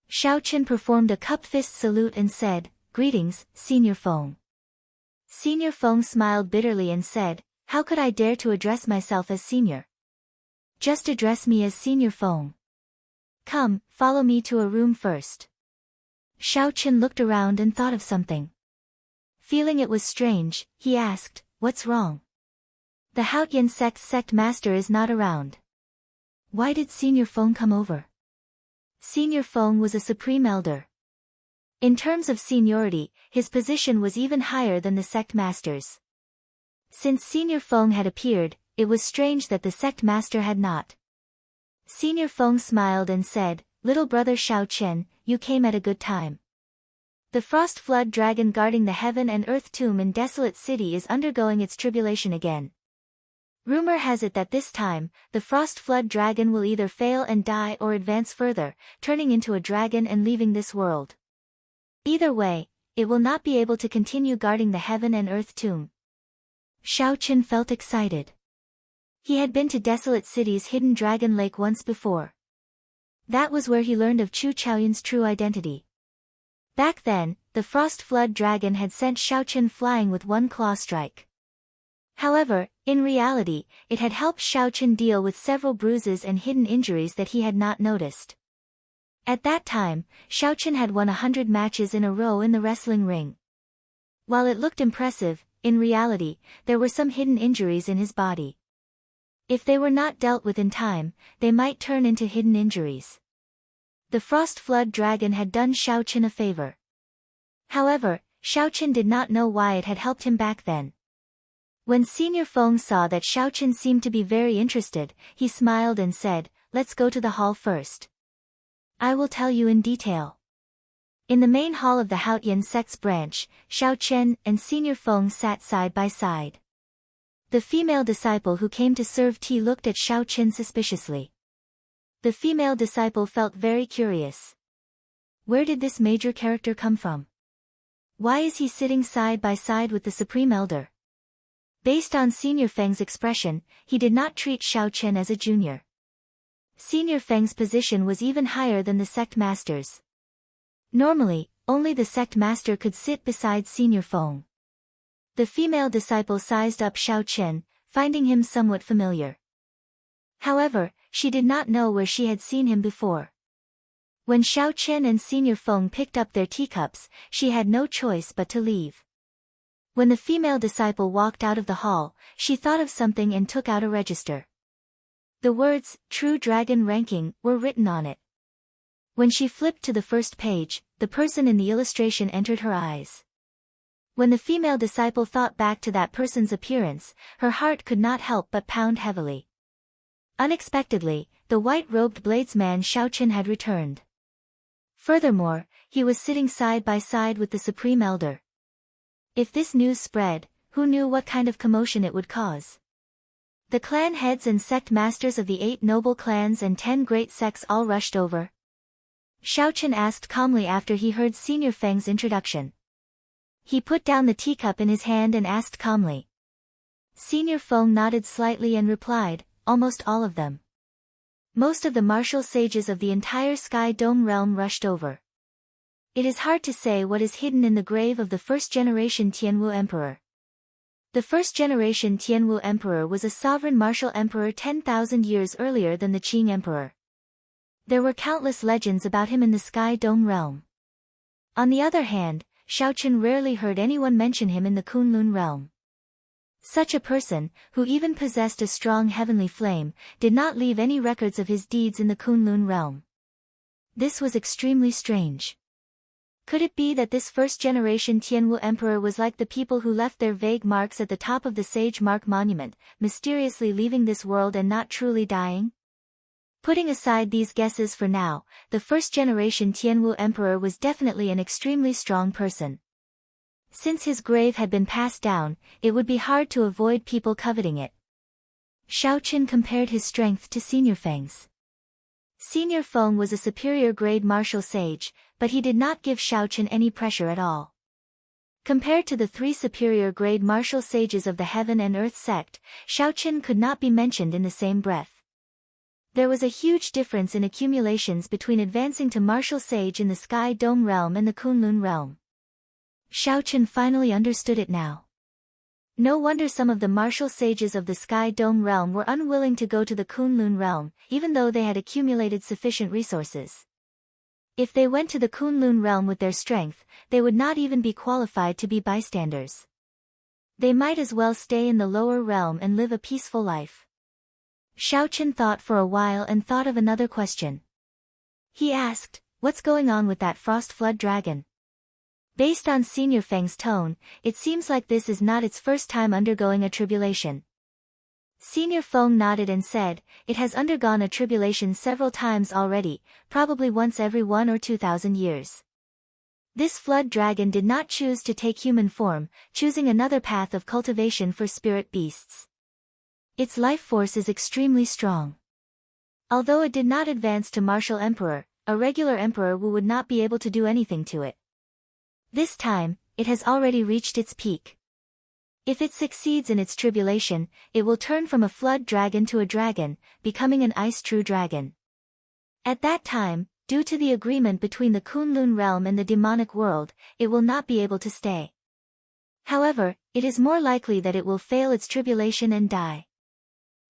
Xiaoqin performed a cup-fist salute and said, "Greetings, Senior Feng." Senior Feng smiled bitterly and said, "How could I dare to address myself as senior? Just address me as Senior Feng. Come, follow me to a room first." Xiaoqin looked around and thought of something. Feeling it was strange, he asked, "What's wrong?" "The Haotian sect's sect master is not around." "Why did Senior Feng come over?" Senior Feng was a supreme elder. In terms of seniority, his position was even higher than the sect master's. Since Senior Feng had appeared, it was strange that the sect master had not. Senior Feng smiled and said, "Little brother Xiaoqin, you came at a good time. The frost flood dragon guarding the heaven and earth tomb in Desolate City is undergoing its tribulation again. Rumor has it that this time, the frost flood dragon will either fail and die or advance further, turning into a dragon and leaving this world. Either way, it will not be able to continue guarding the heaven and earth tomb." Xiaoqin felt excited. He had been to Desolate City's hidden dragon lake once before. That was where he learned of Chu Chaoyun's true identity. Back then, the frost flood dragon had sent Xiaoqin flying with one claw strike. However, in reality, it had helped Xiaoqin deal with several bruises and hidden injuries that he had not noticed. At that time, Xiaoqin had won 100 matches in a row in the wrestling ring. While it looked impressive, in reality, there were some hidden injuries in his body. If they were not dealt with in time, they might turn into hidden injuries. The frost flood dragon had done Xiaoqin a favor. However, Xiaoqin did not know why it had helped him back then. When Senior Feng saw that Xiaoqin seemed to be very interested, he smiled and said, "Let's go to the hall first. I will tell you in detail." In the main hall of the Haotian sect's branch, Xiaoqin and Senior Feng sat side by side. The female disciple who came to serve tea looked at Xiaoqin suspiciously. The female disciple felt very curious. Where did this major character come from? Why is he sitting side by side with the Supreme Elder? Based on Senior Feng's expression, he did not treat Xiao Chen as a junior. Senior Feng's position was even higher than the sect master's. Normally, only the sect master could sit beside Senior Feng. The female disciple sized up Xiao Chen, finding him somewhat familiar. However, she did not know where she had seen him before. When Xiao Chen and Senior Feng picked up their teacups, she had no choice but to leave. When the female disciple walked out of the hall, she thought of something and took out a register. The words, True Dragon Ranking, were written on it. When she flipped to the first page, the person in the illustration entered her eyes. When the female disciple thought back to that person's appearance, her heart could not help but pound heavily. Unexpectedly, the white-robed bladesman Xiao Chen had returned. Furthermore, he was sitting side by side with the Supreme Elder. If this news spread, who knew what kind of commotion it would cause? The clan heads and sect masters of the 8 noble clans and 10 great sects all rushed over. Xiao Chen asked calmly after he heard Senior Feng's introduction. He put down the teacup in his hand and asked calmly. Senior Feng nodded slightly and replied, almost all of them. Most of the martial sages of the entire Sky Dome realm rushed over. It is hard to say what is hidden in the grave of the first-generation Tianwu Emperor. The first-generation Tianwu Emperor was a sovereign martial emperor 10,000 years earlier than the Qing Emperor. There were countless legends about him in the Sky Dome realm. On the other hand, Xiao Chen rarely heard anyone mention him in the Kunlun realm. Such a person, who even possessed a strong heavenly flame, did not leave any records of his deeds in the Kunlun realm. This was extremely strange. Could it be that this first-generation Tianwu Emperor was like the people who left their vague marks at the top of the Sage Mark Monument, mysteriously leaving this world and not truly dying? Putting aside these guesses for now, the first-generation Tianwu Emperor was definitely an extremely strong person. Since his grave had been passed down, it would be hard to avoid people coveting it. Xiao Chen compared his strength to Senior Feng's. Senior Feng was a superior grade martial sage, but he did not give Xiao Chen any pressure at all. Compared to the 3 superior grade martial sages of the Heaven and Earth sect, Xiao Chen could not be mentioned in the same breath. There was a huge difference in accumulations between advancing to martial sage in the Sky Dome realm and the Kunlun realm. Xiao Chen finally understood it now. No wonder some of the martial sages of the Sky Dome realm were unwilling to go to the Kunlun realm, even though they had accumulated sufficient resources. If they went to the Kunlun realm with their strength, they would not even be qualified to be bystanders. They might as well stay in the lower realm and live a peaceful life. Xiao Chen thought for a while and thought of another question. He asked, what's going on with that frost flood dragon? Based on Senior Feng's tone, it seems like this is not its first time undergoing a tribulation. Senior Feng nodded and said, it has undergone a tribulation several times already, probably once every 1 or 2,000 years. This flood dragon did not choose to take human form, choosing another path of cultivation for spirit beasts. Its life force is extremely strong. Although it did not advance to martial emperor, a regular emperor would not be able to do anything to it. This time, it has already reached its peak. If it succeeds in its tribulation, it will turn from a flood dragon to a dragon, becoming an ice true dragon. At that time, due to the agreement between the Kunlun realm and the demonic world, it will not be able to stay. However, it is more likely that it will fail its tribulation and die.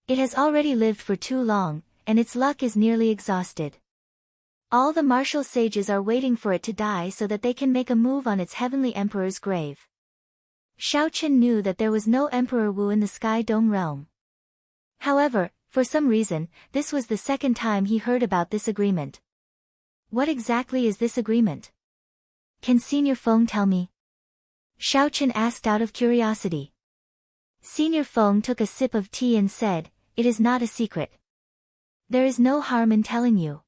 It has already lived for too long, and its luck is nearly exhausted. All the martial sages are waiting for it to die so that they can make a move on its heavenly emperor's grave. Xiao Chen knew that there was no Emperor Wu in the Sky Dome realm. However, for some reason, this was the second time he heard about this agreement. What exactly is this agreement? Can Senior Feng tell me? Xiao Chen asked out of curiosity. Senior Feng took a sip of tea and said, it is not a secret. There is no harm in telling you.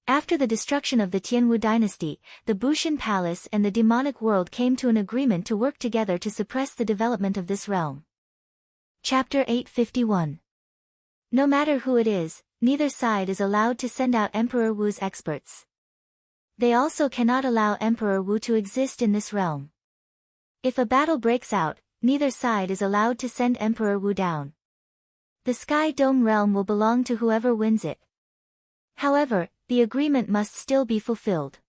After the destruction of the Tianwu dynasty, the Bushan Palace and the demonic world came to an agreement to work together to suppress the development of this realm. Chapter 851. No matter who it is, neither side is allowed to send out Emperor Wu's experts. They also cannot allow Emperor Wu to exist in this realm. If a battle breaks out, neither side is allowed to send Emperor Wu down. The Sky Dome realm will belong to whoever wins it. However, the agreement must still be fulfilled.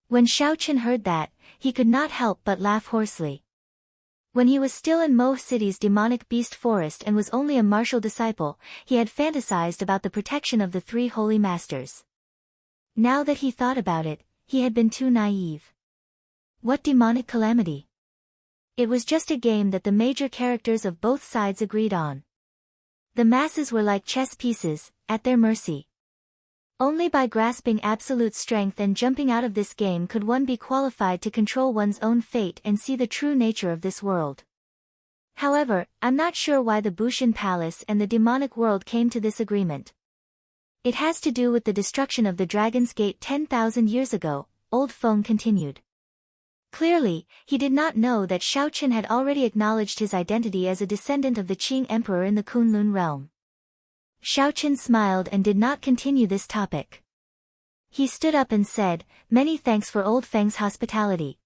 When Xiaochen heard that, he could not help but laugh hoarsely. When he was still in Mo City's demonic beast forest and was only a martial disciple, he had fantasized about the protection of the three holy masters. Now that he thought about it, he had been too naive. What demonic calamity? It was just a game that the major characters of both sides agreed on. The masses were like chess pieces, at their mercy. Only by grasping absolute strength and jumping out of this game could one be qualified to control one's own fate and see the true nature of this world. However, I'm not sure why the Bushin Palace and the demonic world came to this agreement. It has to do with the destruction of the Dragon's Gate 10,000 years ago, Old Feng continued. Clearly, he did not know that Xiaochen had already acknowledged his identity as a descendant of the Qing Emperor in the Kunlun realm. Xiaochen smiled and did not continue this topic. He stood up and said, "Many thanks for Old Feng's hospitality.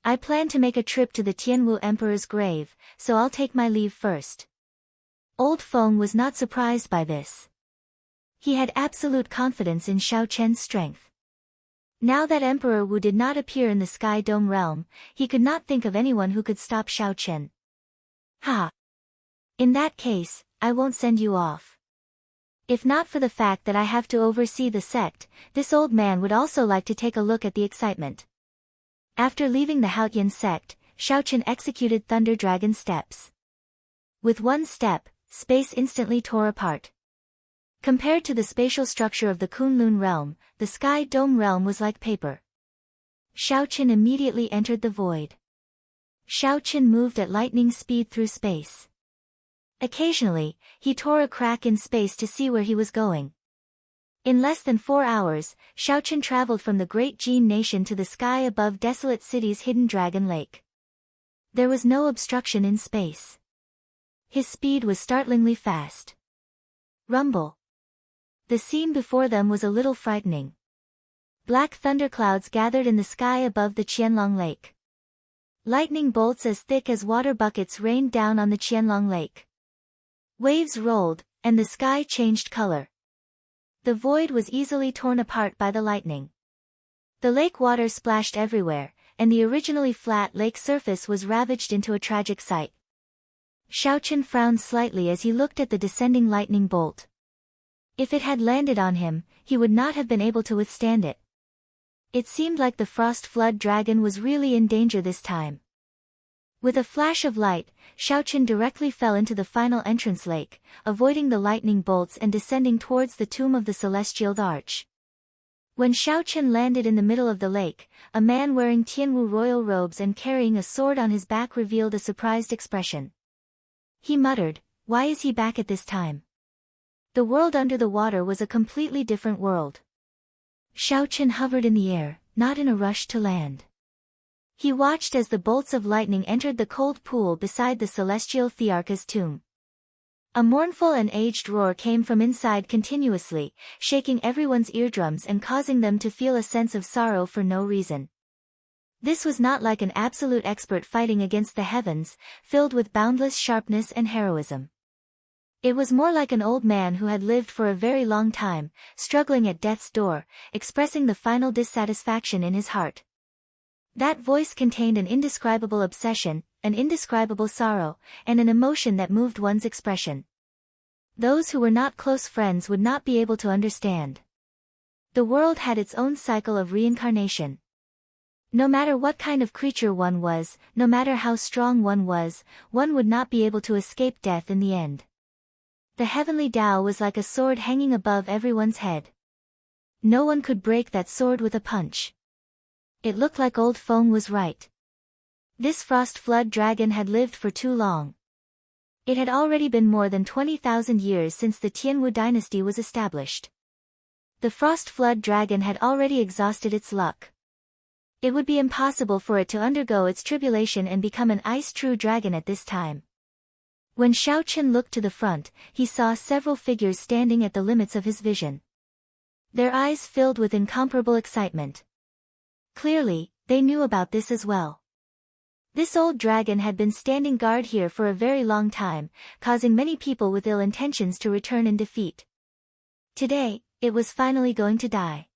I plan to make a trip to the Tianwu Emperor's grave, so I'll take my leave first." Old Feng was not surprised by this. He had absolute confidence in Xiaochen's strength. Now that Emperor Wu did not appear in the Sky Dome realm, he could not think of anyone who could stop Xiaochen. Ha! In that case, I won't send you off. If not for the fact that I have to oversee the sect, this old man would also like to take a look at the excitement. After leaving the Haotian sect, Xiaochen executed Thunder Dragon steps. With one step, space instantly tore apart. Compared to the spatial structure of the Kunlun realm, the Sky Dome realm was like paper. Xiaochen immediately entered the void. Xiaochen moved at lightning speed through space. Occasionally, he tore a crack in space to see where he was going. In less than 4 hours, Xiaochen traveled from the great Jin nation to the sky above Desolate City's hidden Dragon Lake. There was no obstruction in space. His speed was startlingly fast. Rumble. The scene before them was a little frightening. Black thunderclouds gathered in the sky above the Qianlong Lake. Lightning bolts as thick as water buckets rained down on the Qianlong Lake. Waves rolled, and the sky changed color. The void was easily torn apart by the lightning. The lake water splashed everywhere, and the originally flat lake surface was ravaged into a tragic sight. Xiaochen frowned slightly as he looked at the descending lightning bolt. If it had landed on him, he would not have been able to withstand it. It seemed like the Frost Flood Dragon was really in danger this time. With a flash of light, Xiaochen directly fell into the final entrance lake, avoiding the lightning bolts and descending towards the tomb of the Celestial Arch. When Xiaochen landed in the middle of the lake, a man wearing Tianwu royal robes and carrying a sword on his back revealed a surprised expression. He muttered, "Why is he back at this time?" The world under the water was a completely different world. Xiaochen hovered in the air, not in a rush to land. He watched as the bolts of lightning entered the cold pool beside the celestial Thearcha's tomb. A mournful and aged roar came from inside continuously, shaking everyone's eardrums and causing them to feel a sense of sorrow for no reason. This was not like an absolute expert fighting against the heavens, filled with boundless sharpness and heroism. It was more like an old man who had lived for a very long time, struggling at death's door, expressing the final dissatisfaction in his heart. That voice contained an indescribable obsession, an indescribable sorrow, and an emotion that moved one's expression. Those who were not close friends would not be able to understand. The world had its own cycle of reincarnation. No matter what kind of creature one was, no matter how strong one was, one would not be able to escape death in the end. The heavenly Tao was like a sword hanging above everyone's head. No one could break that sword with a punch. It looked like Old Feng was right. This Frost Flood Dragon had lived for too long. It had already been more than 20,000 years since the Tianwu dynasty was established. The Frost Flood Dragon had already exhausted its luck. It would be impossible for it to undergo its tribulation and become an ice-true dragon at this time. When Xiaochen looked to the front, he saw several figures standing at the limits of his vision. Their eyes filled with incomparable excitement. Clearly, they knew about this as well. This old dragon had been standing guard here for a very long time, causing many people with ill intentions to return in defeat. Today, it was finally going to die.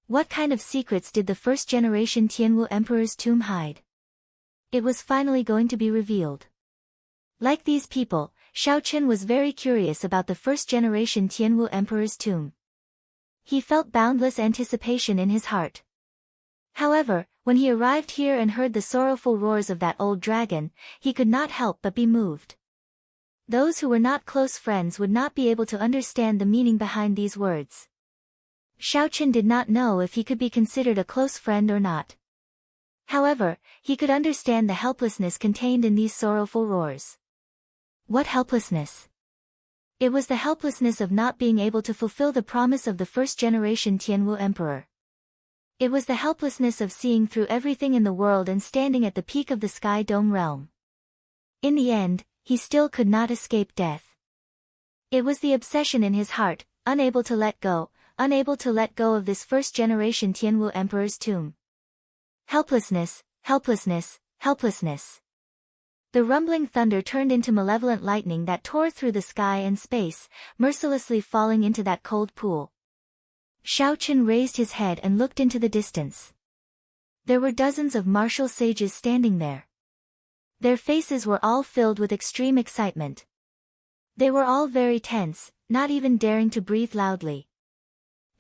What kind of secrets did the first-generation Tianwu Emperor's tomb hide? It was finally going to be revealed. Like these people, Xiaochen was very curious about the first-generation Tianwu Emperor's tomb. He felt boundless anticipation in his heart. However, when he arrived here and heard the sorrowful roars of that old dragon, he could not help but be moved. Those who were not close friends would not be able to understand the meaning behind these words. Xiaochen did not know if he could be considered a close friend or not. However, he could understand the helplessness contained in these sorrowful roars. What helplessness? It was the helplessness of not being able to fulfill the promise of the first-generation Tianwu Emperor. It was the helplessness of seeing through everything in the world and standing at the peak of the Sky Dome realm. In the end, he still could not escape death. It was the obsession in his heart, unable to let go of this first-generation Tianwu Emperor's tomb. Helplessness, helplessness, helplessness. The rumbling thunder turned into malevolent lightning that tore through the sky and space, mercilessly falling into that cold pool. Xiaochen raised his head and looked into the distance. There were dozens of martial sages standing there. Their faces were all filled with extreme excitement. They were all very tense, not even daring to breathe loudly.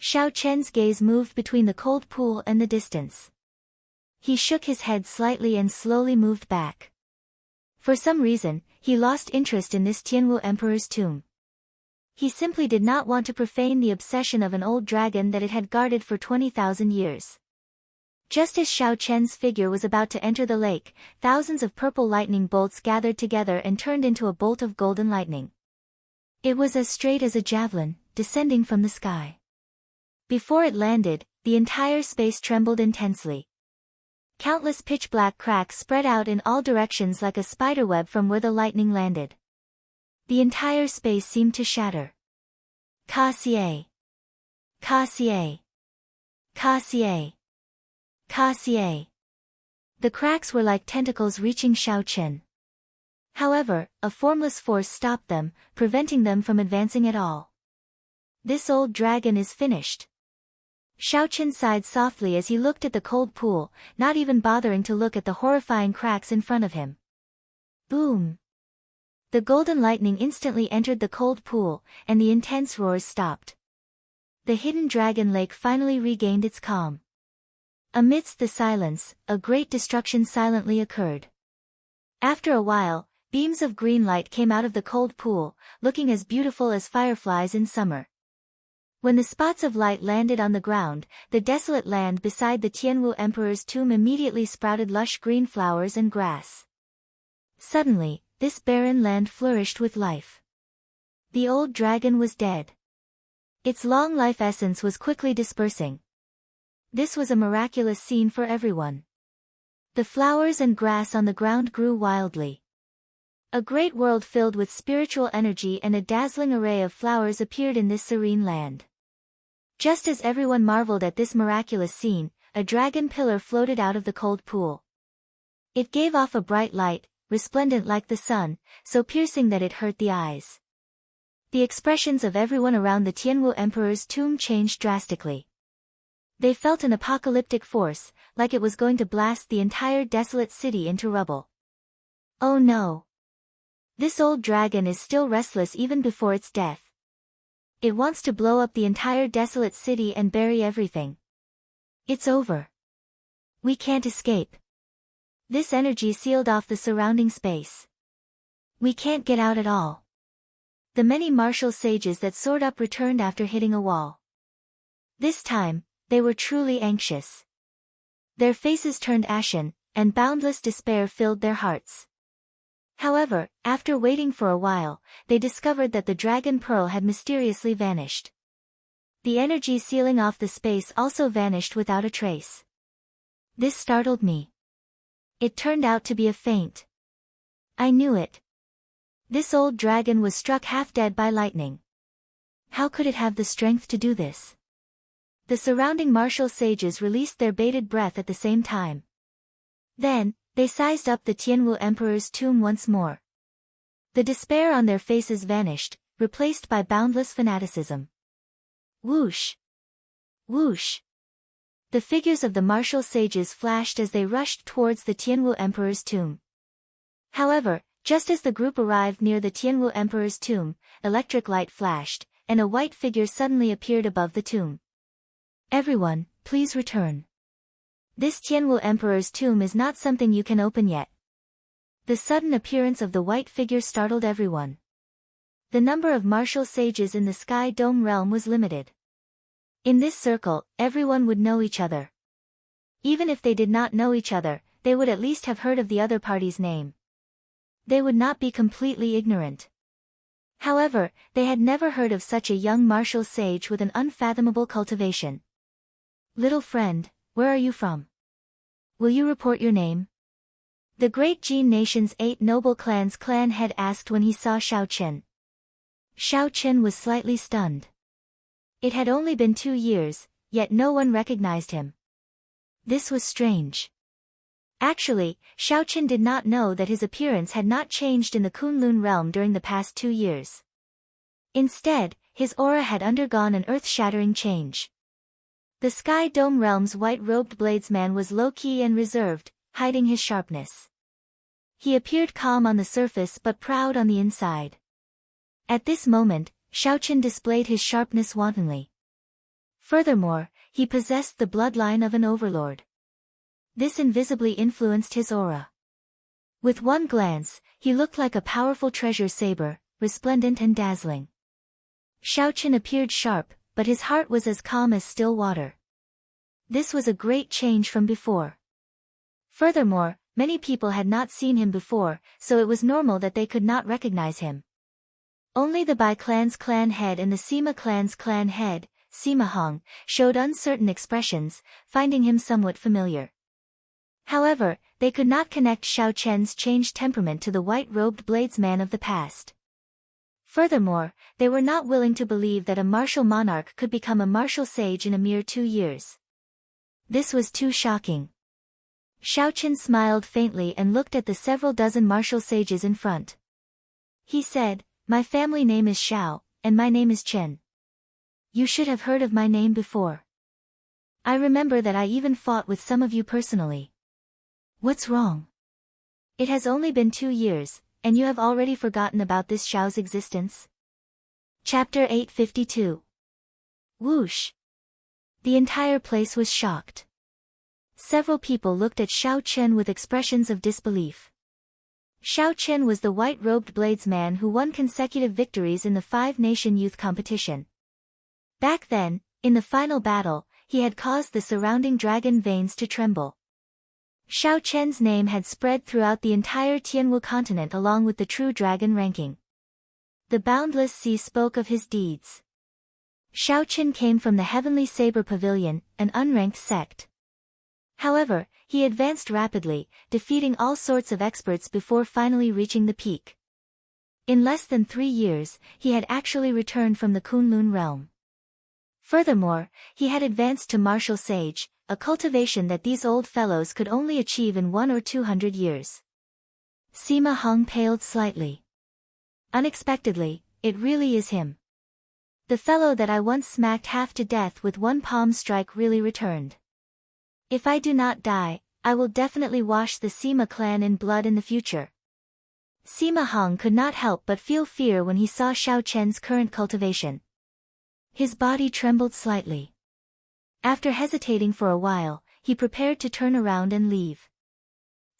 Xiaochen's gaze moved between the cold pool and the distance. He shook his head slightly and slowly moved back. For some reason, he lost interest in this Tianwu Emperor's tomb. He simply did not want to profane the obsession of an old dragon that it had guarded for 20,000 years. Just as Xiaochen's figure was about to enter the lake, thousands of purple lightning bolts gathered together and turned into a bolt of golden lightning. It was as straight as a javelin, descending from the sky. Before it landed, the entire space trembled intensely. Countless pitch-black cracks spread out in all directions like a spiderweb from where the lightning landed. The entire space seemed to shatter. Ka-xie! Ka-xie! Ka-xie! Ka-xie! The cracks were like tentacles reaching Xiaochen. However, a formless force stopped them, preventing them from advancing at all. This old dragon is finished. Xiaochen sighed softly as he looked at the cold pool, not even bothering to look at the horrifying cracks in front of him. Boom! The golden lightning instantly entered the cold pool, and the intense roars stopped. The hidden dragon lake finally regained its calm. Amidst the silence, a great destruction silently occurred. After a while, beams of green light came out of the cold pool, looking as beautiful as fireflies in summer. When the spots of light landed on the ground, the desolate land beside the Tianwu Emperor's tomb immediately sprouted lush green flowers and grass. Suddenly, this barren land flourished with life. The old dragon was dead. Its long life essence was quickly dispersing. This was a miraculous scene for everyone. The flowers and grass on the ground grew wildly. A great world filled with spiritual energy and a dazzling array of flowers appeared in this serene land. Just as everyone marveled at this miraculous scene, a dragon pillar floated out of the cold pool. It gave off a bright light, resplendent like the sun, so piercing that it hurt the eyes. The expressions of everyone around the Tianwu Emperor's tomb changed drastically. They felt an apocalyptic force, like it was going to blast the entire desolate city into rubble. Oh no! This old dragon is still restless even before its death. It wants to blow up the entire desolate city and bury everything. It's over. We can't escape. This energy sealed off the surrounding space. We can't get out at all. The many martial sages that soared up returned after hitting a wall. This time, they were truly anxious. Their faces turned ashen, and boundless despair filled their hearts. However, after waiting for a while, they discovered that the dragon pearl had mysteriously vanished. The energy sealing off the space also vanished without a trace. This startled me. It turned out to be a feint. I knew it. This old dragon was struck half dead by lightning. How could it have the strength to do this? The surrounding martial sages released their bated breath at the same time. Then, they sized up the Tianwu Emperor's tomb once more. The despair on their faces vanished, replaced by boundless fanaticism. Whoosh! Whoosh! The figures of the martial sages flashed as they rushed towards the Tianwu Emperor's tomb. However, just as the group arrived near the Tianwu Emperor's tomb, electric light flashed, and a white figure suddenly appeared above the tomb. Everyone, please return. This Tianwu Emperor's tomb is not something you can open yet. The sudden appearance of the white figure startled everyone. The number of martial sages in the Sky Dome realm was limited. In this circle, everyone would know each other. Even if they did not know each other, they would at least have heard of the other party's name. They would not be completely ignorant. However, they had never heard of such a young martial sage with an unfathomable cultivation. Little friend, where are you from? Will you report your name? The great Jin nation's 8 noble clans clan head asked when he saw Xiao Chen. Xiao Chen was slightly stunned. It had only been 2 years, yet no one recognized him. This was strange. Actually, Xiao Chen did not know that his appearance had not changed in the Kunlun realm during the past 2 years. Instead, his aura had undergone an earth-shattering change. The Sky Dome realm's white-robed bladesman was low-key and reserved, hiding his sharpness. He appeared calm on the surface but proud on the inside. At this moment, Xiao Chen displayed his sharpness wantonly. Furthermore, he possessed the bloodline of an overlord. This invisibly influenced his aura. With one glance, he looked like a powerful treasure saber, resplendent and dazzling. Xiao Chen appeared sharp, but his heart was as calm as still water. This was a great change from before. Furthermore, many people had not seen him before, so it was normal that they could not recognize him. Only the Bai clan's clan head and the Sima clan's clan head, Sima Hong, showed uncertain expressions, finding him somewhat familiar. However, they could not connect Xiao Chen's changed temperament to the white-robed bladesman of the past. Furthermore, they were not willing to believe that a martial monarch could become a martial sage in a mere 2 years. This was too shocking. Xiao Chen smiled faintly and looked at the several dozen martial sages in front. He said, "My family name is Xiao, and my name is Chen. You should have heard of my name before. I remember that I even fought with some of you personally. What's wrong? It has only been 2 years, and you have already forgotten about this Xiao's existence?" Chapter 852. Whoosh! The entire place was shocked. Several people looked at Xiao Chen with expressions of disbelief. Xiao Chen was the white-robed bladesman who won consecutive victories in the 5-nation youth competition. Back then, in the final battle, he had caused the surrounding dragon veins to tremble. Xiao Chen's name had spread throughout the entire Tianwu continent along with the true dragon ranking. The boundless sea spoke of his deeds. Xiao Chen came from the Heavenly Saber Pavilion, an unranked sect. However, he advanced rapidly, defeating all sorts of experts before finally reaching the peak. In less than 3 years, he had actually returned from the Kunlun realm. Furthermore, he had advanced to martial sage, a cultivation that these old fellows could only achieve in 100 or 200 years. Sima Hong paled slightly. Unexpectedly, it really is him. The fellow that I once smacked half to death with one palm strike really returned. If I do not die, I will definitely wash the Sima clan in blood in the future. Sima Hong could not help but feel fear when he saw Xiao Chen's current cultivation. His body trembled slightly. After hesitating for a while, he prepared to turn around and leave.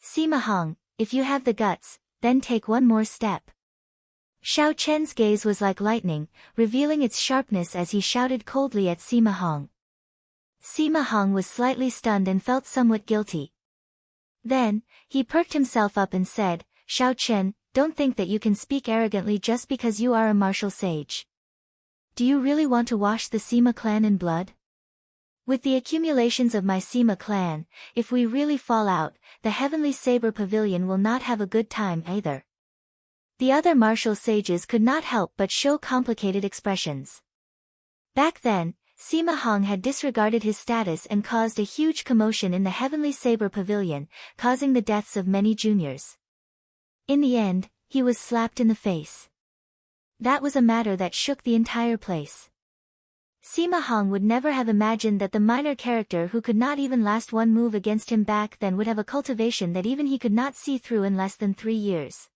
Sima Hong, if you have the guts, then take one more step. Xiao Chen's gaze was like lightning, revealing its sharpness as he shouted coldly at Sima Hong. Sima Hong was slightly stunned and felt somewhat guilty. Then, he perked himself up and said, "Xiao Chen, don't think that you can speak arrogantly just because you are a martial sage. Do you really want to wash the Sima clan in blood? With the accumulations of my Sima clan, if we really fall out, the Heavenly Saber Pavilion will not have a good time either." The other martial sages could not help but show complicated expressions. Back then, Sima Hong had disregarded his status and caused a huge commotion in the Heavenly Saber Pavilion, causing the deaths of many juniors. In the end, he was slapped in the face. That was a matter that shook the entire place. Sima Hong would never have imagined that the minor character who could not even last one move against him back then would have a cultivation that even he could not see through in less than 3 years.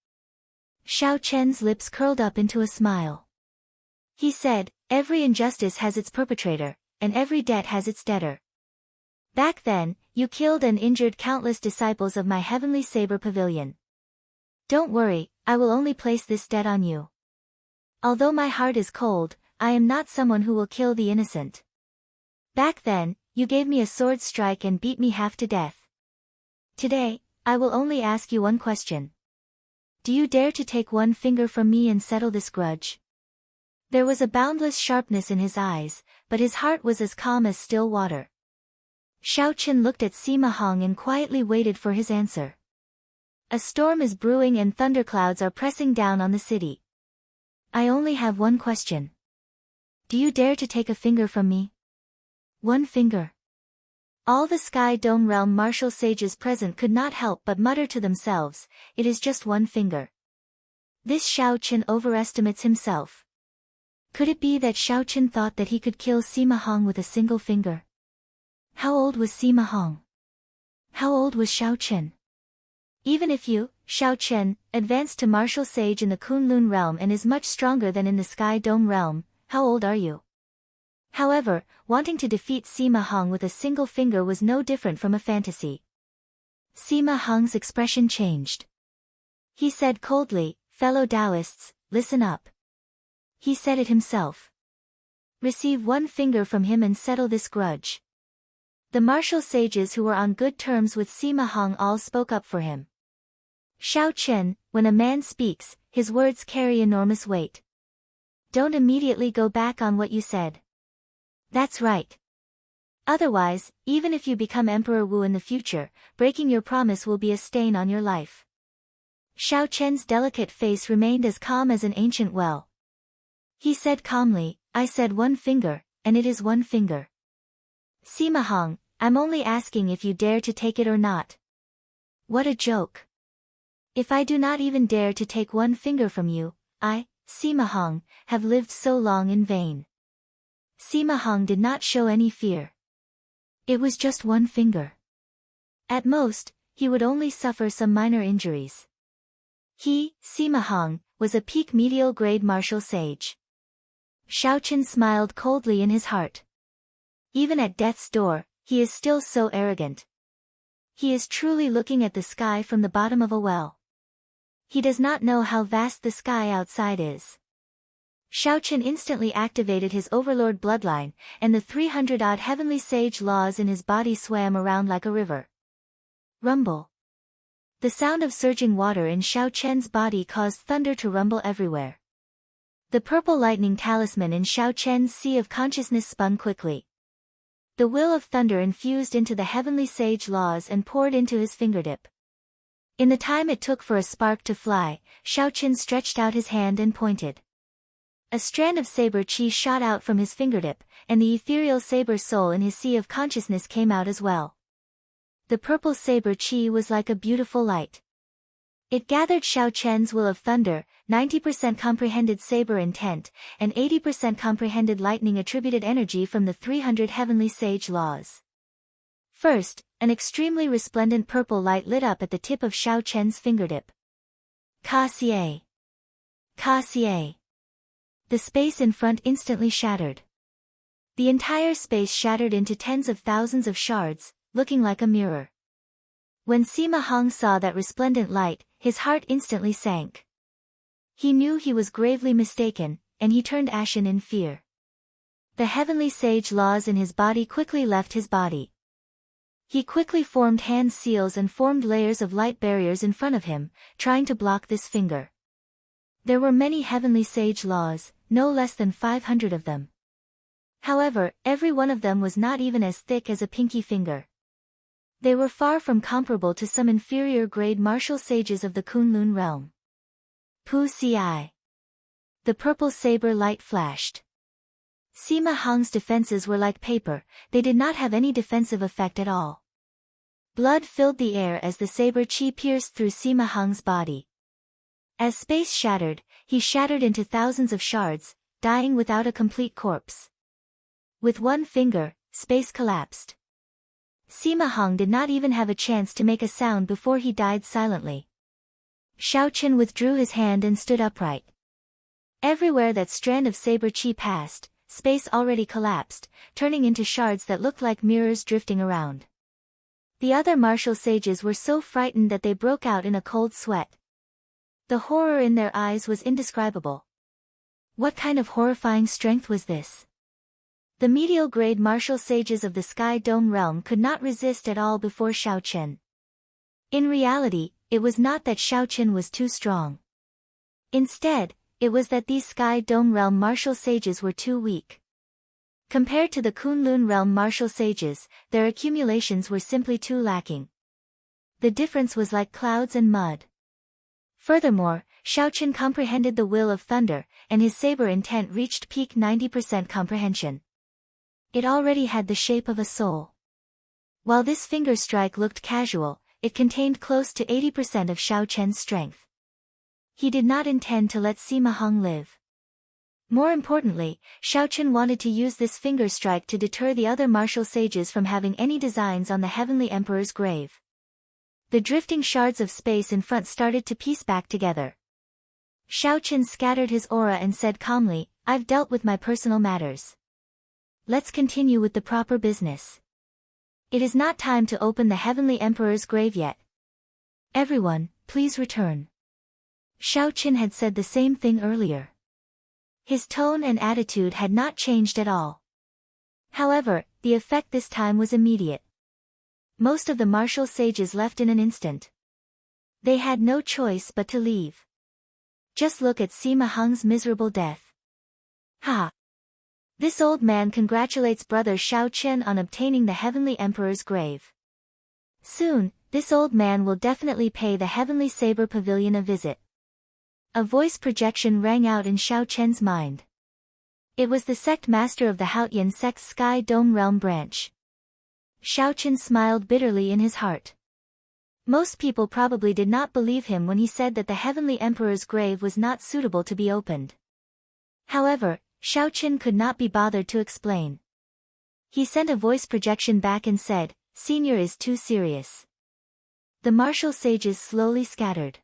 Xiao Chen's lips curled up into a smile. He said, "Every injustice has its perpetrator, and every debt has its debtor. Back then, you killed and injured countless disciples of my Heavenly Saber Pavilion. Don't worry, I will only place this debt on you. Although my heart is cold, I am not someone who will kill the innocent. Back then, you gave me a sword strike and beat me half to death. Today, I will only ask you one question. Do you dare to take one finger from me and settle this grudge?" There was a boundless sharpness in his eyes, but his heart was as calm as still water. Xiao Chen looked at Sima Hong and quietly waited for his answer. A storm is brewing and thunderclouds are pressing down on the city. I only have one question. Do you dare to take a finger from me? One finger. All the Sky Dome Realm martial sages present could not help but mutter to themselves, it is just one finger. This Xiao Chen overestimates himself. Could it be that Xiao Chen thought that he could kill Sima Hong with a single finger? How old was Sima Hong? How old was Xiao Chen? Even if you, Xiao Chen, advanced to martial sage in the Kunlun realm and is much stronger than in the Sky Dome realm, how old are you? However, wanting to defeat Sima Hong with a single finger was no different from a fantasy. Sima Hong's expression changed. He said coldly, "Fellow Taoists, listen up." He said it himself. Receive one finger from him and settle this grudge. The martial sages who were on good terms with Sima Hong all spoke up for him. Xiao Chen, when a man speaks, his words carry enormous weight. Don't immediately go back on what you said. That's right. Otherwise, even if you become Emperor Wu in the future, breaking your promise will be a stain on your life. Xiao Chen's delicate face remained as calm as an ancient well. He said calmly, I said one finger, and it is one finger. Sima Hong, I'm only asking if you dare to take it or not. What a joke. If I do not even dare to take one finger from you, I, Sima Hong, have lived so long in vain. Sima Hong did not show any fear. It was just one finger. At most, he would only suffer some minor injuries. He, Sima Hong, was a peak medial grade martial sage. Xiao Chen smiled coldly in his heart. Even at death's door, he is still so arrogant. He is truly looking at the sky from the bottom of a well. He does not know how vast the sky outside is. Xiao Chen instantly activated his overlord bloodline, and the 300-odd heavenly sage laws in his body swam around like a river. Rumble. The sound of surging water in Xiao Chen's body caused thunder to rumble everywhere. The purple lightning talisman in Xiao Chen's sea of consciousness spun quickly. The will of thunder infused into the heavenly sage laws and poured into his fingertip. In the time it took for a spark to fly, Xiao Chen stretched out his hand and pointed. A strand of saber chi shot out from his fingertip, and the ethereal saber soul in his sea of consciousness came out as well. The purple saber chi was like a beautiful light. It gathered Xiao Chen's will of thunder, 90% comprehended saber intent, and 80% comprehended lightning attributed energy from the 300 heavenly sage laws. First, an extremely resplendent purple light lit up at the tip of Xiao Chen's fingertip. Ka-xie. Ka-xie. The space in front instantly shattered. The entire space shattered into tens of thousands of shards, looking like a mirror. When Sima Hong saw that resplendent light, his heart instantly sank. He knew he was gravely mistaken, and he turned ashen in fear. The heavenly sage laws in his body quickly left his body. He quickly formed hand seals and formed layers of light barriers in front of him, trying to block this finger. There were many heavenly sage laws, no less than 500 of them. However, every one of them was not even as thick as a pinky finger. They were far from comparable to some inferior grade martial sages of the Kunlun realm. Pu Ci. The purple saber light flashed. Sima Hong's defenses were like paper, they did not have any defensive effect at all. Blood filled the air as the saber chi pierced through Sima Hong's body. As space shattered, he shattered into thousands of shards, dying without a complete corpse. With one finger, space collapsed. Sima Hong did not even have a chance to make a sound before he died silently. Xiao Chen withdrew his hand and stood upright. Everywhere that strand of saber chi passed, space already collapsed, turning into shards that looked like mirrors drifting around. The other martial sages were so frightened that they broke out in a cold sweat. The horror in their eyes was indescribable. What kind of horrifying strength was this? The medial-grade martial sages of the Sky Dome realm could not resist at all before Xiao Chen. In reality, it was not that Xiao Chen was too strong. Instead, it was that these Sky Dome realm martial sages were too weak. Compared to the Kunlun realm martial sages, their accumulations were simply too lacking. The difference was like clouds and mud. Furthermore, Xiao Chen comprehended the will of thunder, and his saber intent reached peak 90% comprehension. It already had the shape of a soul. While this finger strike looked casual, it contained close to 80% of Xiao Chen's strength. He did not intend to let Sima Hong live. More importantly, Xiao Chen wanted to use this finger strike to deter the other martial sages from having any designs on the Heavenly Emperor's grave. The drifting shards of space in front started to piece back together. Xiao Chen scattered his aura and said calmly, "I've dealt with my personal matters. Let's continue with the proper business. It is not time to open the Heavenly Emperor's grave yet. Everyone, please return." Xiao Chen had said the same thing earlier. His tone and attitude had not changed at all. However, the effect this time was immediate. Most of the martial sages left in an instant. They had no choice but to leave. Just look at Sima Hong's miserable death. Ha! This old man congratulates brother Xiao Chen on obtaining the Heavenly Emperor's grave. Soon, this old man will definitely pay the Heavenly Saber Pavilion a visit. A voice projection rang out in Xiao Chen's mind. It was the sect master of the Haotian sect's Sky Dome Realm branch. Xiao Chen smiled bitterly in his heart. Most people probably did not believe him when he said that the Heavenly Emperor's grave was not suitable to be opened. However, Xiao Chen could not be bothered to explain. He sent a voice projection back and said, "Senior is too serious." The martial sages slowly scattered.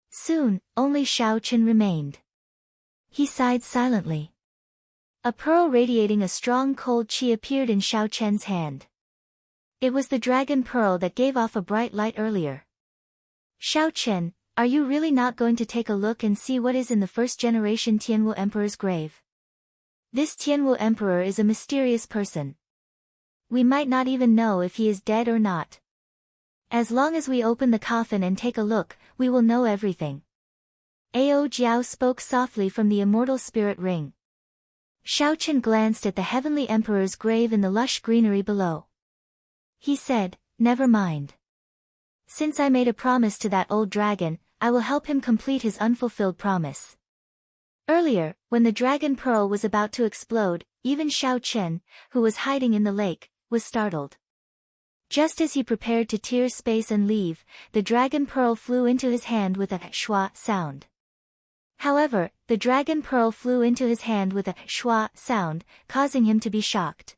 Soon, only Xiao Chen remained. He sighed silently. A pearl radiating a strong cold chi appeared in Xiao Chen's hand. It was the dragon pearl that gave off a bright light earlier. "Xiao Chen, are you really not going to take a look and see what is in the first-generation Tianwu Emperor's grave? This Tianwu Emperor is a mysterious person. We might not even know if he is dead or not. As long as we open the coffin and take a look, we will know everything." Ao Jiao spoke softly from the immortal spirit ring. Xiao Chen glanced at the Heavenly Emperor's grave in the lush greenery below. He said, "Never mind. Since I made a promise to that old dragon, I will help him complete his unfulfilled promise." Earlier, when the dragon pearl was about to explode, even Xiao Chen, who was hiding in the lake, was startled. Just as he prepared to tear space and leave, the dragon pearl flew into his hand with a shua sound. However, the dragon pearl flew into his hand with a shua sound, causing him to be shocked.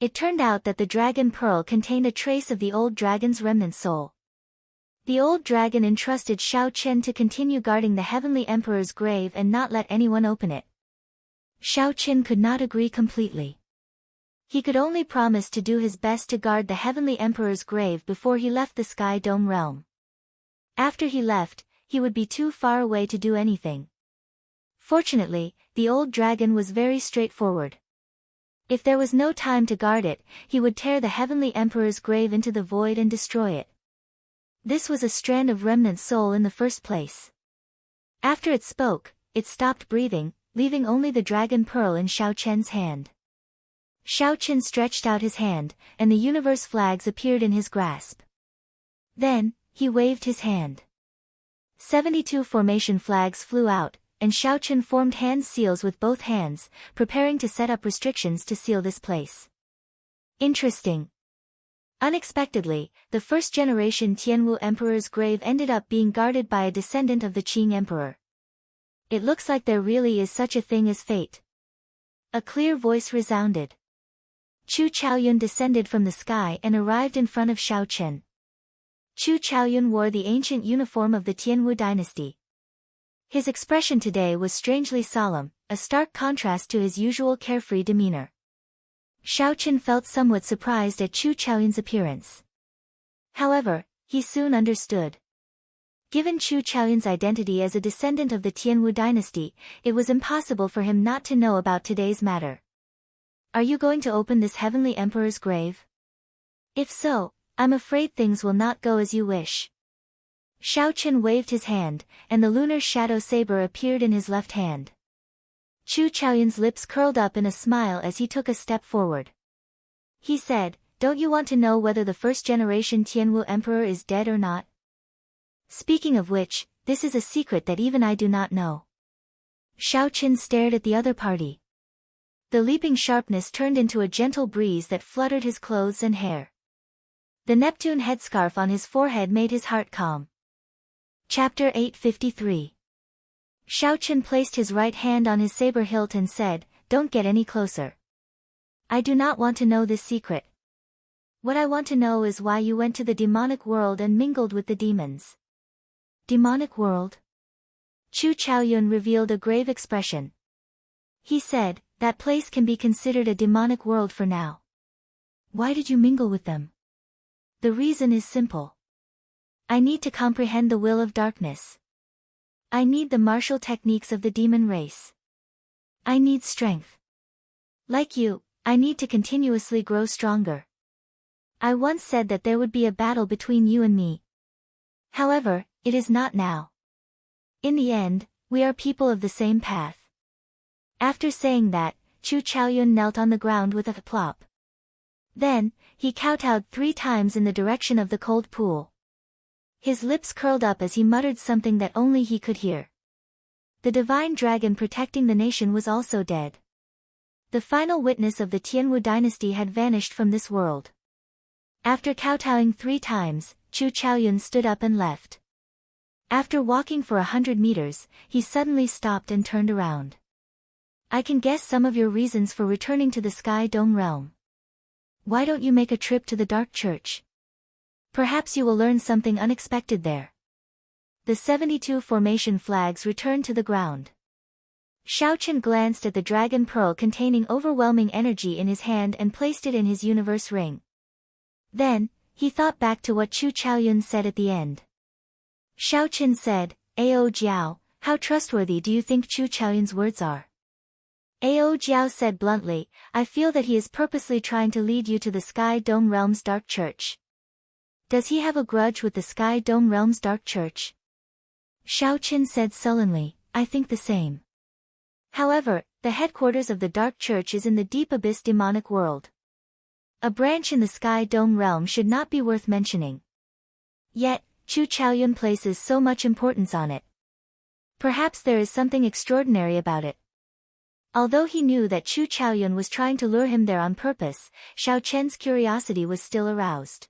It turned out that the dragon pearl contained a trace of the old dragon's remnant soul. The old dragon entrusted Xiao Chen to continue guarding the Heavenly Emperor's grave and not let anyone open it. Xiao Chen could not agree completely. He could only promise to do his best to guard the Heavenly Emperor's grave before he left the Sky Dome realm. After he left, he would be too far away to do anything. Fortunately, the old dragon was very straightforward. If there was no time to guard it, he would tear the Heavenly Emperor's grave into the void and destroy it. This was a strand of remnant soul in the first place. After it spoke, it stopped breathing, leaving only the dragon pearl in Xiao Chen's hand. Xiao Chen stretched out his hand, and the universe flags appeared in his grasp. Then, he waved his hand. 72 formation flags flew out, and Xiao Chen formed hand seals with both hands, preparing to set up restrictions to seal this place. Interesting. Unexpectedly, the first-generation Tianwu Emperor's grave ended up being guarded by a descendant of the Qing Emperor. It looks like there really is such a thing as fate. A clear voice resounded. Chu Chaoyun descended from the sky and arrived in front of Xiao Chen. Chu Chaoyun wore the ancient uniform of the Tianwu dynasty. His expression today was strangely solemn, a stark contrast to his usual carefree demeanor. Xiao Chen felt somewhat surprised at Chu Chaoyun's appearance. However, he soon understood. Given Chu Chaoyun's identity as a descendant of the Tianwu dynasty, it was impossible for him not to know about today's matter. Are you going to open this heavenly emperor's grave? If so, I'm afraid things will not go as you wish. Xiao Chen waved his hand, and the lunar shadow saber appeared in his left hand. Chu Chaoyun's lips curled up in a smile as he took a step forward. He said, "Don't you want to know whether the first-generation Tianwu emperor is dead or not? Speaking of which, this is a secret that even I do not know." Xiao Chen stared at the other party. The leaping sharpness turned into a gentle breeze that fluttered his clothes and hair. The Neptune headscarf on his forehead made his heart calm. Chapter 853. Xiao Chen placed his right hand on his saber hilt and said, "Don't get any closer. I do not want to know this secret. What I want to know is why you went to the demonic world and mingled with the demons." Demonic world? Chu Chaoyun revealed a grave expression. He said, "That place can be considered a demonic world for now." "Why did you mingle with them?" "The reason is simple. I need to comprehend the will of darkness. I need the martial techniques of the demon race. I need strength. Like you, I need to continuously grow stronger. I once said that there would be a battle between you and me. However, it is not now. In the end, we are people of the same path." After saying that, Chu Chaoyun knelt on the ground with a plop. Then, he kowtowed 3 times in the direction of the cold pool. His lips curled up as he muttered something that only he could hear. The divine dragon protecting the nation was also dead. The final witness of the Tianwu dynasty had vanished from this world. After kowtowing 3 times, Chu Chaoyun stood up and left. After walking for 100 meters, he suddenly stopped and turned around. "I can guess some of your reasons for returning to the Sky Dome realm. Why don't you make a trip to the Dark Church? Perhaps you will learn something unexpected there." The 72 formation flags returned to the ground. Xiao Chen glanced at the dragon pearl containing overwhelming energy in his hand and placed it in his universe ring. Then, he thought back to what Chu Chaoyun said at the end. Xiao Chen said, "Ao Jiao, how trustworthy do you think Chu Chaoyun's words are?" Ao Jiao said bluntly, "I feel that he is purposely trying to lead you to the Sky Dome realm's Dark Church." "Does he have a grudge with the Sky Dome realm's Dark Church?" Xiao Chen said sullenly, "I think the same. However, the headquarters of the Dark Church is in the deep abyss demonic world. A branch in the Sky Dome realm should not be worth mentioning. Yet, Chu Chaoyun places so much importance on it. Perhaps there is something extraordinary about it." Although he knew that Chu Chaoyun was trying to lure him there on purpose, Xiao Chen's curiosity was still aroused.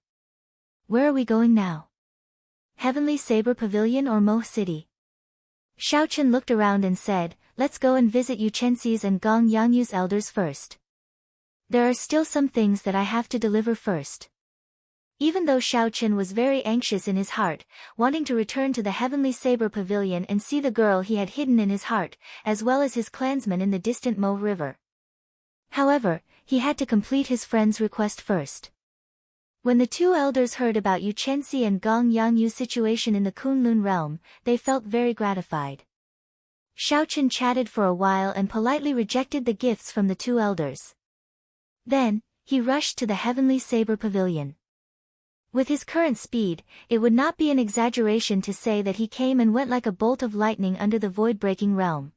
"Where are we going now? Heavenly Saber Pavilion or Mo City?" Xiao Chen looked around and said, "Let's go and visit Yu Chenxi's and Gong Yangyu's elders first. There are still some things that I have to deliver first." Even though Xiao Chen was very anxious in his heart, wanting to return to the Heavenly Saber Pavilion and see the girl he had hidden in his heart, as well as his clansmen in the distant Mo River. However, he had to complete his friend's request first. When the 2 elders heard about Yu Chenxi and Gong Yangyu's situation in the Kunlun realm, they felt very gratified. Xiao Chen chatted for a while and politely rejected the gifts from the 2 elders. Then, he rushed to the Heavenly Saber Pavilion. With his current speed, it would not be an exaggeration to say that he came and went like a bolt of lightning under the void-breaking realm.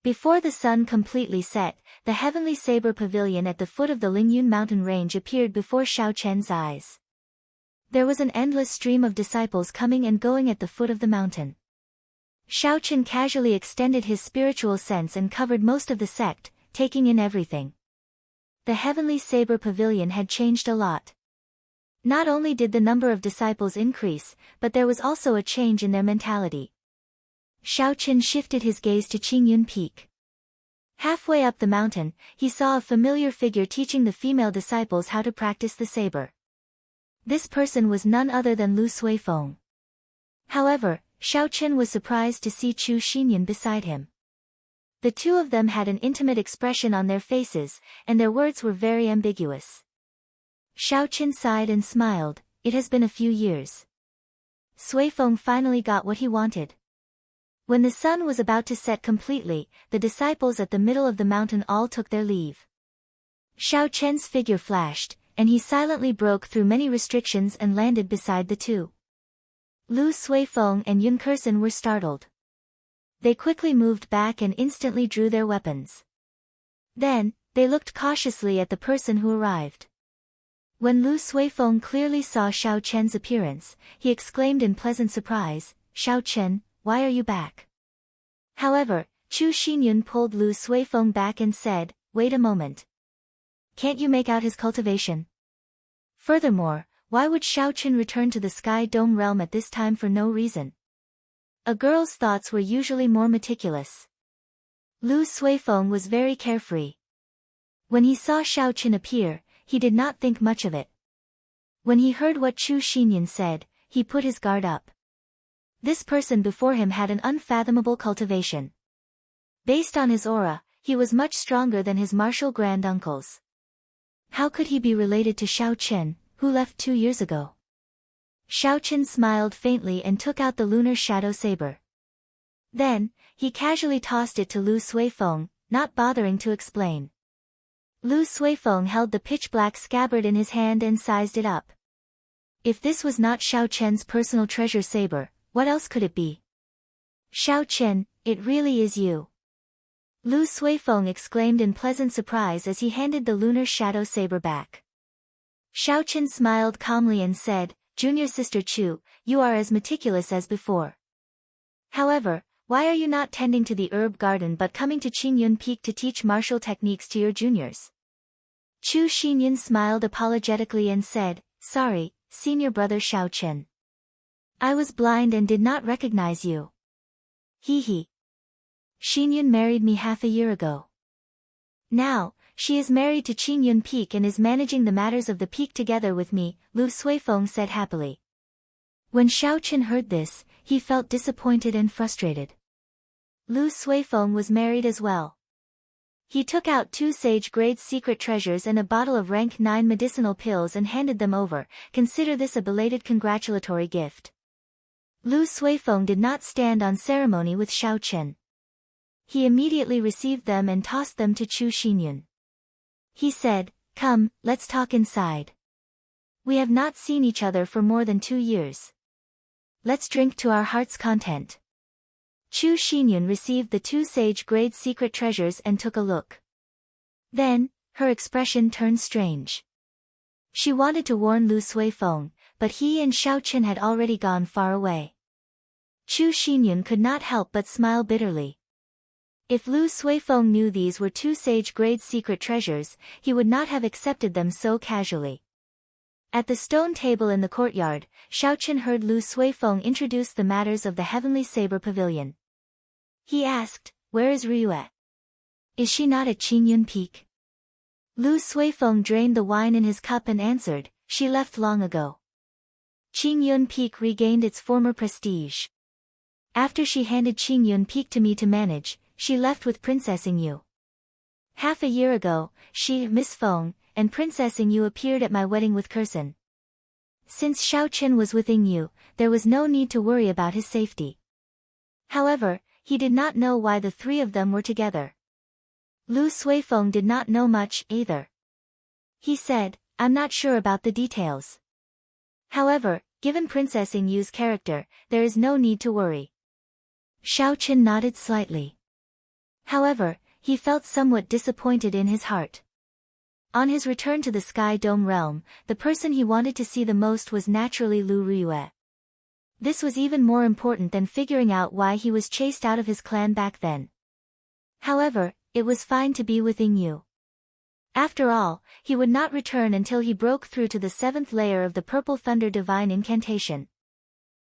Before the sun completely set, the Heavenly Saber Pavilion at the foot of the Lingyun mountain range appeared before Xiao Chen's eyes. There was an endless stream of disciples coming and going at the foot of the mountain. Chen casually extended his spiritual sense and covered most of the sect, taking in everything. The Heavenly Saber Pavilion had changed a lot. Not only did the number of disciples increase, but there was also a change in their mentality. Chen shifted his gaze to Qingyun Peak. Halfway up the mountain, he saw a familiar figure teaching the female disciples how to practice the saber. This person was none other than Lu Suifeng. However, Chen was surprised to see Chu Xinyan beside him. The two of them had an intimate expression on their faces, and their words were very ambiguous. Chen sighed and smiled. It has been a few years. Suifeng finally got what he wanted. When the sun was about to set completely, the disciples at the middle of the mountain all took their leave. Chen's figure flashed, and he silently broke through many restrictions and landed beside the two. Lu Suifeng and Yun Kersen were startled. They quickly moved back and instantly drew their weapons. Then, they looked cautiously at the person who arrived. When Lu Suifeng clearly saw Chen's appearance, he exclaimed in pleasant surprise, "Chen, why are you back?" However, Chu Xinyan pulled Lu Suifeng back and said, "Wait a moment. Can't you make out his cultivation? Furthermore, why would Chen return to the Sky Dome realm at this time for no reason?" A girl's thoughts were usually more meticulous. Lu Suifeng was very carefree. When he saw Chen appear, he did not think much of it. When he heard what Chu Xinyan said, he put his guard up. This person before him had an unfathomable cultivation. Based on his aura, he was much stronger than his martial granduncles. How could he be related to Chen, who left 2 years ago? Chen smiled faintly and took out the lunar shadow saber. Then, he casually tossed it to Lu Suifeng, not bothering to explain. Lu Suifeng held the pitch-black scabbard in his hand and sized it up. If this was not Chen's personal treasure saber, what else could it be? "Chen, it really is you." Lu Suifeng exclaimed in pleasant surprise as he handed the lunar shadow saber back. Chen smiled calmly and said, "Junior sister Chu, you are as meticulous as before. However, why are you not tending to the herb garden but coming to Qingyun Peak to teach martial techniques to your juniors?" Chu Xinyan smiled apologetically and said, "Sorry, senior brother Chen. I was blind and did not recognize you." He. "Xinyan married me half a year ago. Now, she is married to Qingyun Peak and is managing the matters of the peak together with me," Lu Suifeng said happily. When Chen heard this, he felt disappointed and frustrated. Lu Suifeng was married as well. He took out 2 sage-grade secret treasures and a bottle of rank 9 medicinal pills and handed them over. Consider this a belated congratulatory gift. Lu Suifeng did not stand on ceremony with Chen. He immediately received them and tossed them to Chu Xinyan. He said, "Come, let's talk inside. We have not seen each other for more than 2 years. Let's drink to our heart's content." Chu Xinyan received the 2 sage-grade secret treasures and took a look. Then, her expression turned strange. She wanted to warn Lu Suifeng, but he and Chen had already gone far away. Chu Xinyan could not help but smile bitterly. If Lu Suifeng knew these were 2 sage-grade secret treasures, he would not have accepted them so casually. At the stone table in the courtyard, Chen heard Lu Suifeng introduce the matters of the Heavenly Saber Pavilion. He asked, "Where is Ryue? Is she not at Qingyun Peak?" Lu Suifeng drained the wine in his cup and answered, "She left long ago. Qingyun Peak regained its former prestige. After she handed Qingyun Peak to me to manage, she left with Princess Yingyu. Half a year ago, she, Miss Feng, and Princess Yingyu appeared at my wedding with Kersen. Since Chen was with Yingyu, there was no need to worry about his safety. However, he did not know why the 3 of them were together." Lu Suifeng did not know much, either. He said, "I'm not sure about the details. However, given Princess Yingyu's character, there is no need to worry." Chen nodded slightly. However, he felt somewhat disappointed in his heart. On his return to the Sky Dome realm, the person he wanted to see the most was naturally Lu Ryue. This was even more important than figuring out why he was chased out of his clan back then. However, it was fine to be with Yu. After all, he would not return until he broke through to the 7th layer of the Purple Thunder Divine Incantation.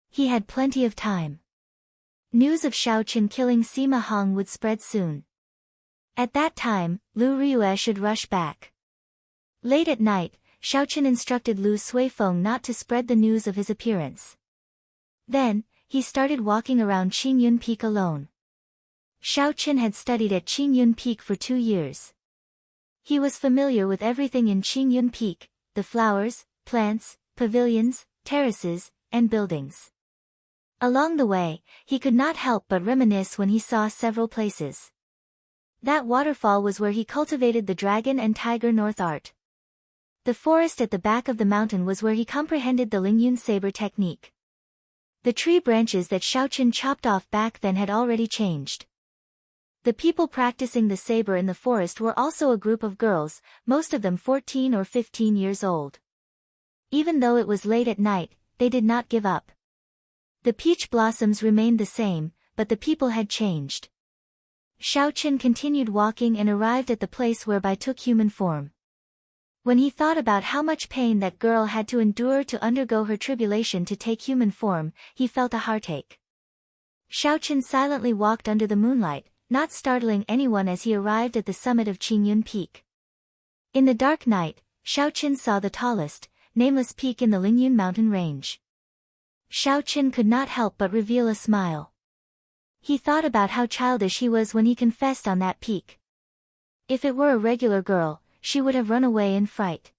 He had plenty of time. News of Xiao Qin killing Sima Hong would spread soon. At that time, Lu Ryue should rush back. Late at night, Xiao Qin instructed Lu Suifeng not to spread the news of his appearance. Then, he started walking around Qingyun Peak alone. Xiao Qin had studied at Qingyun Peak for 2 years. He was familiar with everything in Qingyun Peak, the flowers, plants, pavilions, terraces, and buildings. Along the way, he could not help but reminisce when he saw several places. That waterfall was where he cultivated the dragon and tiger north art. The forest at the back of the mountain was where he comprehended the Lingyun saber technique. The tree branches that Xiao Qin chopped off back then had already changed. The people practicing the saber in the forest were also a group of girls, most of them 14 or 15 years old. Even though it was late at night, they did not give up. The peach blossoms remained the same, but the people had changed. Xiao Qin continued walking and arrived at the place whereby took human form. When he thought about how much pain that girl had to endure to undergo her tribulation to take human form, he felt a heartache. Xiao Qin silently walked under the moonlight, not startling anyone as he arrived at the summit of Qingyun Peak. In the dark night, Xiao Qin saw the tallest, nameless peak in the Lingyun mountain range. Xiao Qin could not help but reveal a smile. He thought about how childish he was when he confessed on that peak. If it were a regular girl, she would have run away in fright.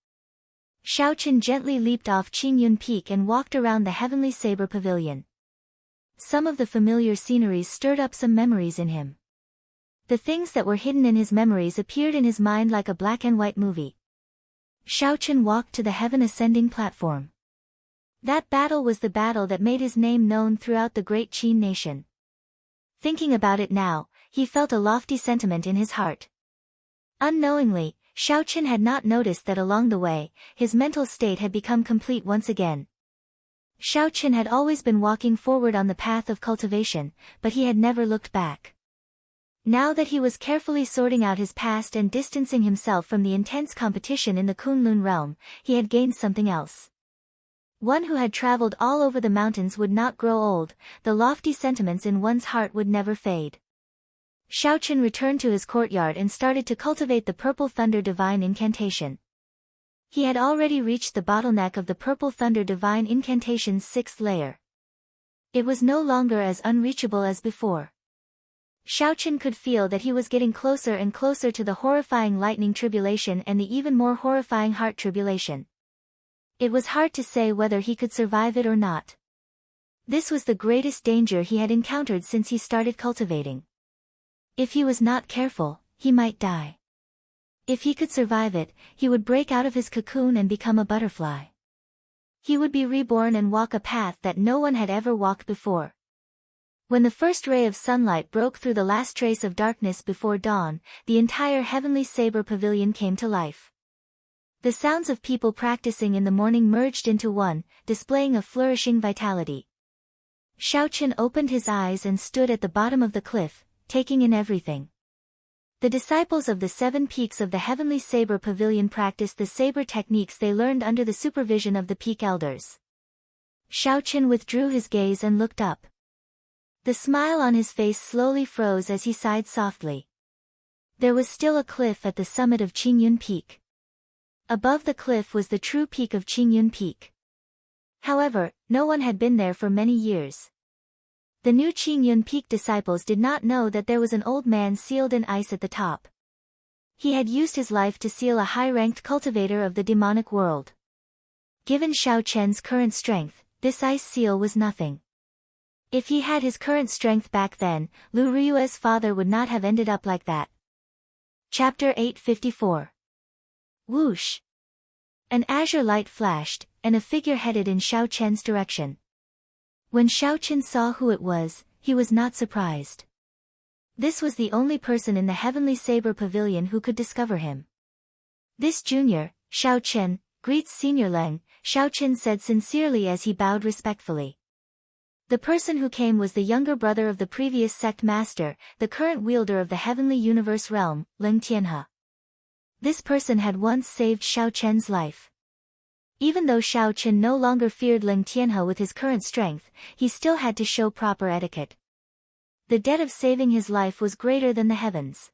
Xiao Qin gently leaped off Qingyun Peak and walked around the Heavenly Saber Pavilion. Some of the familiar sceneries stirred up some memories in him. The things that were hidden in his memories appeared in his mind like a black and white movie. Xiao Qin walked to the heaven ascending platform. That battle was the battle that made his name known throughout the great Qin nation. Thinking about it now, he felt a lofty sentiment in his heart. Unknowingly, Xiao Qin had not noticed that along the way, his mental state had become complete once again. Xiao Qin had always been walking forward on the path of cultivation, but he had never looked back. Now that he was carefully sorting out his past and distancing himself from the intense competition in the Kunlun realm, he had gained something else. One who had traveled all over the mountains would not grow old, the lofty sentiments in one's heart would never fade. Xiao Qin returned to his courtyard and started to cultivate the Purple Thunder Divine Incantation. He had already reached the bottleneck of the Purple Thunder Divine Incantation's 6th layer. It was no longer as unreachable as before. Xiao Qin could feel that he was getting closer and closer to the horrifying lightning tribulation and the even more horrifying heart tribulation. It was hard to say whether he could survive it or not. This was the greatest danger he had encountered since he started cultivating. If he was not careful, he might die. If he could survive it, he would break out of his cocoon and become a butterfly. He would be reborn and walk a path that no one had ever walked before. When the first ray of sunlight broke through the last trace of darkness before dawn, the entire Heavenly Saber Pavilion came to life. The sounds of people practicing in the morning merged into one, displaying a flourishing vitality. Xiao Qin opened his eyes and stood at the bottom of the cliff, taking in everything. The disciples of the 7 peaks of the Heavenly Saber Pavilion practiced the saber techniques they learned under the supervision of the peak elders. Xiao Qin withdrew his gaze and looked up. The smile on his face slowly froze as he sighed softly. There was still a cliff at the summit of Qingyun Peak. Above the cliff was the true peak of Qingyun Peak. However, no one had been there for many years. The new Qingyun Peak disciples did not know that there was an old man sealed in ice at the top. He had used his life to seal a high-ranked cultivator of the demonic world. Given Xiao Chen's current strength, this ice seal was nothing. If he had his current strength back then, Lu Ryue's father would not have ended up like that. Chapter 854. Whoosh! An azure light flashed, and a figure headed in Xiao Chen's direction. When Xiao Chen saw who it was, he was not surprised. This was the only person in the Heavenly Saber Pavilion who could discover him. This junior, Xiao Chen, greets Senior Leng, Xiao Chen said sincerely as he bowed respectfully. The person who came was the younger brother of the previous sect master, the current wielder of the heavenly universe realm, Ling Tianhe. This person had once saved Xiao Chen's life. Even though Xiao Chen no longer feared Ling Tianhe with his current strength, he still had to show proper etiquette. The debt of saving his life was greater than the heavens.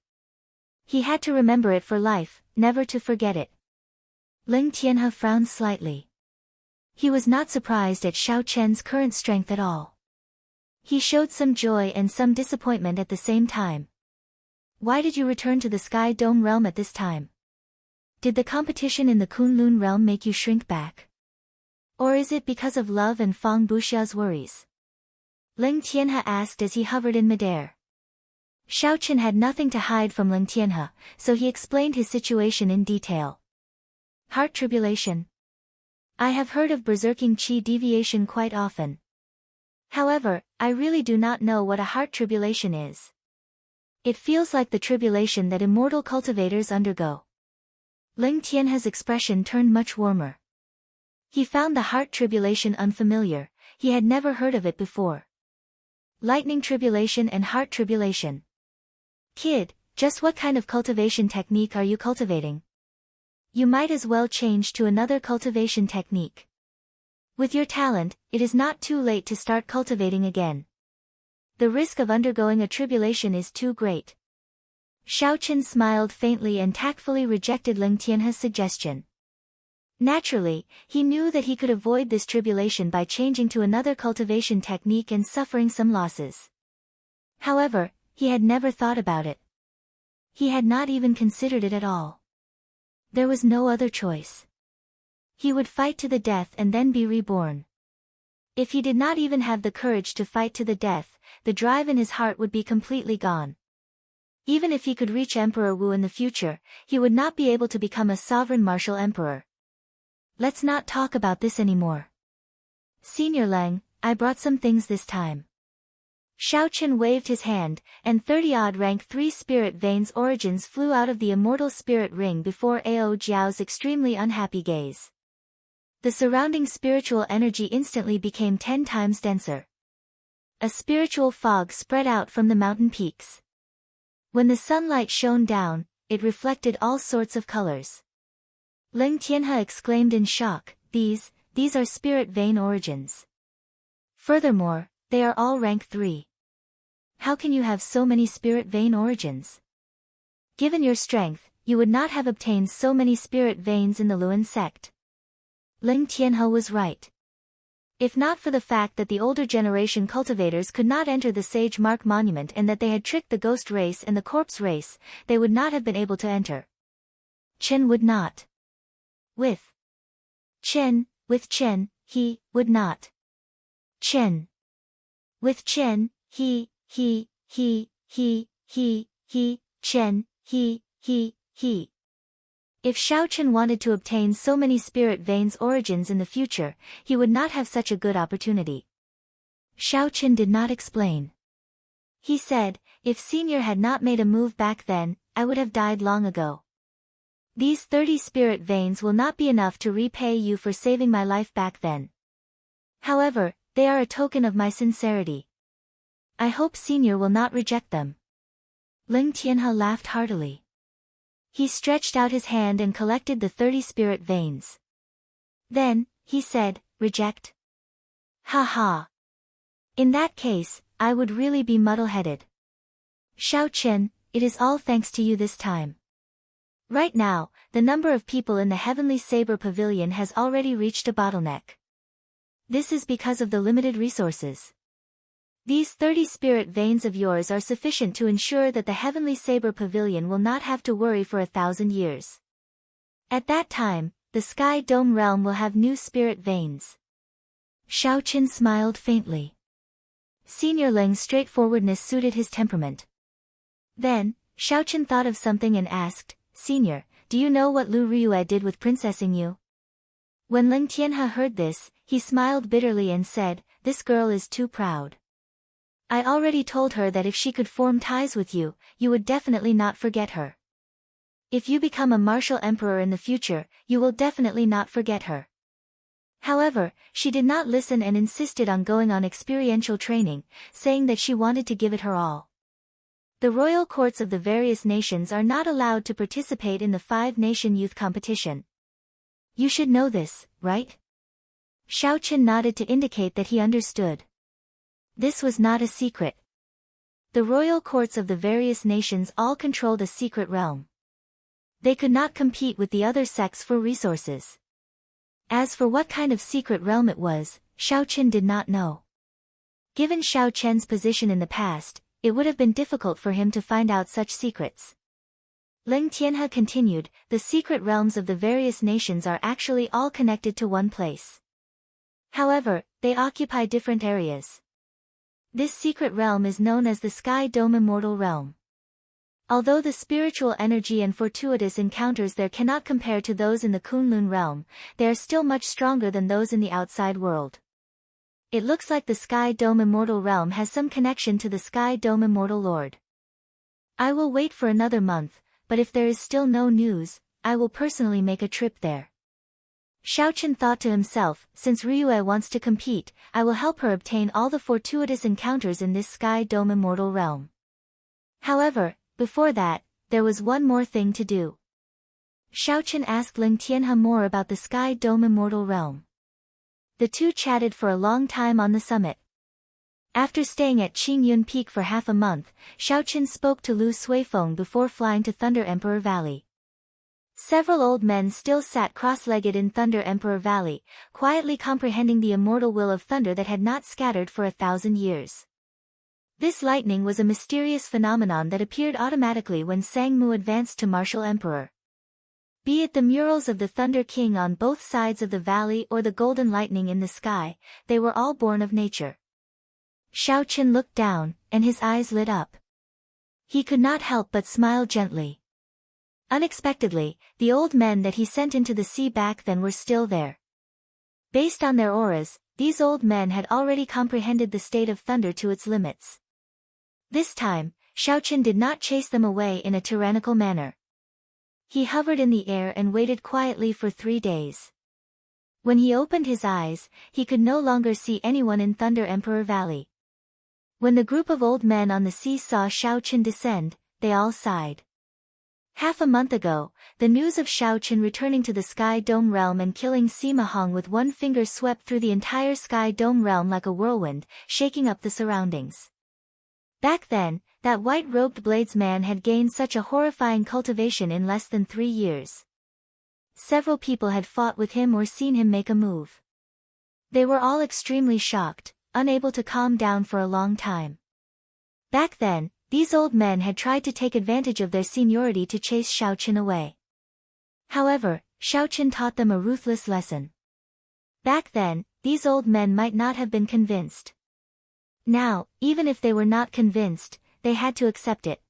He had to remember it for life, never to forget it. Ling Tianhe frowned slightly. He was not surprised at Xiao Chen's current strength at all. He showed some joy and some disappointment at the same time. Why did you return to the Sky Dome realm at this time? Did the competition in the Kunlun realm make you shrink back? Or is it because of love and Fang Buxia's worries? Ling Tianhe asked as he hovered in midair. Xiao Chen had nothing to hide from Ling Tianhe, so he explained his situation in detail. Heart tribulation. I have heard of berserking qi deviation quite often. However, I really do not know what a heart tribulation is. It feels like the tribulation that immortal cultivators undergo. Ling Tianhe's expression turned much warmer. He found the heart tribulation unfamiliar, he had never heard of it before. Lightning tribulation and heart tribulation. Kid, just what kind of cultivation technique are you cultivating? You might as well change to another cultivation technique. With your talent, it is not too late to start cultivating again. The risk of undergoing a tribulation is too great. Xiao Chen smiled faintly and tactfully rejected Ling Tianhe's suggestion. Naturally, he knew that he could avoid this tribulation by changing to another cultivation technique and suffering some losses. However, he had never thought about it. He had not even considered it at all. There was no other choice. He would fight to the death and then be reborn. If he did not even have the courage to fight to the death, the drive in his heart would be completely gone. Even if he could reach Emperor Wu in the future, he would not be able to become a sovereign martial emperor. Let's not talk about this anymore. Senior Leng, I brought some things this time. Xiao Chen waved his hand, and 30-odd rank 3 spirit veins origins flew out of the immortal spirit ring before Ao Jiao's extremely unhappy gaze. The surrounding spiritual energy instantly became 10 times denser. A spiritual fog spread out from the mountain peaks. When the sunlight shone down, it reflected all sorts of colors. Ling Tianhe exclaimed in shock, these are spirit vein origins. Furthermore, they are all rank 3. How can you have so many spirit vein origins? Given your strength, you would not have obtained so many spirit veins in the Luan sect. Ling Tianhe was right. If not for the fact that the older generation cultivators could not enter the Sage Mark Monument and that they had tricked the Ghost race and the Corpse race, they would not have been able to enter. Chen would not. With Chen, he would not. Chen. With Chen, he, Chen, he. If Xiao Chen wanted to obtain so many spirit veins origins in the future, he would not have such a good opportunity. Xiao Chen did not explain. He said, if Senior had not made a move back then, I would have died long ago. These 30 spirit veins will not be enough to repay you for saving my life back then. However, they are a token of my sincerity. I hope Senior will not reject them. Ling Tianhe laughed heartily. He stretched out his hand and collected the 30 spirit veins. Then, he said, reject? Ha ha. In that case, I would really be muddle-headed. Xiao Chen, it is all thanks to you this time. Right now, the number of people in the Heavenly Saber Pavilion has already reached a bottleneck. This is because of the limited resources. These 30 spirit veins of yours are sufficient to ensure that the Heavenly Saber Pavilion will not have to worry for 1,000 years. At that time, the Sky Dome realm will have new spirit veins. Xiao Chen smiled faintly. Senior Ling's straightforwardness suited his temperament. Then, Xiao Chen thought of something and asked, Senior, do you know what Lu Ryue did with Princess Yu? When Ling Tianhe heard this, he smiled bitterly and said, this girl is too proud. I already told her that if she could form ties with you, you would definitely not forget her. If you become a martial emperor in the future, you will definitely not forget her. However, she did not listen and insisted on going on experiential training, saying that she wanted to give it her all. The royal courts of the various nations are not allowed to participate in the five-nation youth competition. You should know this, right? Xiao Chen nodded to indicate that he understood. This was not a secret. The royal courts of the various nations all controlled a secret realm. They could not compete with the other sects for resources. As for what kind of secret realm it was, Xiao Chen did not know. Given Xiao Chen's position in the past, it would have been difficult for him to find out such secrets. Ling Tianhe continued, the secret realms of the various nations are actually all connected to one place. However, they occupy different areas. This secret realm is known as the Sky Dome Immortal Realm. Although the spiritual energy and fortuitous encounters there cannot compare to those in the Kunlun realm, they are still much stronger than those in the outside world. It looks like the Sky Dome Immortal Realm has some connection to the Sky Dome Immortal Lord. I will wait for another month, but if there is still no news, I will personally make a trip there. Xiao Chen thought to himself, since Ryue wants to compete, I will help her obtain all the fortuitous encounters in this Sky Dome Immortal Realm. However, before that, there was one more thing to do. Xiao Chen asked Ling Tianhe more about the Sky Dome Immortal Realm. The two chatted for a long time on the summit. After staying at Qingyun Peak for half a month, Xiao Chen spoke to Lu Suifeng before flying to Thunder Emperor Valley. Several old men still sat cross-legged in Thunder Emperor Valley, quietly comprehending the immortal will of thunder that had not scattered for 1,000 years. This lightning was a mysterious phenomenon that appeared automatically when Sangmu advanced to martial emperor. Be it the murals of the Thunder King on both sides of the valley or the golden lightning in the sky, they were all born of nature. Xiao Chen looked down, and his eyes lit up. He could not help but smile gently. Unexpectedly, the old men that he sent into the sea back then were still there. Based on their auras, these old men had already comprehended the state of thunder to its limits. This time, Xiao Chen did not chase them away in a tyrannical manner. He hovered in the air and waited quietly for 3 days. When he opened his eyes, he could no longer see anyone in Thunder Emperor Valley. When the group of old men on the sea saw Xiao Chen descend, they all sighed. Half a month ago, the news of Xiao Chen returning to the Sky Dome realm and killing Sima Hong with one finger swept through the entire Sky Dome realm like a whirlwind, shaking up the surroundings. Back then, that white-robed bladesman had gained such a horrifying cultivation in less than 3 years. Several people had fought with him or seen him make a move. They were all extremely shocked, unable to calm down for a long time. Back then, these old men had tried to take advantage of their seniority to chase Xiao Chen away. However, Xiao Chen taught them a ruthless lesson. Back then, these old men might not have been convinced. Now, even if they were not convinced, they had to accept it.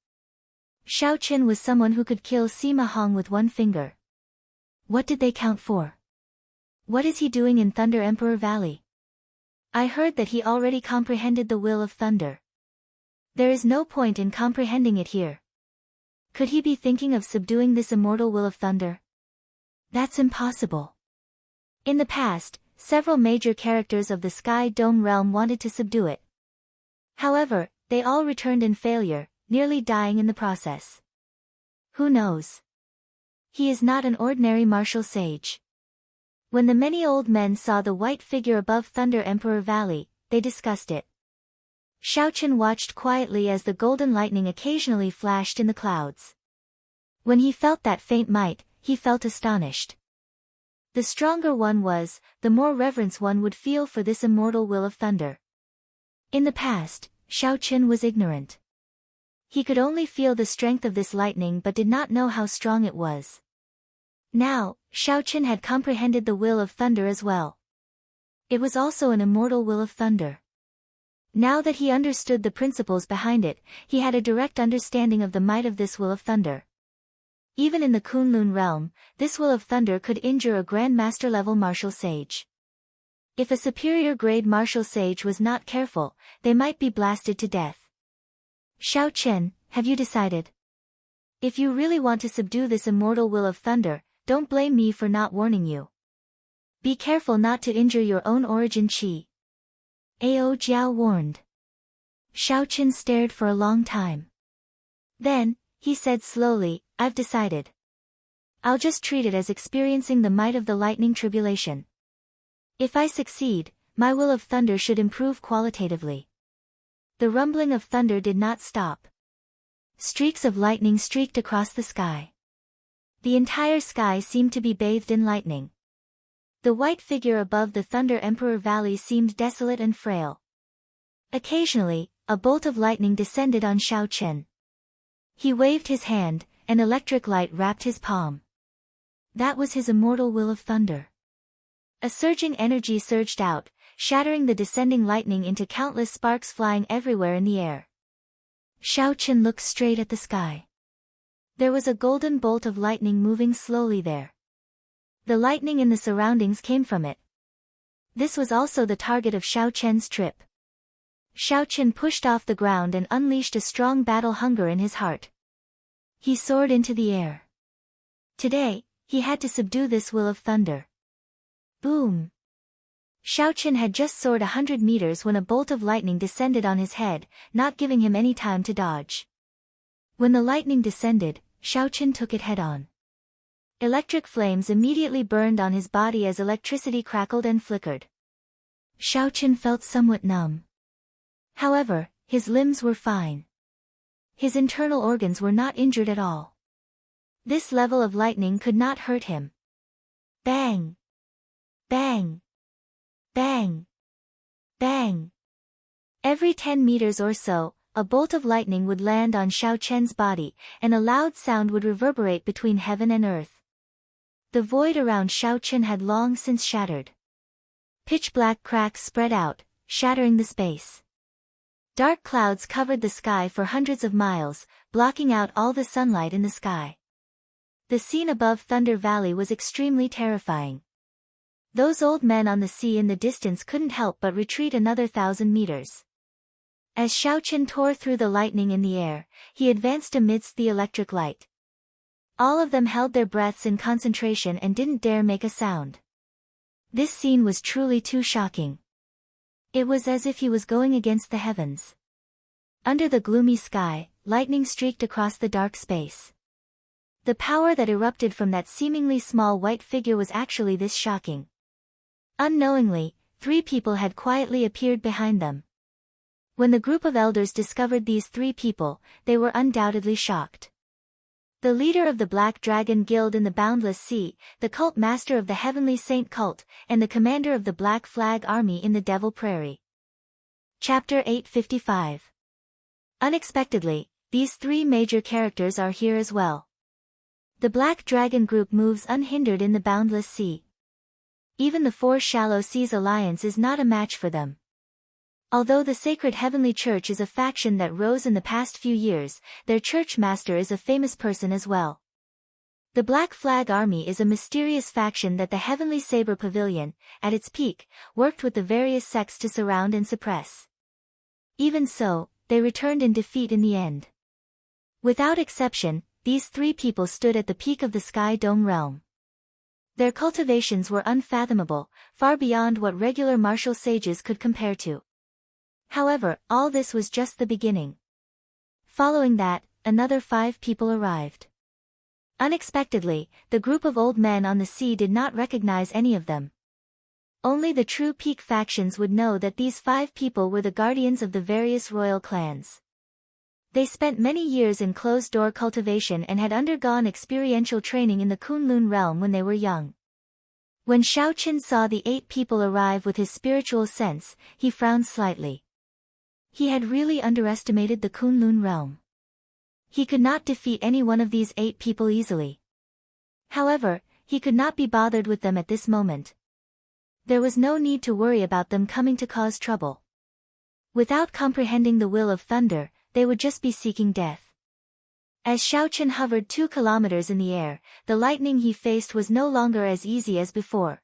Xiao Chen was someone who could kill Sima Hong with one finger. What did they count for? What is he doing in Thunder Emperor Valley? I heard that he already comprehended the will of thunder. There is no point in comprehending it here. Could he be thinking of subduing this immortal will of thunder? That's impossible. In the past, several major characters of the Sky Dome realm wanted to subdue it. However, they all returned in failure, nearly dying in the process. Who knows? He is not an ordinary martial sage. When the many old men saw the white figure above Thunder Emperor Valley, they discussed it. Xiao Chen watched quietly as the golden lightning occasionally flashed in the clouds. When he felt that faint might, he felt astonished. The stronger one was, the more reverence one would feel for this immortal will of thunder. In the past, Xiao Chen was ignorant. He could only feel the strength of this lightning but did not know how strong it was. Now, Xiao Chen had comprehended the will of thunder as well. It was also an immortal will of thunder. Now that he understood the principles behind it, he had a direct understanding of the might of this will of thunder. Even in the Kunlun realm, this will of thunder could injure a Grand Master-level martial sage. If a superior-grade martial sage was not careful, they might be blasted to death. Xiao Chen, have you decided? If you really want to subdue this immortal will of thunder, don't blame me for not warning you. Be careful not to injure your own origin chi. Ao Jiao warned. Xiaoqin stared for a long time. Then, he said slowly, I've decided. I'll just treat it as experiencing the might of the lightning tribulation. If I succeed, my will of thunder should improve qualitatively. The rumbling of thunder did not stop. Streaks of lightning streaked across the sky. The entire sky seemed to be bathed in lightning. The white figure above the Thunder Emperor Valley seemed desolate and frail. Occasionally, a bolt of lightning descended on Xiaoqin. He waved his hand, an electric light wrapped his palm. That was his immortal will of thunder. A surging energy surged out, shattering the descending lightning into countless sparks flying everywhere in the air. Xiaoqin looked straight at the sky. There was a golden bolt of lightning moving slowly there. The lightning in the surroundings came from it. This was also the target of Xiaoqian's trip. Xiaoqin pushed off the ground and unleashed a strong battle hunger in his heart. He soared into the air. Today, he had to subdue this will of thunder. Boom! Xiaoqin had just soared 100 meters when a bolt of lightning descended on his head, not giving him any time to dodge. When the lightning descended, Xiaoqin took it head-on. Electric flames immediately burned on his body as electricity crackled and flickered. Xiaoqin felt somewhat numb. However, his limbs were fine. His internal organs were not injured at all. This level of lightning could not hurt him. Bang! Bang! Bang! Bang! Every 10 meters or so, a bolt of lightning would land on Xiaoqian's body, and a loud sound would reverberate between heaven and earth. The void around Xiaoqin had long since shattered. Pitch-black cracks spread out, shattering the space. Dark clouds covered the sky for hundreds of miles, blocking out all the sunlight in the sky. The scene above Thunder Valley was extremely terrifying. Those old men on the sea in the distance couldn't help but retreat another 1,000 meters. As Xiaoqin tore through the lightning in the air, he advanced amidst the electric light. All of them held their breaths in concentration and didn't dare make a sound. This scene was truly too shocking. It was as if he was going against the heavens. Under the gloomy sky, lightning streaked across the dark space. The power that erupted from that seemingly small white figure was actually this shocking. Unknowingly, 3 people had quietly appeared behind them. When the group of elders discovered these 3 people, they were undoubtedly shocked. The leader of the Black Dragon Guild in the Boundless Sea, the cult master of the Heavenly Saint cult, and the commander of the Black Flag Army in the Devil Prairie. Chapter 855. Unexpectedly, these 3 major characters are here as well. The Black Dragon group moves unhindered in the Boundless Sea. Even the 4 Shallow Seas Alliance is not a match for them. Although the Sacred Heavenly Church is a faction that rose in the past few years, their church master is a famous person as well. The Black Flag Army is a mysterious faction that the Heavenly Saber Pavilion, at its peak, worked with the various sects to surround and suppress. Even so, they returned in defeat in the end. Without exception, these 3 people stood at the peak of the Sky Dome realm. Their cultivations were unfathomable, far beyond what regular martial sages could compare to. However, all this was just the beginning. Following that, another 5 people arrived. Unexpectedly, the group of old men on the sea did not recognize any of them. Only the true peak factions would know that these 5 people were the guardians of the various royal clans. They spent many years in closed-door cultivation and had undergone experiential training in the Kunlun realm when they were young. When Xiaoqin saw the 8 people arrive with his spiritual sense, he frowned slightly. He had really underestimated the Kunlun realm. He could not defeat any one of these 8 people easily. However, he could not be bothered with them at this moment. There was no need to worry about them coming to cause trouble. Without comprehending the will of thunder, they would just be seeking death. As Xiaoqin hovered 2 kilometers in the air, the lightning he faced was no longer as easy as before.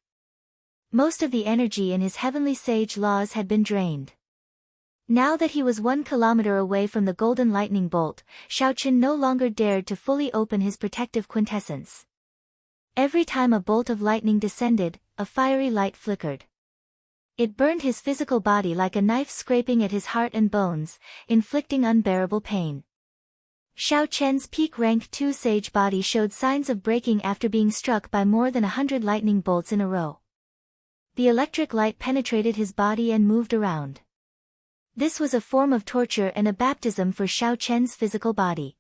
Most of the energy in his heavenly sage laws had been drained. Now that he was 1 kilometer away from the golden lightning bolt, Xiaoqin no longer dared to fully open his protective quintessence. Every time a bolt of lightning descended, a fiery light flickered. It burned his physical body like a knife scraping at his heart and bones, inflicting unbearable pain. Xiao Chen's peak rank 2 sage body showed signs of breaking after being struck by more than 100 lightning bolts in a row. The electric light penetrated his body and moved around. This was a form of torture and a baptism for Xiao Chen's physical body.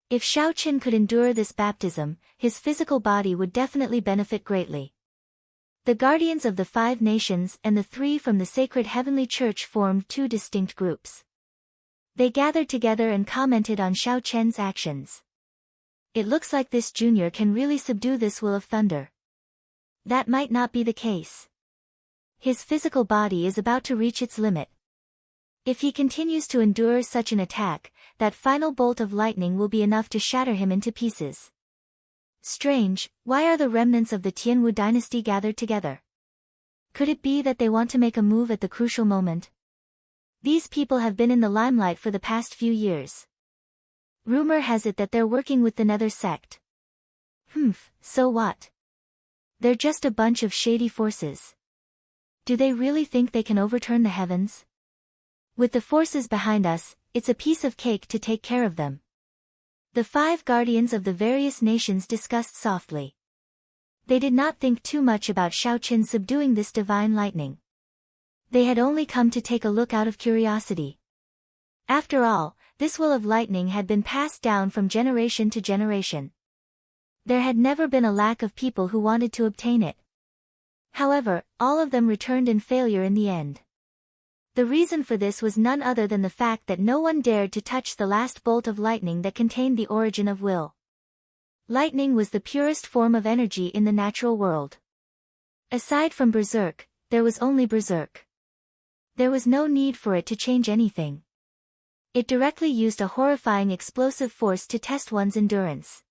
If Xiao Chen could endure this baptism, his physical body would definitely benefit greatly. The guardians of the 5 nations and the 3 from the sacred heavenly church formed 2 distinct groups. They gathered together and commented on Xiao Chen's actions. It looks like this junior can really subdue this will of thunder. That might not be the case. His physical body is about to reach its limit. If he continues to endure such an attack, that final bolt of lightning will be enough to shatter him into pieces. Strange, why are the remnants of the Tianwu dynasty gathered together? Could it be that they want to make a move at the crucial moment? These people have been in the limelight for the past few years. Rumor has it that they're working with the Nether sect. So what? They're just a bunch of shady forces. Do they really think they can overturn the heavens? With the forces behind us, it's a piece of cake to take care of them. The 5 guardians of the various nations discussed softly. They did not think too much about Xiao Chen subduing this divine lightning. They had only come to take a look out of curiosity. After all, this will of lightning had been passed down from generation to generation. There had never been a lack of people who wanted to obtain it. However, all of them returned in failure in the end. The reason for this was none other than the fact that no one dared to touch the last bolt of lightning that contained the origin of will. Lightning was the purest form of energy in the natural world. Aside from berserk, there was only berserk. There was no need for it to change anything. It directly used a horrifying explosive force to test one's endurance.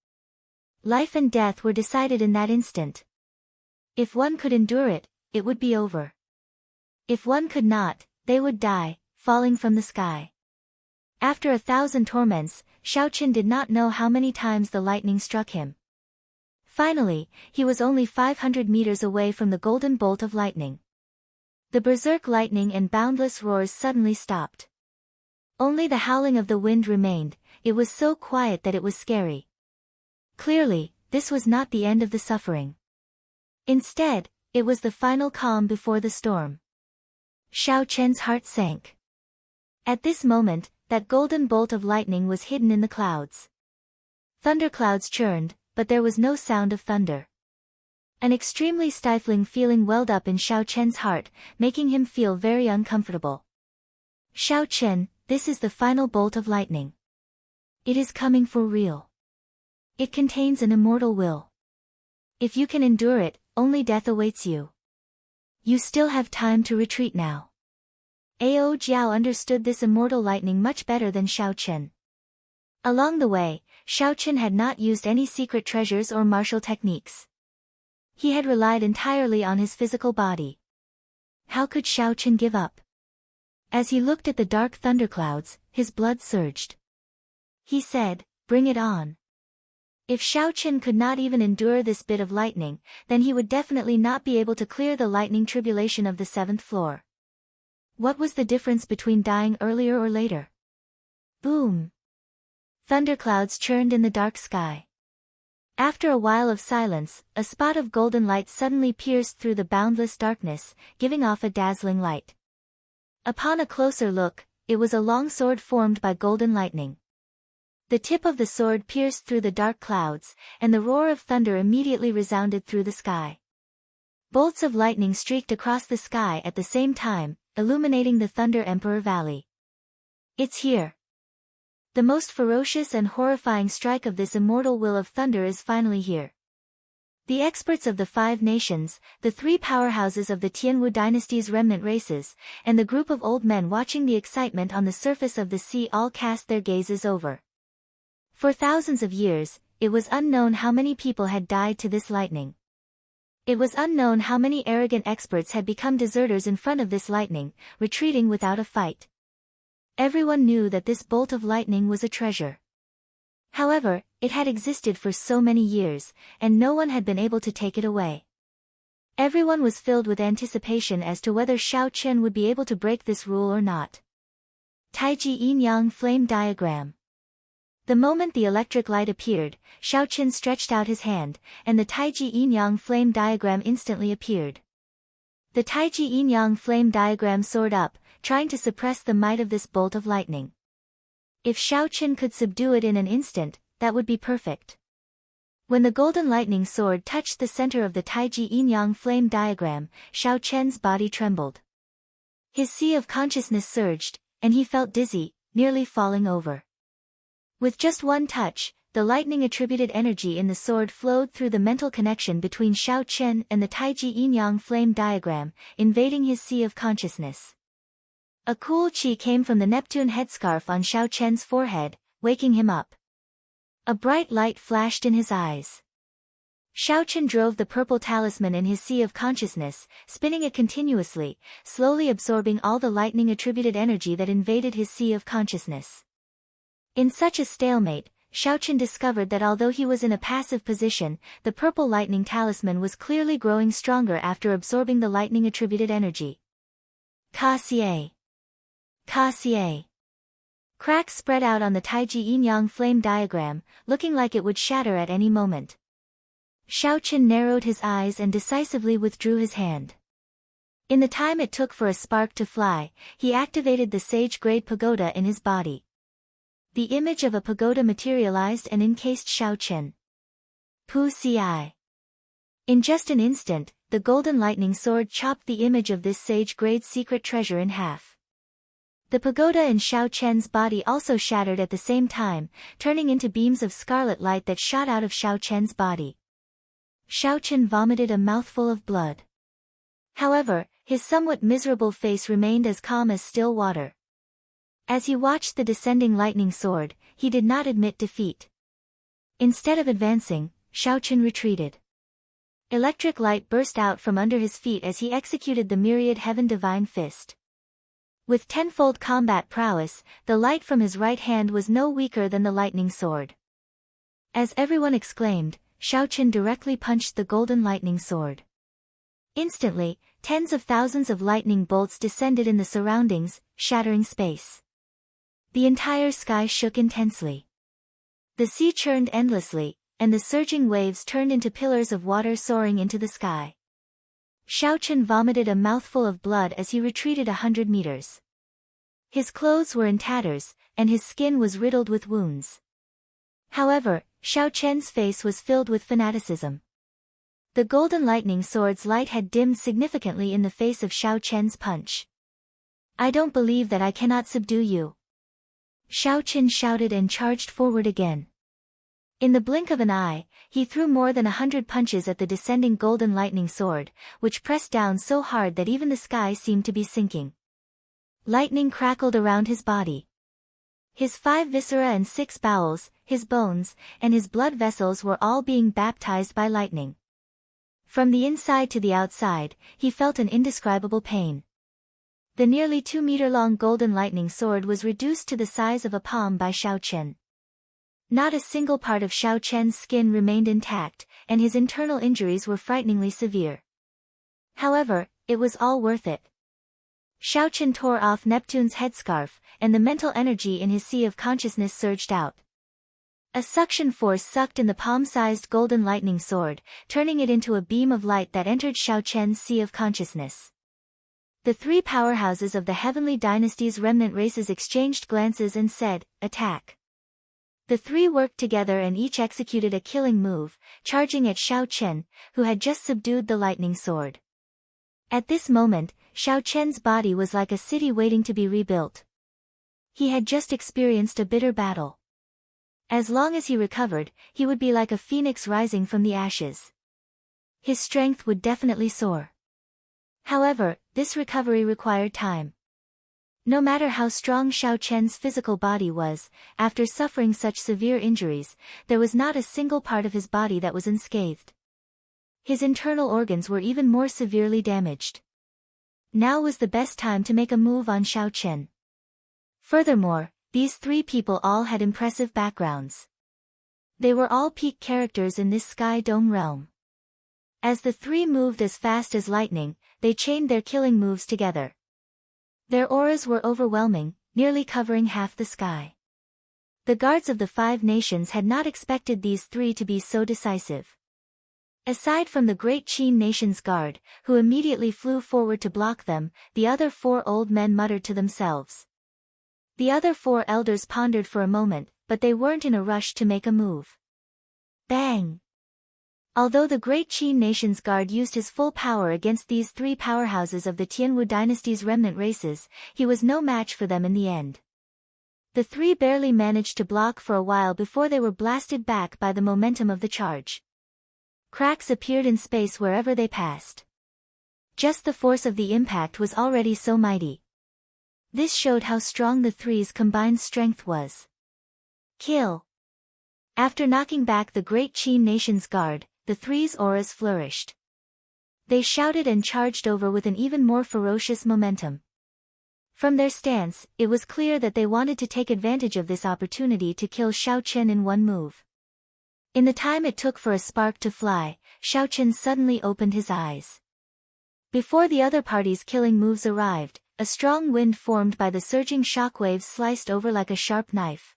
Life and death were decided in that instant. If one could endure it, it would be over. If one could not, they would die, falling from the sky. After 1,000 torments, Xiao Chen did not know how many times the lightning struck him. Finally, he was only 500 meters away from the golden bolt of lightning. The berserk lightning and boundless roars suddenly stopped. Only the howling of the wind remained. It was so quiet that it was scary. Clearly, this was not the end of the suffering. Instead, it was the final calm before the storm. Xiao Chen's heart sank. At this moment, that golden bolt of lightning was hidden in the clouds. Thunderclouds churned, but there was no sound of thunder. An extremely stifling feeling welled up in Xiao Chen's heart, making him feel very uncomfortable. Xiao Chen, this is the final bolt of lightning. It is coming for real. It contains an immortal will. If you can endure it, only death awaits you. You still have time to retreat now. Ao Jiao understood this immortal lightning much better than Xiao Chen. Along the way, Xiao Chen had not used any secret treasures or martial techniques. He had relied entirely on his physical body. How could Xiao Chen give up? As he looked at the dark thunderclouds, his blood surged. He said, "Bring it on." If Xiao Chen could not even endure this bit of lightning, then he would definitely not be able to clear the lightning tribulation of the 7th floor. What was the difference between dying earlier or later? Boom! Thunderclouds churned in the dark sky. After a while of silence, a spot of golden light suddenly pierced through the boundless darkness, giving off a dazzling light. Upon a closer look, it was a long sword formed by golden lightning. The tip of the sword pierced through the dark clouds, and the roar of thunder immediately resounded through the sky. Bolts of lightning streaked across the sky at the same time, illuminating the Thunder Emperor Valley. It's here. The most ferocious and horrifying strike of this immortal will of thunder is finally here. The experts of the 5 nations, the 3 powerhouses of the Tianwu dynasty's remnant races, and the group of old men watching the excitement on the surface of the sea all cast their gazes over. For thousands of years, it was unknown how many people had died to this lightning. It was unknown how many arrogant experts had become deserters in front of this lightning, retreating without a fight. Everyone knew that this bolt of lightning was a treasure. However, it had existed for so many years, and no one had been able to take it away. Everyone was filled with anticipation as to whether Xiao Chen would be able to break this rule or not. Taiji Yin-Yang Flame Diagram. The moment the electric light appeared, Xiao Chen stretched out his hand, and the Taiji Yin-Yang Flame Diagram instantly appeared. The Taiji Yin-Yang Flame Diagram soared up, trying to suppress the might of this bolt of lightning. If Xiao Chen could subdue it in an instant, that would be perfect. When the golden lightning sword touched the center of the Taiji Yin-Yang Flame Diagram, Xiao Chen's body trembled. His sea of consciousness surged, and he felt dizzy, nearly falling over. With just one touch, the lightning-attributed energy in the sword flowed through the mental connection between Xiao Chen and the Taiji Yin-Yang Flame Diagram, invading his sea of consciousness. A cool chi came from the Neptune headscarf on Xiao Chen's forehead, waking him up. A bright light flashed in his eyes. Xiao Chen drove the purple talisman in his sea of consciousness, spinning it continuously, slowly absorbing all the lightning-attributed energy that invaded his sea of consciousness. In such a stalemate, Xiao Chen discovered that although he was in a passive position, the purple lightning talisman was clearly growing stronger after absorbing the lightning-attributed energy. Ka-xie. Ka-xie. Cracks spread out on the Taiji Yin-Yang Flame Diagram, looking like it would shatter at any moment. Xiao Chen narrowed his eyes and decisively withdrew his hand. In the time it took for a spark to fly, he activated the sage-grade pagoda in his body. The image of a pagoda materialized and encased Xiao Chen. Pu Ci. In just an instant, the golden lightning sword chopped the image of this sage-grade secret treasure in half. The pagoda in Xiao Chen's body also shattered at the same time, turning into beams of scarlet light that shot out of Xiao Chen's body. Xiao Chen vomited a mouthful of blood. However, his somewhat miserable face remained as calm as still water. As he watched the descending lightning sword, he did not admit defeat. Instead of advancing, Xiao Chen retreated. Electric light burst out from under his feet as he executed the myriad heaven divine fist. With tenfold combat prowess, the light from his right hand was no weaker than the lightning sword. As everyone exclaimed, Xiao Chen directly punched the golden lightning sword. Instantly, tens of thousands of lightning bolts descended in the surroundings, shattering space. The entire sky shook intensely. The sea churned endlessly, and the surging waves turned into pillars of water soaring into the sky. Xiao Chen vomited a mouthful of blood as he retreated 100 meters. His clothes were in tatters, and his skin was riddled with wounds. However, Xiao Chen's face was filled with fanaticism. The golden lightning sword's light had dimmed significantly in the face of Xiao Chen's punch. "I don't believe that I cannot subdue you." Xiao Chen shouted and charged forward again. In the blink of an eye, he threw more than 100 punches at the descending golden lightning sword, which pressed down so hard that even the sky seemed to be sinking. Lightning crackled around his body. His 5 viscera and 6 bowels, his bones, and his blood vessels were all being baptized by lightning. From the inside to the outside, he felt an indescribable pain. The nearly 2-meter-long golden lightning sword was reduced to the size of a palm by Xiao Chen. Not a single part of Xiao Chen's skin remained intact, and his internal injuries were frighteningly severe. However, it was all worth it. Xiao Chen tore off Neptune's headscarf, and the mental energy in his sea of consciousness surged out. A suction force sucked in the palm-sized golden lightning sword, turning it into a beam of light that entered Xiao Chen's sea of consciousness. The 3 powerhouses of the Heavenly Dynasty's remnant races exchanged glances and said, "Attack." The 3 worked together and each executed a killing move, charging at Xiao Chen, who had just subdued the lightning sword. At this moment, Xiao Chen's body was like a city waiting to be rebuilt. He had just experienced a bitter battle. As long as he recovered, he would be like a phoenix rising from the ashes. His strength would definitely soar. However, this recovery required time. No matter how strong Xiao Chen's physical body was, after suffering such severe injuries, there was not a single part of his body that was unscathed. His internal organs were even more severely damaged. Now was the best time to make a move on Xiao Chen. Furthermore, these 3 people all had impressive backgrounds. They were all peak characters in this Sky Dome realm. As the three moved as fast as lightning, they chained their killing moves together. Their auras were overwhelming, nearly covering half the sky. The guards of the 5 nations had not expected these 3 to be so decisive. Aside from the great Qin nation's guard, who immediately flew forward to block them, the other 4 old men muttered to themselves. The other 4 elders pondered for a moment, but they weren't in a rush to make a move. Bang! Although the great Qin nation's guard used his full power against these 3 powerhouses of the Tianwu dynasty's remnant races, he was no match for them in the end. The 3 barely managed to block for a while before they were blasted back by the momentum of the charge. Cracks appeared in space wherever they passed. Just the force of the impact was already so mighty. This showed how strong the 3's combined strength was. Kill! After knocking back the great Qin nation's guard, the 3's auras flourished. They shouted and charged over with an even more ferocious momentum. From their stance, it was clear that they wanted to take advantage of this opportunity to kill Xiao Chen in one move. In the time it took for a spark to fly, Xiao Chen suddenly opened his eyes. Before the other party's killing moves arrived, a strong wind formed by the surging shockwaves sliced over like a sharp knife.